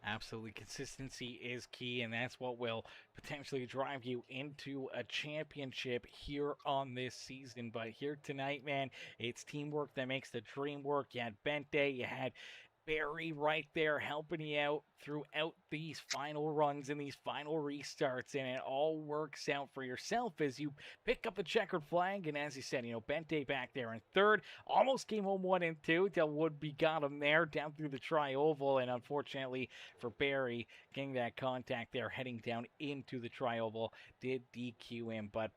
Absolutely. Consistency is key, and that's what will potentially drive you into a championship here on this season. But here tonight, man, it's teamwork that makes the dream work. You had Bente, you had Barry right there helping you out throughout these final runs and these final restarts, and it all works out for yourself as you pick up the checkered flag. And as you said, Bente back there in third, almost came home 1 and 2. Del Woodby got him there down through the tri-oval, and unfortunately for Barry, getting that contact there heading down into the tri-oval did DQ him. But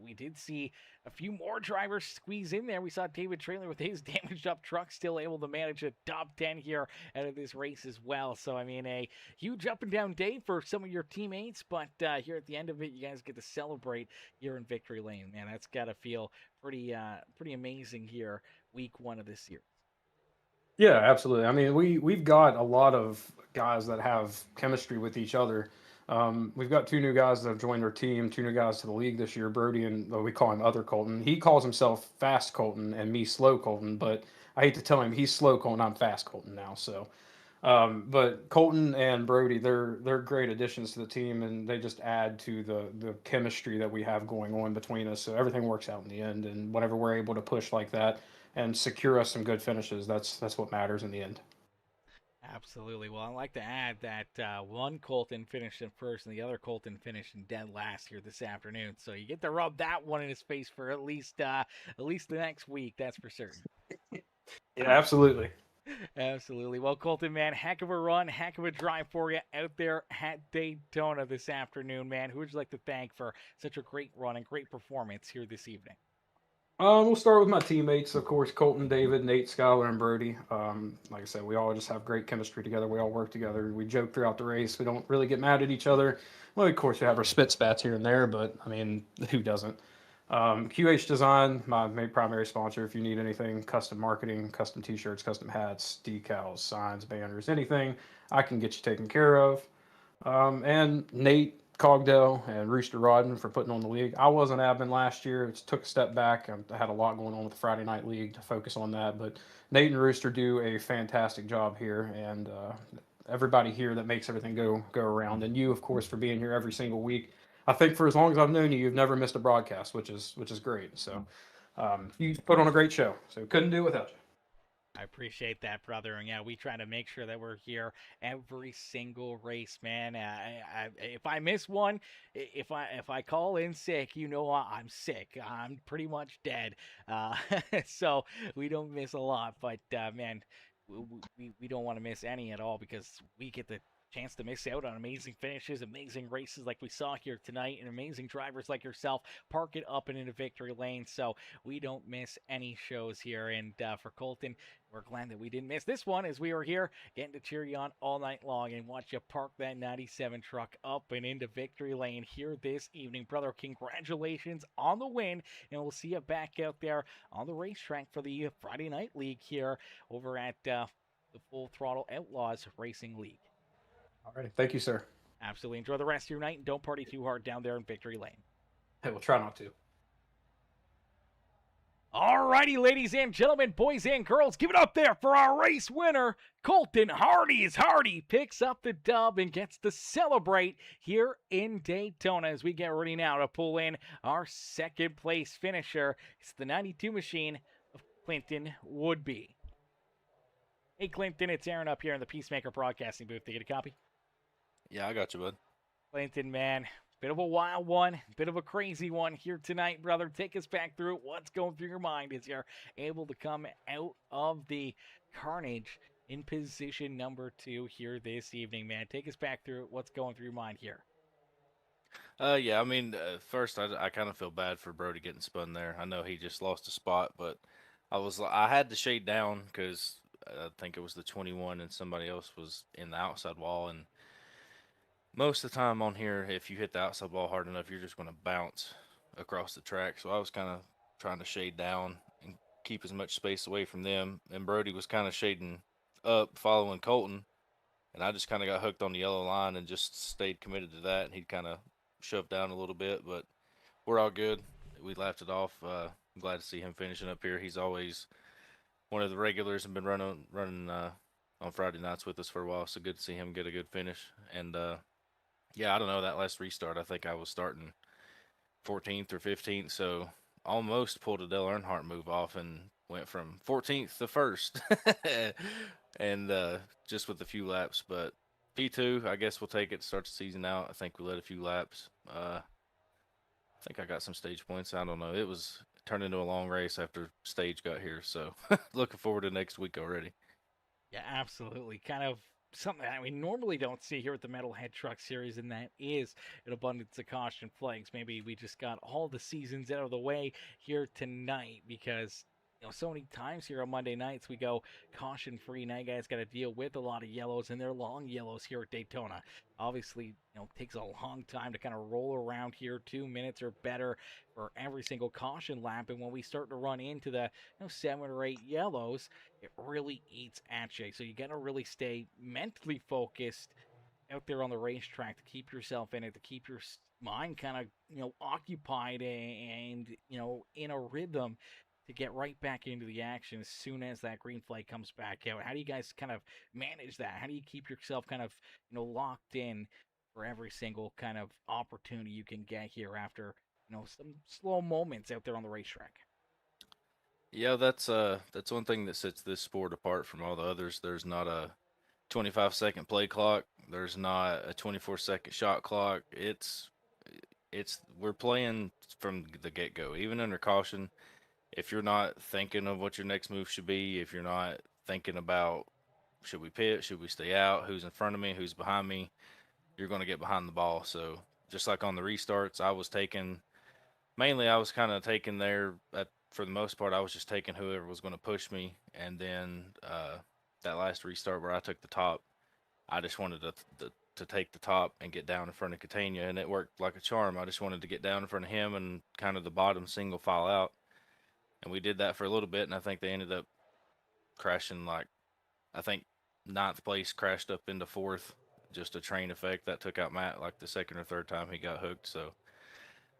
we did see a few more drivers squeeze in there. We saw David Trailer with his damaged up truck still able to manage a top 10 here out of this race as well. So, I mean, a huge up and down day for some of your teammates, but here at the end of it, you guys get to celebrate here in Victory Lane. Man, that's got to feel pretty amazing here, week 1 of this year. Yeah, absolutely. I mean, we've got a lot of guys that have chemistry with each other. We've got 2 new guys that have joined our team, 2 new guys to the league this year. Brody and we call him Other Colton. He calls himself Fast Colton and me Slow Colton, but I hate to tell him he's Slow Colton. I'm Fast Colton now. So, but Colton and Brody, they're great additions to the team, and they just add to the chemistry that we have going on between us. So everything works out in the end, and whenever we're able to push like that and secure us some good finishes, that's what matters in the end. Absolutely. Well, I'd like to add that one Colton finished in first and the other Colton finished in dead last here this afternoon. So you get to rub that one in his face for at least the next week. That's for certain. Yeah, absolutely. Absolutely. Well, Colton, man, heck of a run, heck of a drive for you out there at Daytona this afternoon, man. Who would you like to thank for such a great run and great performance here this evening? We'll start with my teammates, of course, Colton, David, Nate, Skyler, and Brody. Like I said, we all just have great chemistry together. We all work together. We joke throughout the race. We don't really get mad at each other. Well, of course, we have our spit spats here and there, but I mean, who doesn't? QH Design, my main primary sponsor. If you need anything, custom marketing, custom t-shirts, custom hats, decals, signs, banners, anything, I can get you taken care of. And Nate Cogdell and Rooster Rodden for putting on the league. I wasn't admin last year. It took a step back. I had a lot going on with the Friday Night League to focus on that. But Nate and Rooster do a fantastic job here, and everybody here that makes everything go around. And you, of course, for being here every single week. I think for as long as I've known you, you've never missed a broadcast, which is great. So you put on a great show. So couldn't do it without you. I appreciate that, brother. And yeah, we try to make sure that we're here every single race, man. If I miss one, if I call in sick, I'm sick. I'm pretty much dead. So we don't miss a lot, but man, we don't want to miss any at all because we get to chance to miss out on amazing finishes, amazing races like we saw here tonight, and amazing drivers like yourself park it up and into victory lane, so we don't miss any shows here. And for Colton, we're glad that we didn't miss this one, as we were here getting to cheer you on all night long and watch you park that 97 truck up and into victory lane here this evening. Brother, congratulations on the win, and we'll see you back out there on the racetrack for the Friday Night League here over at the Full Throttle Outlaws Racing League. All right. Thank you, sir. Absolutely. Enjoy the rest of your night, and don't party too hard down there in victory lane. Hey, we'll try not to. Alrighty, ladies and gentlemen, boys and girls, give it up there for our race winner, Colton Hardy. As Hardy picks up the dub and gets to celebrate here in Daytona, as we get ready now to pull in our second place finisher. It's the 92 machine of Clinton Woodby. Hey, Clinton, it's Aaron up here in the Peacemaker broadcasting booth. Did you get a copy? Yeah, I got you, bud. Clinton, man, bit of a wild one, bit of a crazy one here tonight, brother. Take us back through it. What's going through your mind as you're able to come out of the carnage in position number 2 here this evening, man? Take us back through it. What's going through your mind here? Yeah, I mean, first I kind of feel bad for Brody getting spun there. I know he just lost a spot, but I had to shade down because I think it was the 21 and somebody else was in the outside wall, and most of the time on here, if you hit the outside wall hard enough, you're just going to bounce across the track. So I was kind of trying to shade down and keep as much space away from them, and Brody was kind of shading up following Colton, and I just kind of got hooked on the yellow line and just stayed committed to that, and he kind of shoved down a little bit, but we're all good. We laughed it off. I'm glad to see him finishing up here. He's always one of the regulars and been running on Friday nights with us for a while, so good to see him get a good finish. And yeah, I don't know, that last restart, I think I was starting 14th or 15th, so almost pulled a Dale Earnhardt move off and went from 14th to 1st, and just with a few laps. But P2, I guess we'll take it to start the season out. I think we led a few laps. I think I got some stage points. I don't know. It was turned into a long race after stage got here, so looking forward to next week already. Yeah, absolutely. Kind of something that we normally don't see here at the Metalhead Truck Series, and that is an abundance of caution flags. Maybe we just got all the seasons out of the way here tonight, because so many times here on Monday nights we go caution free. Now you guys got to deal with a lot of yellows, and they're long yellows here at Daytona. Obviously, it takes a long time to kind of roll around here. 2 minutes or better for every single caution lap, and when we start to run into the 7 or 8 yellows, it really eats at you. So you got to really stay mentally focused out there on the racetrack to keep yourself in it, to keep your mind kind of occupied and in a rhythm to get right back into the action as soon as that green flag comes back out. How do you guys kind of manage that? How do you keep yourself kind of locked in for every single kind of opportunity you can get here after some slow moments out there on the racetrack? Yeah, that's one thing that sets this sport apart from all the others. There's not a 25-second play clock. There's not a 24-second shot clock. We're playing from the get-go, even under caution. If you're not thinking of what your next move should be, if you're not thinking about should we pit, should we stay out, who's in front of me, who's behind me, you're going to get behind the ball. So just like on the restarts, I was kind of taking there for the most part. I was just taking whoever was going to push me. And then that last restart where I took the top, I just wanted to take the top and get down in front of Catania, and it worked like a charm. I just wanted to get down in front of him and kind of the bottom single file out. And we did that for a little bit, and I think they ended up crashing, I think 9th place crashed up into 4th, just a train effect that took out Matt like the 2nd or 3rd time he got hooked. So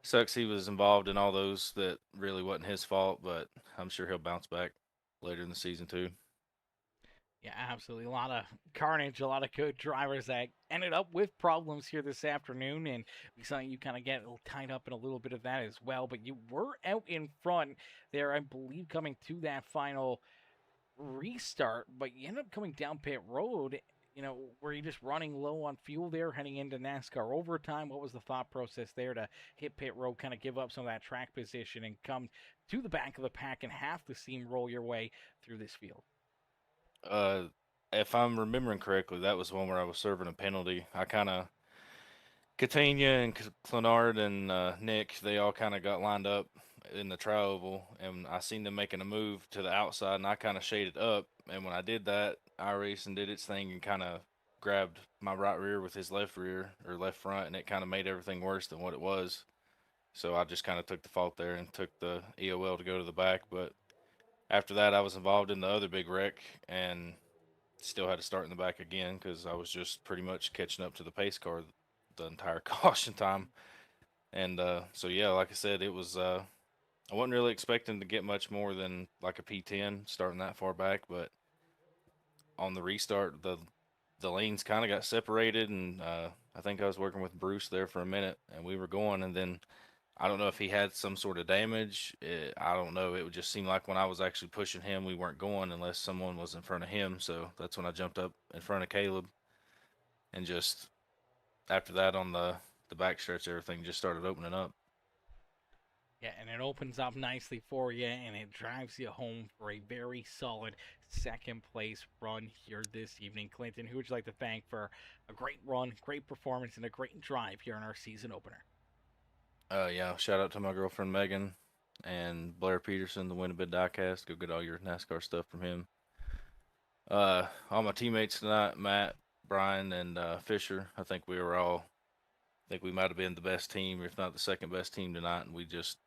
sucks he was involved in all those that really wasn't his fault, but I'm sure he'll bounce back later in the season too. Yeah, absolutely. A lot of carnage, a lot of good drivers that ended up with problems here this afternoon, and we saw you kind of get tied up in a little bit of that as well. But you were out in front there, I believe, coming to that final restart, but you ended up coming down pit road. Were you just running low on fuel there heading into NASCAR overtime? What was the thought process there to hit pit road, kind of give up some of that track position and come to the back of the pack and have to steamroll your way through this field? if I'm remembering correctly, that was one where I was serving a penalty. I kind of Catania and Clenard and Nick, they all kind of got lined up in the tri-oval, and I seen them making a move to the outside, and I kind of shaded up. And when I did that, iRacing did its thing and kind of grabbed my right rear with his left rear or left front, and it kind of made everything worse than what it was. So I just kind of took the fault there and took the EOL to go to the back. But after that, I was involved in the other big wreck and still had to start in the back again because I was just pretty much catching up to the pace car the entire caution time. And so yeah, like I said, it was I wasn't really expecting to get much more than like a P10 starting that far back, but on the restart, the lanes kind of got separated, and I think I was working with Bruce there for a minute, and we were going, and then I don't know if he had some sort of damage. I don't know. It would just seem like when I was actually pushing him, we weren't going unless someone was in front of him. So that's when I jumped up in front of Caleb, and just after that on the back stretch, everything just started opening up. Yeah, and it opens up nicely for you, and it drives you home for a very solid second place run here this evening. Clinton, who would you like to thank for a great run, great performance, and a great drive here in our season opener? Yeah, shout out to my girlfriend Megan and Blair Peterson, the Winnipeg Diecast. Go get all your NASCAR stuff from him. All my teammates tonight, Matt, Brian, and Fisher. I think we were all. I think we might have been the best team, if not the second best team tonight. And we just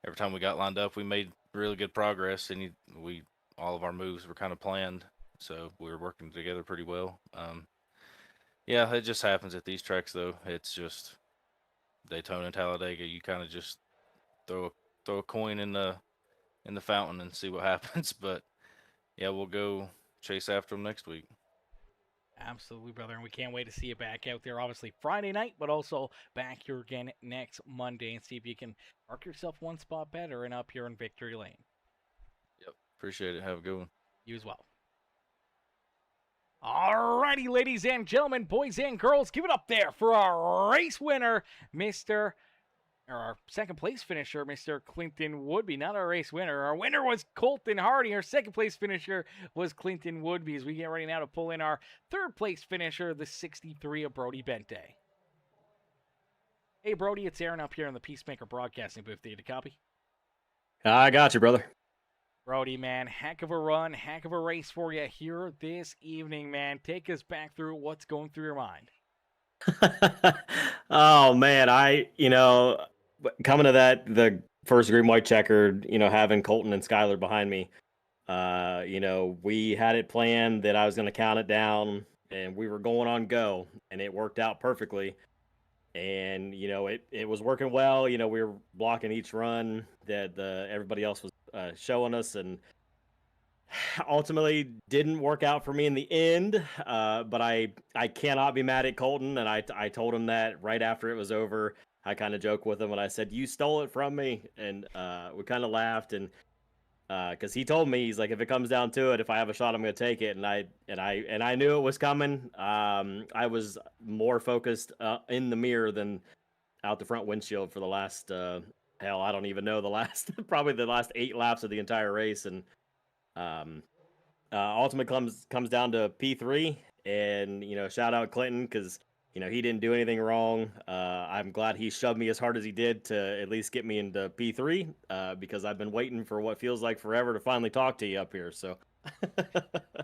every time we got lined up, we made really good progress, and we all of our moves were kind of planned, so we were working together pretty well. Yeah, it just happens at these tracks though. It's just Daytona and Talladega. You kind of just throw a coin in the fountain and see what happens. But yeah, we'll go chase after them next week. Absolutely, brother, and we can't wait to see you back out there, obviously Friday night, but also back here again next Monday, and see if you can mark yourself one spot better and up here in Victory Lane. Yep, appreciate it. Have a good one. You as well. Alrighty, ladies and gentlemen, boys and girls, give it up there for our race winner, our second place finisher, Mr. Clinton Woodby. Not our race winner. Our winner was Colton Hardy. Our second place finisher was Clinton Woodby, as we get ready now to pull in our third place finisher, the 63 of Brody Bente. Hey, Brody, it's Aaron up here in the Peacemaker broadcasting booth. Do you copy? I got you, brother. Brody, man, heck of a run, heck of a race for you here this evening, man. Take us back through what's going through your mind. Oh man, coming to the first green white checkered, having Colton and Skylar behind me, we had it planned that I was going to count it down, and we were going on go, and it worked out perfectly. And it was working well. We were blocking each run that everybody else was showing us, and ultimately didn't work out for me in the end. But I cannot be mad at Colton, and I told him that right after it was over. I kind of joked with him, and I said, "You stole it from me," and we kind of laughed, and because he told me, he's like, "If it comes down to it, if I have a shot, I'm going to take it," and I knew it was coming. I was more focused in the mirror than out the front windshield for the last I don't even know, probably the last 8 laps of the entire race, and ultimately comes down to P3, and shout out Clinton, because he didn't do anything wrong. I'm glad he shoved me as hard as he did to at least get me into P3, because I've been waiting for what feels like forever to finally talk to you up here. So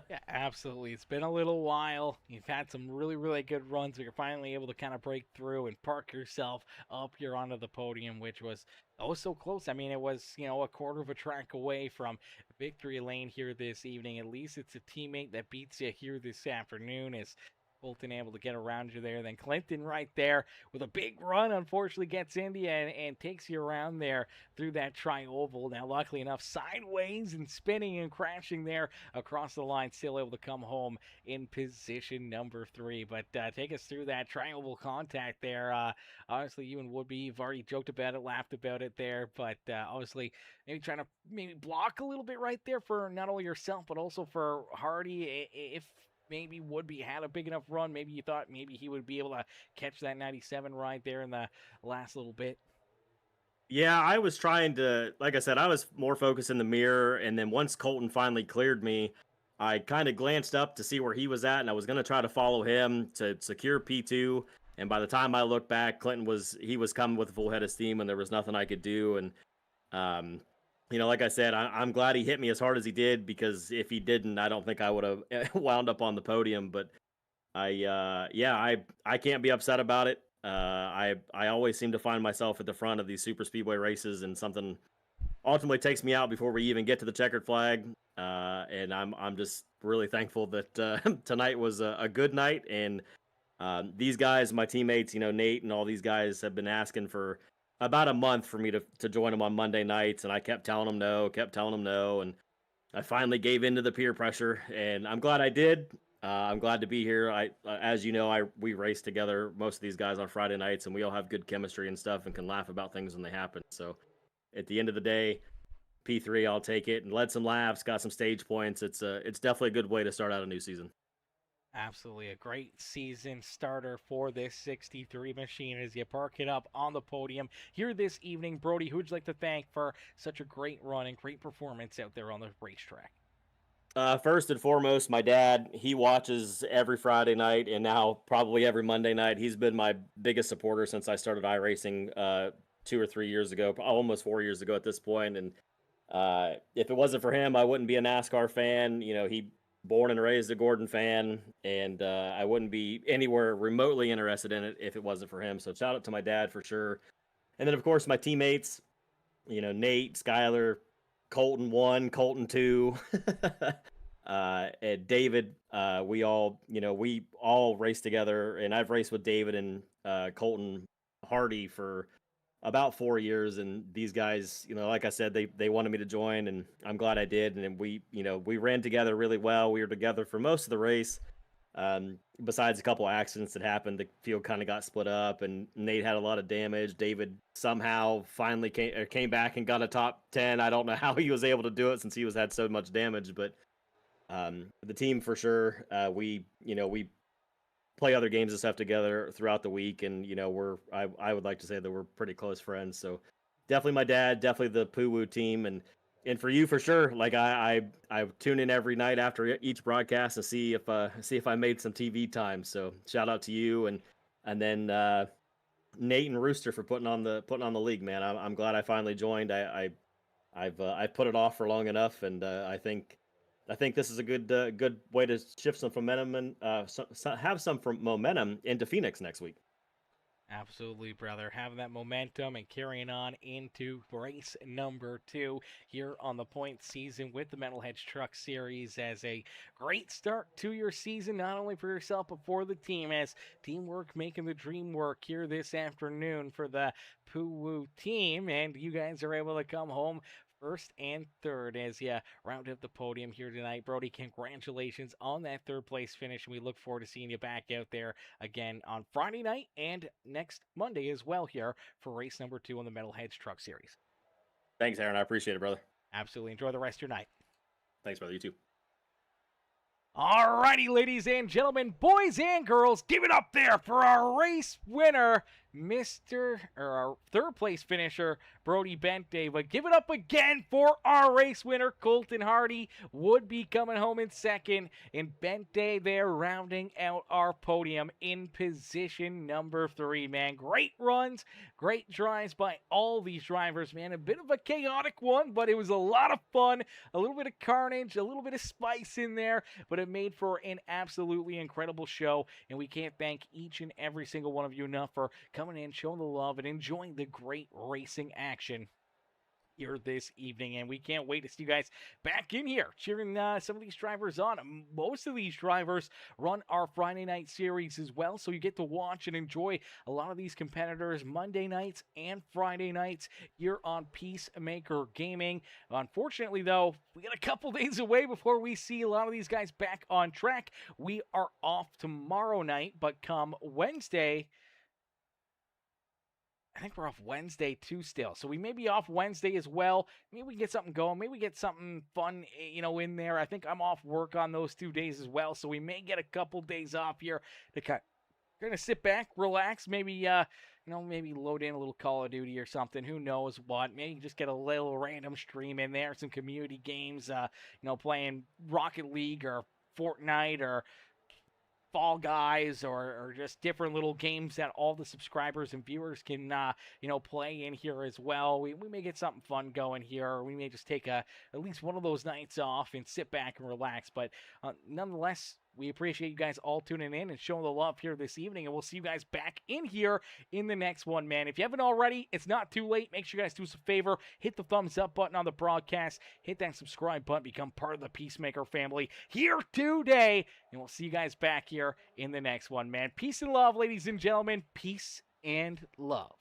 Yeah, absolutely. It's been a little while. You've had some really, really good runs, but you're finally able to kind of break through and park yourself up here onto the podium, which was so close. I mean, it was, a quarter of a track away from victory lane here this evening. At least it's a teammate that beats you here this afternoon, as Colton able to get around you there. Then Clinton right there with a big run, unfortunately gets into you and takes you around there through that tri-oval. Now, luckily enough, sideways and spinning and crashing there across the line, still able to come home in position number 3. But take us through that tri-oval contact there. Obviously, you and Woodby, you've already joked about it, laughed about it there, but obviously maybe trying to block a little bit right there for not only yourself, but also for Hardy. If maybe Woodby had a big enough run, maybe you thought maybe he would be able to catch that 97 right there in the last little bit. yeah, I was trying to, like I said, I was more focused in the mirror, and then once Colton finally cleared me, I kind of glanced up to see where he was at, and I was going to try to follow him to secure P2. And by the time I looked back, Clinton was coming with a full head of steam, and there was nothing I could do. And like I said, I'm glad he hit me as hard as he did, because if he didn't, I don't think I would have wound up on the podium. But I can't be upset about it. I always seem to find myself at the front of these super speedway races, and something ultimately takes me out before we even get to the checkered flag. And I'm just really thankful that tonight was a good night. And these guys, my teammates, Nate and all these guys, have been asking for about a month for me to join them on Monday nights, and I kept telling them no, and I finally gave in to the peer pressure, and I'm glad I did. I'm glad to be here. As you know, we race together, most of these guys, on Friday nights, and we all have good chemistry and stuff, and can laugh about things when they happen. So at the end of the day, P3, I'll take it, and led some laps, got some stage points. It's definitely a good way to start out a new season. Absolutely a great season starter for this 63 machine as you park it up on the podium here this evening. Brody, who would you like to thank for such a great run and great performance out there on the racetrack? First and foremost, my dad. He watches every Friday night, and now probably every Monday night. He's been my biggest supporter since I started iRacing 2 or 3 years ago, almost 4 years ago at this point. And if it wasn't for him, I wouldn't be a NASCAR fan. He born and raised a Gordon fan, and I wouldn't be anywhere remotely interested in it if it wasn't for him. So shout out to my dad for sure. And then, of course, my teammates, Nate, Skyler, Colton 1, Colton 2, and David. We all race together, and I've raced with David and Colton Hardy for about 4 years, and these guys, like I said, they wanted me to join, and I'm glad I did. And we ran together really well. We were together for most of the race. Besides a couple of accidents that happened, the field kind of got split up, and Nate had a lot of damage. David somehow finally came back and got a top 10. I don't know how he was able to do it since he had so much damage, but the team for sure. We play other games and stuff together throughout the week, and I would like to say that we're pretty close friends. So definitely my dad, definitely the Poo-Woo team, and for you for sure. Like I tune in every night after each broadcast and see if I made some TV time. So shout out to you, and then Nate and Rooster for putting on the league, man. I'm glad I finally joined. I've put it off for long enough, and I think this is a good way to shift some momentum and have some momentum into Phoenix next week. Absolutely, brother. Having that momentum and carrying on into race number 2 here on the point season with the Metalheads Truck Series as a great start to your season, not only for yourself, but for the team, as teamwork making the dream work here this afternoon for the Poo-Woo team. And you guys are able to come home first and third as you round up the podium here tonight. Brody, congratulations on that third place finish, and we look forward to seeing you back out there again on Friday night and next Monday as well here for race number 2 on the Metalheads Truck Series. Thanks, Aaron. I appreciate it, brother. Absolutely. Enjoy the rest of your night. Thanks, brother. You too. Alrighty, ladies and gentlemen, boys and girls, give it up there for our race winner, our third place finisher, Brody Bente. But give it up again for our race winner, Colton Hardy, would be coming home in second, and Bente there rounding out our podium in position number 3, man. Great runs, great drives by all these drivers, man. A bit of a chaotic one, but it was a lot of fun, a little bit of carnage, a little bit of spice in there, but it made for an absolutely incredible show, and we can't thank each and every single one of you enough for coming in, showing the love, and enjoying the great racing action here this evening. And we can't wait to see you guys back in here cheering some of these drivers on. Most of these drivers run our Friday night series as well, so you get to watch and enjoy a lot of these competitors Monday nights and Friday nights here on Peacemaker Gaming. Unfortunately, though, we got a couple days away before we see a lot of these guys back on track. We are off tomorrow night, but come Wednesday, I think we're off Wednesday too still. So we may be off Wednesday as well. Maybe we can get something going. Maybe we get something fun, in there. I think I'm off work on those 2 days as well. So we may get a couple days off here to kind of sit back, relax, maybe, maybe load in a little Call of Duty or something. Who knows what? Maybe just get a little random stream in there, some community games, playing Rocket League or Fortnite or Fall Guys or just different little games that all the subscribers and viewers can, play in here as well. We may get something fun going here. Or we may just take at least one of those nights off and sit back and relax. But nonetheless, we appreciate you guys all tuning in and showing the love here this evening, and we'll see you guys back in here in the next one, man. If you haven't already, it's not too late. Make sure you guys do us a favor. Hit the thumbs up button on the broadcast. Hit that subscribe button. Become part of the Peacemaker family here today, and we'll see you guys back here in the next one, man. Peace and love, ladies and gentlemen. Peace and love.